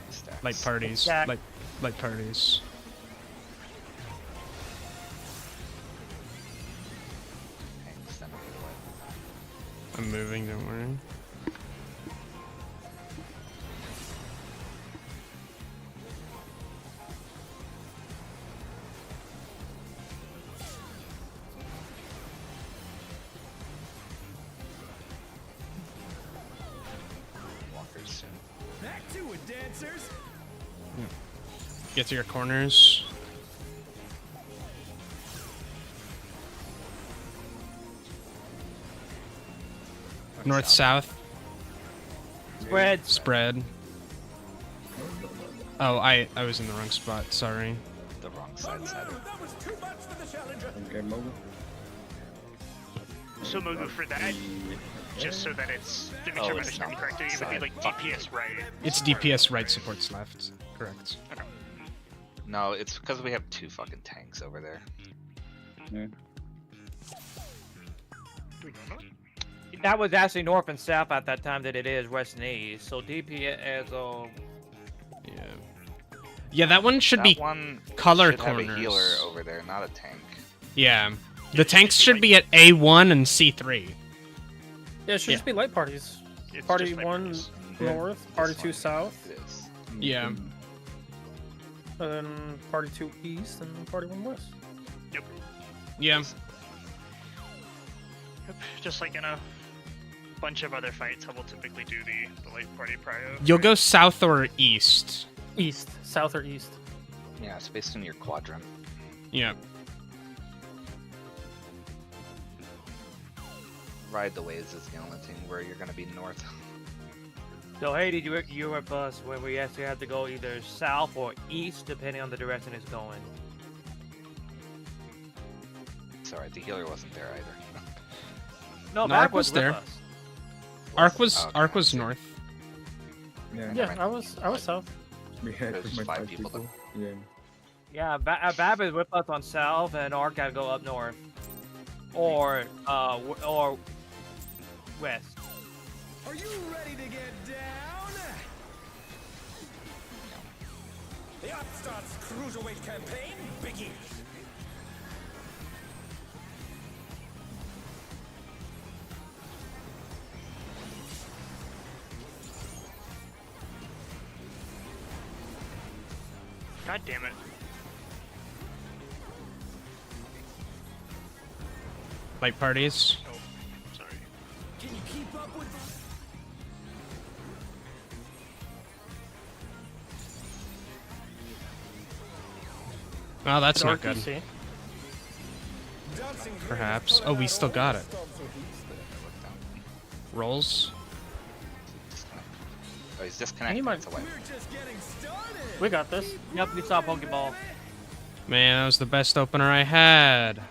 D: Stacks.
A: Light parties.
B: Stack.
A: Light parties.
D: Hangs them away.
A: I'm moving, don't worry.
D: Walkers soon.
H: Back to it, dancers.
A: Get to your corners. North, south.
B: Spread.
A: Spread. Oh, I was in the wrong spot, sorry.
D: The wrong
H: Oh
D: side
H: no,
D: side.
H: that was too much for the challenger.
G: Okay, Mogu.
C: So Mogu for that, just so that it's to make
D: Oh,
C: sure I'm
D: it's
C: understanding
D: not
C: correctly, it would be like
D: side.
C: DPS right.
A: It's DPS right, supports left. Correct.
D: No, it's because we have 2 fucking tanks over there.
G: Yeah.
C: Do we know that?
B: That was actually north and south at that time that it is west and east. So DPS as
A: Yeah. Yeah, that one should
D: That
A: be
D: one
A: color
D: should have a
A: corners.
D: healer over there, not a tank.
A: Yeah. The tanks should be at A1 and C3.
E: Yeah, it should just be light parties.
C: It's
E: Party
C: just like
E: 1
C: this.
E: north, party
D: This
E: 2
D: one,
E: south,
D: It is.
A: Yeah.
E: and then party 2 east, and party 1 west.
A: Yeah.
C: Yep, just like in a bunch of other fights, I will typically do the light party prio.
A: You'll go south or east.
E: East, south or east.
D: Yeah, it's based on your quadrant.
A: Yeah.
D: Ride the waves is the only thing where you're gonna be north.
B: So hey, did you were with us when we actually had to go either south or east depending on the direction it's going.
D: Sorry, the healer wasn't there either.
B: No,
A: No,
B: Mark
A: Ark was
B: with
A: there.
B: us.
A: Arc was
D: Oh, okay.
A: Arc was north.
G: Yeah,
E: Yeah, I was south.
G: we had
D: There's
G: pretty much
D: 5
G: 5
D: people
G: people.
D: there.
G: Yeah.
B: Yeah, Bab is with us on south, and Ark gotta go up north, or west.
H: Are you ready to get down? The Upstart's cruiserweight campaign begins.
C: God damn it.
A: Light parties.
C: Oh, sorry.
H: Can you keep up with
A: Oh, that's not
E: Dark
A: good.
E: EC.
H: Dancing Green
A: Perhaps.
H: pulling
A: Oh, we
H: out
A: still
H: all
A: got
H: the
A: it.
H: stops with these?
A: Rolls.
D: Oh, he's disconnected.
E: He might-
D: It's away.
H: We're just getting started.
E: We got this.
B: Yep, we saw Pokeball.
A: Man, that was the best opener I had.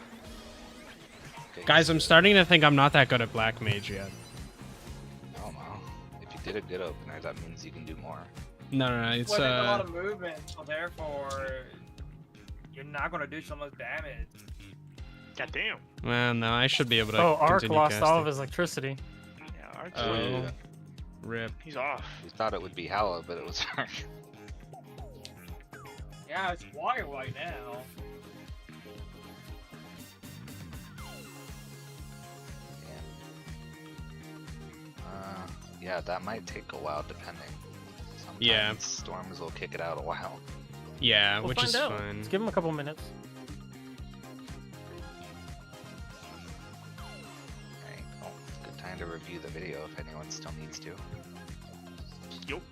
D: Okay,
A: Guys, I'm starting to think I'm not that good at Black Mage yet.
D: I don't know. If you did a good opener, that means you can do more.
A: No, it's
B: Well, there's a lot of movement, so therefore you're not gonna do so much damage.
C: God damn.
A: well, no, I should be able to
E: Oh, Ark
A: continue
E: lost
A: casting.
E: all of his electricity.
C: Yeah, Art's
A: Oh, rip.
C: he's off.
D: We thought it would be Hala, but it was Ark.
B: Yeah, it's wire right now.
D: Yeah, that might take a while depending. Sometimes
A: Yeah.
D: storms will kick it out a while.
A: Yeah,
E: We'll
A: which
E: find
A: is
E: out.
A: fine.
E: Let's give him a couple minutes.
D: Alright, well, good time to review the video if anyone still needs to.
C: Yup.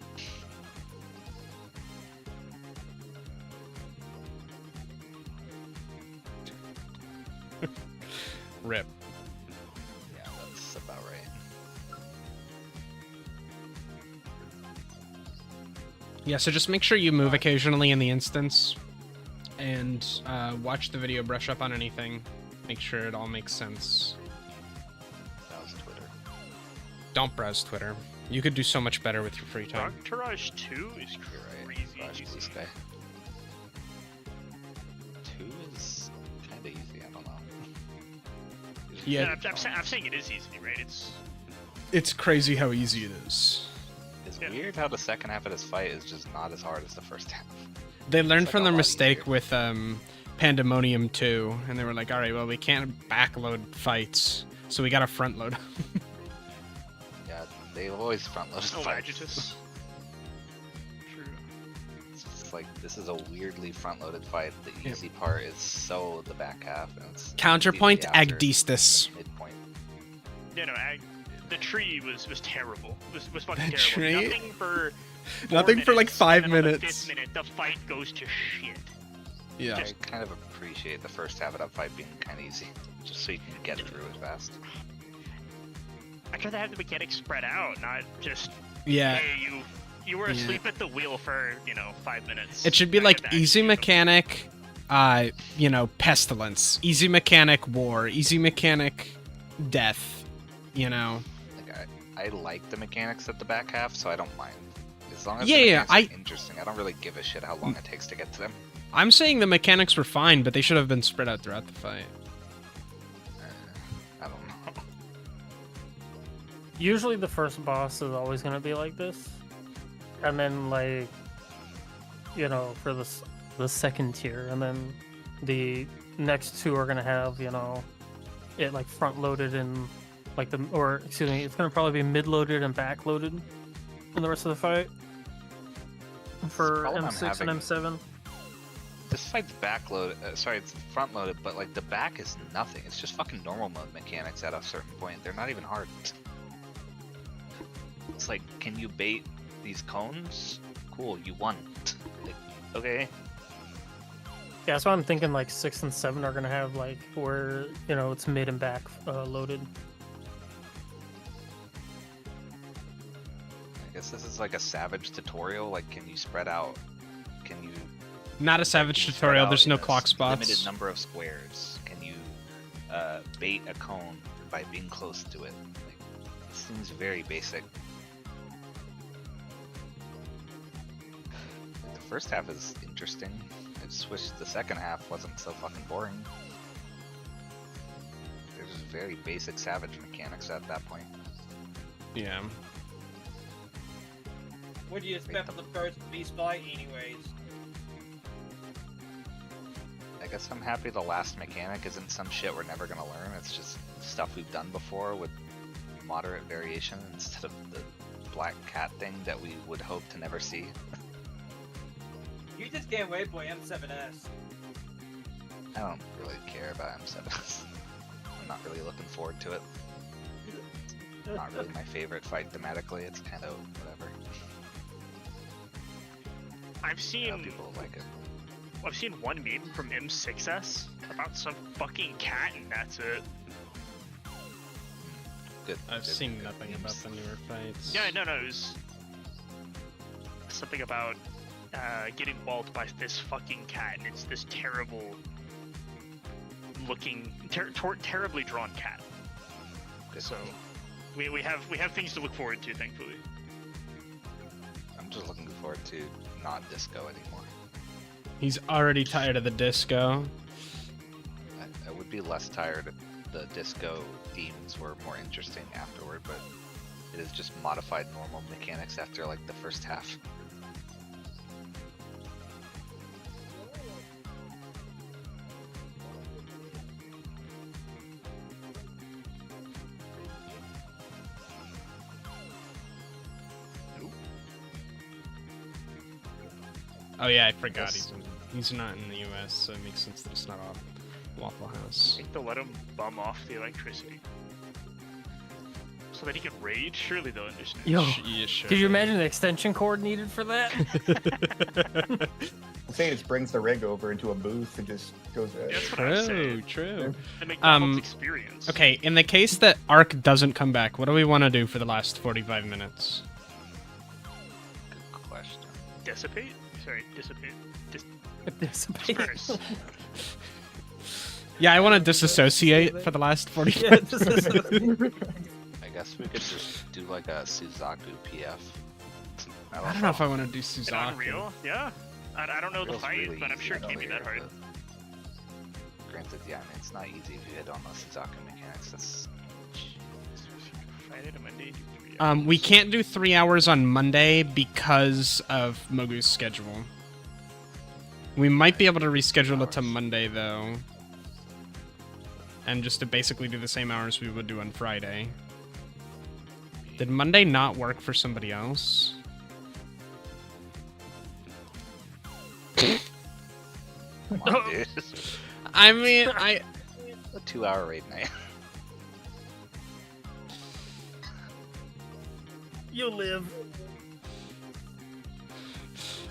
A: Rip.
D: Yeah, that's about right.
A: Yeah, so just make sure you move occasionally in the instance, and watch the video, brush up on anything, make sure it all makes sense.
D: That was Twitter.
A: Don't browse Twitter. You could do so much better with your free time.
C: Entourage 2 is
D: You're right.
C: crazy
D: Flash Blue
C: easy.
D: Sky. 2 is kinda easy, I don't know. It's
A: Yeah.
D: really
C: I'm saying it is easy, right?
A: It's crazy how easy it is.
D: It's
C: Yeah.
D: weird how the second half of this fight is just not as hard as the first half.
A: They learned
D: like
A: from
D: a
A: their
D: lot
A: mistake
D: easier.
A: with Pandemonium 2, and they were like, alright, well, we can't backload fights, so we gotta front load.
D: Yeah, they've always front-loaded
C: Oh,
D: fights.
C: Agitus. True.
D: It's just like, this is a weirdly front-loaded fight. The
A: Yep.
D: easy part is so the back half, and it's
A: Counterpoint,
D: immediately after
A: Agdistis.
D: the midpoint.
C: Yeah, no, the tree was terrible. Was fucking
A: The
C: terrible.
A: tree?
C: Nothing for
A: Nothing for like 5
C: and then on the
A: minutes.
C: 5th minute, the fight goes to shit.
A: Yeah.
D: I kind of appreciate the first half of that fight being kind of easy, just so you can get through it fast.
C: I'd rather have the mechanics spread out, not just
A: Yeah.
C: hey, you were
A: Yeah.
C: asleep at the wheel for 5 minutes.
A: It should be
C: Now
A: like
C: you're back.
A: easy mechanic, pestilence. Easy mechanic, war. Easy mechanic, death.
D: Like, I like the mechanics at the back half, so I don't mind. As long as
A: Yeah,
D: the
A: yeah,
D: mechanics are interesting, I don't really give a shit how long it takes to get to them.
A: I'm saying the mechanics were fine, but they should have been spread out throughout the fight.
D: I don't know.
E: Usually the first boss is always going to be like this. And then, like, for the second tier. And then the next two are going to have, it, like, front-loaded and, like, it's going to probably be mid-loaded and back-loaded in the rest of the fight. For
D: problem I'm
E: M6 and
D: having-
E: M7.
D: This fight's it's front loaded, but like the back is nothing. It's just fucking normal mode mechanics at a certain point. They're not even hard. It's like, can you bait these cones? Cool, you won. Like, okay.
E: Yeah, that's why I'm thinking, like, 6 and 7 are going to have, like, where, it's mid and back loaded.
D: I guess this is like a savage tutorial. Like, can you spread out? Can you
A: Not a savage
D: can you spread
A: tutorial.
D: out
A: There's
D: in
A: no
D: a
A: clock
D: Limited
A: spots.
D: number of squares. Can you bait a cone by being close to it? Like, it seems very basic. The first half is interesting. I just wish the second half wasn't so fucking boring. There's just very basic savage mechanics at that point.
A: Yeah.
B: What do you expect from the first beast fight, anyways?
D: I guess I'm happy the last mechanic isn't some shit we're never gonna learn. It's just stuff we've done before with moderate variation instead of the black cat thing that we would hope to never see.
B: You just can't wait for M7S.
D: I don't really care about M7. I'm not really looking forward to it. Not really my favorite fight thematically. It's kind of whatever.
C: I've
D: I know
C: seen
D: people like it.
C: I've seen one meme from M6S about some fucking cat, and that's it.
D: Good.
A: I've
D: good-
A: seen
D: good
A: nothing
D: memes.
A: about the newer fights.
C: Yeah, no, it was something about getting mauled by this fucking cat, and it's this terrible looking, terribly drawn cat.
D: Good.
C: So we have things to look forward to, thankfully.
D: I'm just looking forward to not disco anymore.
A: He's already tired of the disco.
D: I would be less tired if the disco themes were more interesting afterward, but it is just modified normal mechanics after like the first half.
A: Oh yeah, I forgot
D: Yes.
A: he's not in the U.S., so it makes sense that it's not off Waffle House.
C: I think they'll let him bum off the electricity. So that he can raid? Surely they'll understand.
E: Yo,
A: Yeah, sure.
E: could you imagine the extension cord needed for that?
I: I'm saying it just brings the rig over into a booth and just goes.
C: That's what I'm
A: True,
C: saying.
A: true.
C: The McDonald's experience.
A: Okay, in the case that Ark doesn't come back, what do we want to do for the last 45 minutes?
D: Good question.
C: Dissipate? Sorry, dissipate.
E: Dissipate.
C: Disperse.
A: Yeah, I want to disassociate for the last 45
E: Yeah,
A: minutes.
D: I guess we could just do like a Suzaku PF.
A: I don't know if I want to do
C: In
A: Suzaku.
C: Unreal? Yeah. I don't know the
D: Unreal's
C: fight,
D: really
C: but I'm
D: easy
C: sure it
D: on
C: can't be that
D: Unreal,
C: hard.
D: but Granted, yeah, I mean, it's not easy if you hit on the Suzaku mechanics. That's
C: Friday to Monday, do 3 hours.
A: We can't do 3 hours on Monday because of Mogu's schedule. We might be able to reschedule it to Monday, though. And just to basically do the same hours we would do on Friday. Did Monday not work for somebody else?
D: come on, dude.
A: I mean,
D: A 2-hour raid night.
E: You live.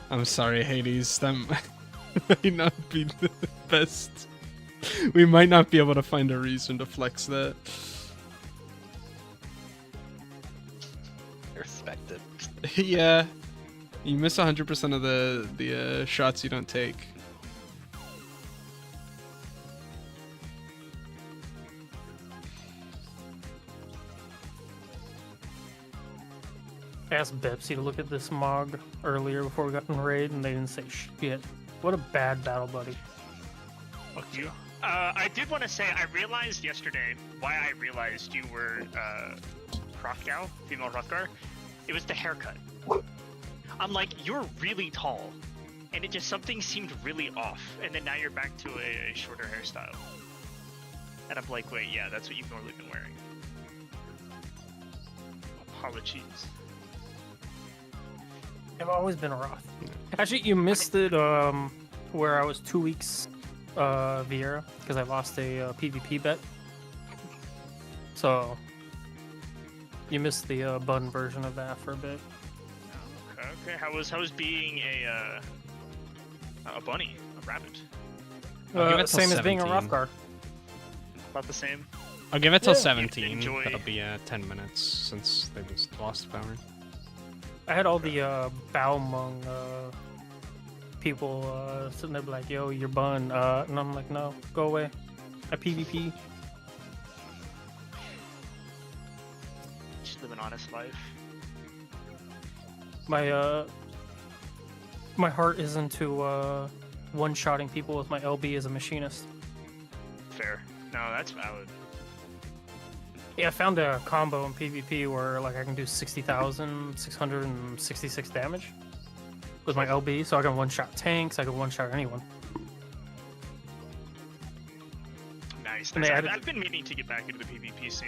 A: I'm sorry, Hades. That might not be the best. We might not be able to find a reason to flex that.
D: Respect it.
A: Yeah. You miss 100% of the shots you don't take.
E: I asked Bepsy to look at this Mog earlier before we got in raid, and they didn't say shit. What a bad battle buddy.
C: Fuck you. I did want to say, I realized yesterday why I realized you were Hrothgar, female Hrothgar. It was the haircut. I'm like, you're really tall, and it just something seemed really off, and then now you're back to a shorter hairstyle. And I'm like, wait, yeah, that's what you've normally been wearing. Apologies.
E: I've always been a Roth. Actually, you missed it where I was 2 weeks Vieira because I lost a PvP bet. So you missed the bun version of that for a bit.
C: Okay. How was being a bunny, a rabbit?
A: I'll give it till
E: Same as being a
A: 17.
E: Rothgar.
C: About the same.
A: I'll give it till
E: Yeah.
A: 17.
C: Enjoy.
A: That'll be 10 minutes since they just lost power.
E: I had all the Baomung people sitting there like, yo, you're bun. And I'm like, no, go away. I PvP.
C: Just live an honest life.
E: My heart is into one-shotting people with my LB as a machinist.
C: Fair. No, that's valid.
E: Yeah, I found a combo in PvP where like I can do 60,666 damage with my LB, so I can one-shot tanks, I can one-shot anyone.
C: Nice.
E: And they added-
C: I've been meaning to get back into the PvP scene.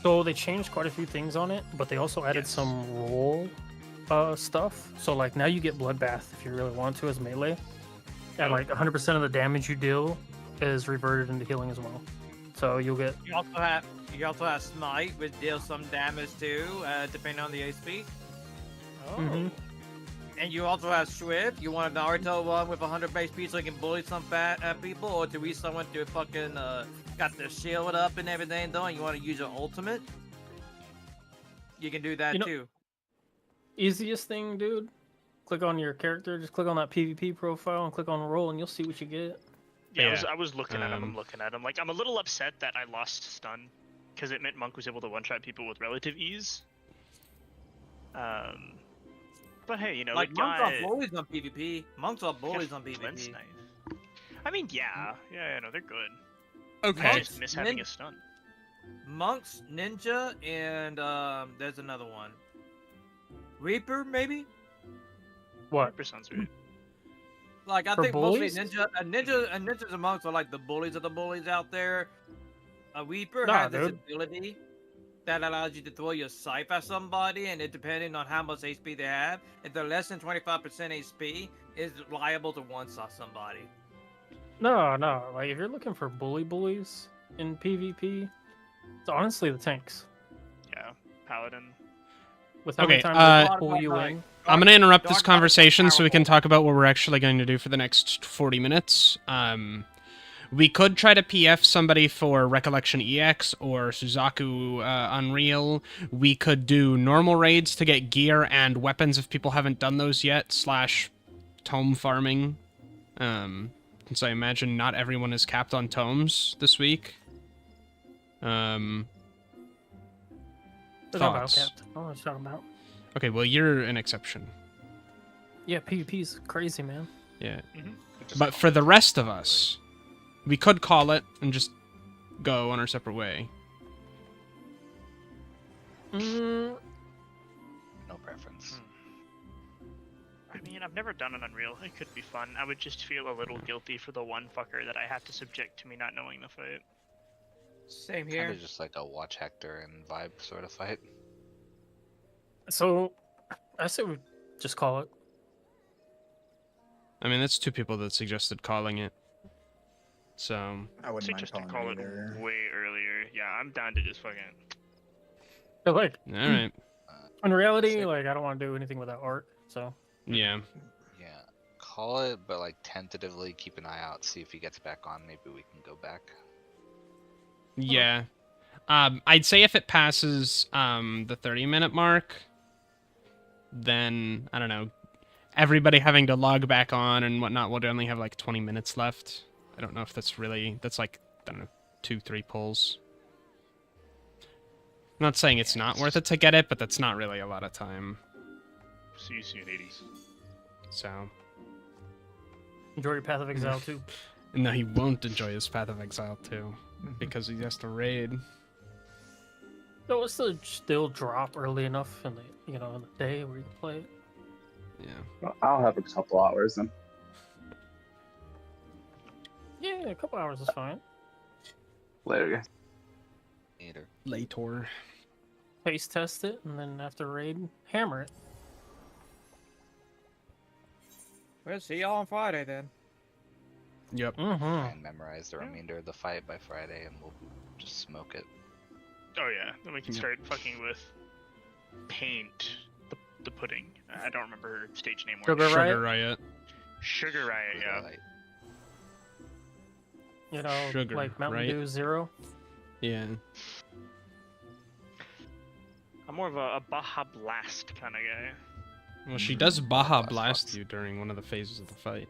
E: So they changed quite a few things on it, but they also added
C: Yes.
E: some roll stuff. So like now you get Bloodbath if you really want to as melee, and like 100% of the damage you deal is reverted into healing as well. So you'll get
B: You also have Smite, which deals some damage too, depending on the HP.
C: Oh.
E: Mhm.
B: And you also have Swift. You want a Naruto one with 100 base speed so you can bully some fat people, or to reach someone to fucking got their shield up and everything though, and you want to use your ultimate. You can do that
E: You know-
B: too.
E: easiest thing, dude. Click on your character, just click on that PvP profile and click on roll, and you'll see what you get.
C: Yeah,
A: Yeah,
C: I was looking at him. I'm
A: um,
C: looking at him. Like, I'm a little upset that I lost stun, because it meant Monk was able to one-shot people with relative ease. But hey, you know,
B: Like
C: the
B: monks
C: guy...
B: are bullies on PvP. Monks are bullies on
C: Lens
B: PvP.
C: knife. I mean, yeah, no, they're good.
A: Okay.
C: I just miss having
B: Nin-
C: a stun.
B: Monks, Ninja, and there's another one. Reaper, maybe?
E: What?
C: Reaper sounds right.
B: Like I
E: For
B: think
E: bullies?
B: mostly ninjas and monks are like the bullies of the bullies out there. A Reaper
E: Nah,
B: has this
E: dude.
B: ability that allows you to throw your scythe at somebody, and it depending on how much HP they have, if they're less than 25% HP, is liable to one-shot somebody.
E: No, like if you're looking for bullies in PvP, it's honestly the tanks.
C: Yeah, paladin.
E: With how
A: Okay,
E: many times they pull you
B: like,
E: in.
A: I'm going to interrupt this
B: Dark Knight is
A: conversation so we can
B: powerful.
A: talk about what we're actually going to do for the next 40 minutes. We could try to PF somebody for Recollection EX or Suzaku Unreal. We could do normal raids to get gear and weapons if people haven't done those yet, / tome farming. Since I imagine not everyone is capped on tomes this week.
E: They're talking about
A: Thoughts?
E: capped. Oh, what you're talking about.
A: Okay, well, you're an exception.
E: Yeah, PvP's crazy, man.
A: Yeah.
C: Mm-hmm.
A: But for the rest of us, we could call it and just go on our separate way.
D: No preference.
C: I mean, I've never done an Unreal. It could be fun. I would just feel a little guilty for the one fucker that I have to subject to me not knowing the fight.
B: Same
D: Kind
B: here.
D: of just like a watch Hector and vibe sort of fight.
E: So, I say we just call it.
A: I mean, that's 2 people that suggested calling it. So,
I: I wouldn't mind
C: Suggest to
I: calling
C: call
I: it
C: it
I: either.
C: way earlier. Yeah, I'm down to just fucking.
E: But like,
A: alright.
E: in reality,
D: Sick.
E: like I don't want to do anything without art. So,
A: Yeah.
D: Yeah, call it, but like tentatively keep an eye out, see if he gets back on. Maybe we can go back.
A: Yeah. I'd say if it passes the 30-minute mark, then, I don't know, everybody having to log back on and whatnot would only have like 20 minutes left. I don't know if that's like, I don't know, 2-3 pulls. I'm not saying it's not worth it to get it, but that's not really a lot of time.
C: See you soon, 80s.
A: So,
E: enjoy your Path of Exile too.
A: no, he won't enjoy his Path of Exile too, because he has to raid.
E: So it's still drop early enough in the in the day where you can play it.
A: Yeah.
F: Well, I'll have a couple hours then.
E: Yeah, a couple hours is fine.
F: Later, guys.
D: Later.
A: Later.
E: Pace test it, and then after raid, hammer it.
B: We'll see y'all on Friday then.
A: Yep.
E: Mm-hmm.
D: Try and memorize the remainder of the fight by Friday, and we'll just smoke it.
C: Oh yeah, then we can
A: Yeah.
C: start fucking with paint the pudding. I don't remember her stage name.
E: Sugar
A: Sugar
E: Riot?
A: Riot.
C: Sugar Riot, yeah.
D: Like,
A: Sugar,
E: like Mountain
A: right?
E: Dew Zero.
A: Yeah.
C: I'm more of a Baja Blast kind of guy.
A: Well, she does Baja
D: Blast
A: Blast
D: Fox.
A: you during one of the phases of the fight.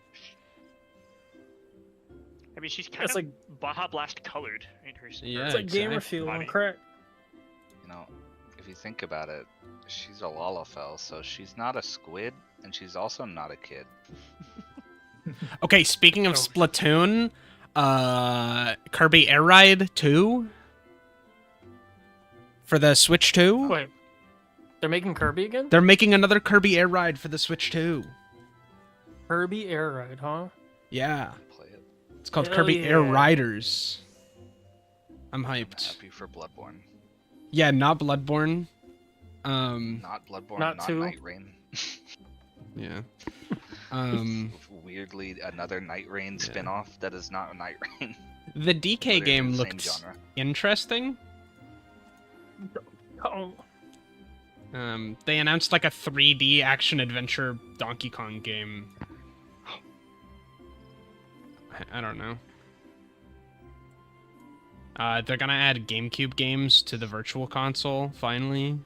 C: I mean, she's kind
E: It's
C: of
E: like
C: Baja Blast colored in her.
A: Yeah,
E: it's like gamer
A: exactly.
E: feel on
C: Body.
E: crack.
D: you know, if you think about it, she's a Lalafell, so she's not a squid, and she's also not a kid.
A: Okay, speaking of
E: Oh.
A: Splatoon, Kirby Air Ride 2 for the Switch 2.
E: Wait, they're making Kirby again?
A: They're making another Kirby Air Ride for the Switch 2.
E: Kirby Air Ride, huh?
A: Yeah,
D: Play it.
A: it's called
E: Hell
A: Kirby Air
E: yeah.
A: Riders. I'm
D: I'm
A: hyped.
D: happy for Bloodborne.
A: Yeah, not Bloodborne.
D: Not Bloodborne,
E: Not
D: not
E: two.
D: Night Rain.
A: Yeah.
D: Weirdly, another Night Rain spin-off that is not Night Rain.
A: The DK
D: But they're
A: game
D: the same
A: looked
D: genre.
A: interesting.
E: Oh,
A: They announced like a 3D action adventure Donkey Kong game. I don't know. They're gonna add GameCube games to the Virtual Console finally.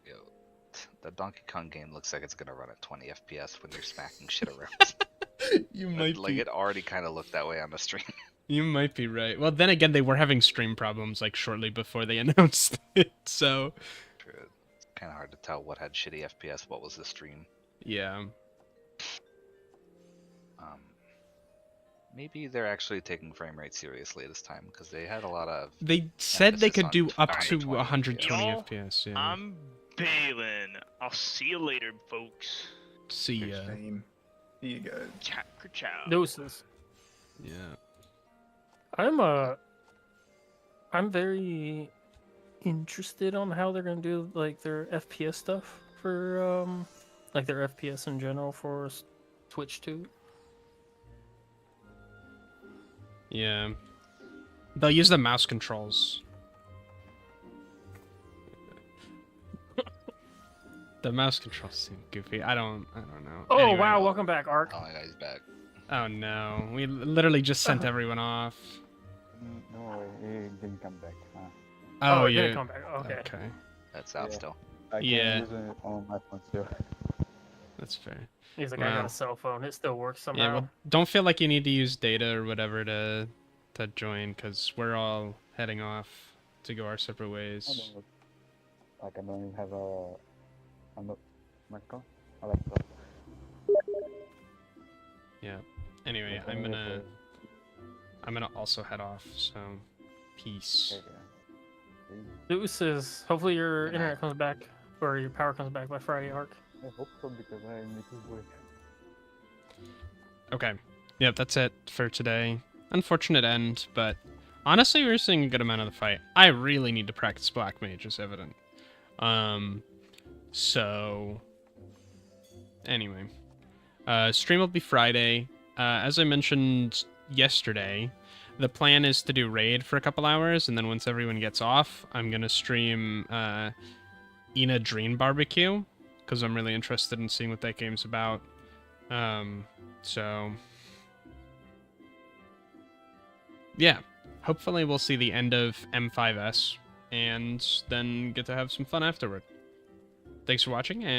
D: Yo, the Donkey Kong game looks like it's gonna run at 20 FPS when you're smacking shit around.
A: You
D: Like it already kind of looked that way on the stream.
A: You might be right. Well, then again, they were having stream problems like shortly before they announced it, so
D: It's kind of hard to tell what had shitty FPS, what was the stream.
A: yeah.
D: Maybe they're actually taking frame rate seriously this time because they had a lot of.
A: They said they
D: Emphasis
A: could
D: on
A: do up to
D: 120
A: 120
C: Y'all,
A: FPS. Yeah.
C: I'm bailing. I'll see you later, folks.
A: See ya.
I: Same. See you guys.
C: Ciao.
E: deuces.
A: Yeah.
E: I'm I'm very interested on how they're gonna do like their FPS stuff for like their FPS in general for Twitch 2.
A: Yeah. They'll use the mouse controls. The mouse controls seem goofy. I don't know.
E: Oh
A: Anyway.
E: wow, welcome back, Ark.
D: Oh, yeah, he's back.
A: Oh no. We literally just sent everyone off.
J: No, he didn't come back.
A: Oh,
E: it
A: yeah.
E: didn't come back. Okay.
A: Okay.
D: That's out
J: Yeah.
D: still.
J: I can
A: Yeah.
J: use it on my phone still.
A: That's fair.
E: He's like, I got
A: Wow.
E: a cell phone. It still works somehow.
A: Yeah, well, don't feel like you need to use data or whatever to join, because we're all heading off to go our separate
J: I
A: ways.
J: don't look like I don't even have a laptop.
A: Yeah. Anyway,
J: But anyway,
A: I'm gonna also head off, so peace.
J: okay.
E: Deuces. Hopefully your
D: Good
E: internet
D: night.
E: comes back, or your power comes back by Friday, Ark.
J: I hope so because I need to work.
A: Okay. Yep, that's it for today. Unfortunate end, but honestly, we're seeing a good amount of the fight. I really need to practice Black Mage, as evident. So anyway, stream will be Friday. As I mentioned yesterday, the plan is to do raid for a couple hours, and then once everyone gets off, I'm gonna stream Ina Dream Barbecue, because I'm really interested in seeing what that game's about. So yeah, hopefully we'll see the end of M5S and then get to have some fun afterward. Thanks for watching, and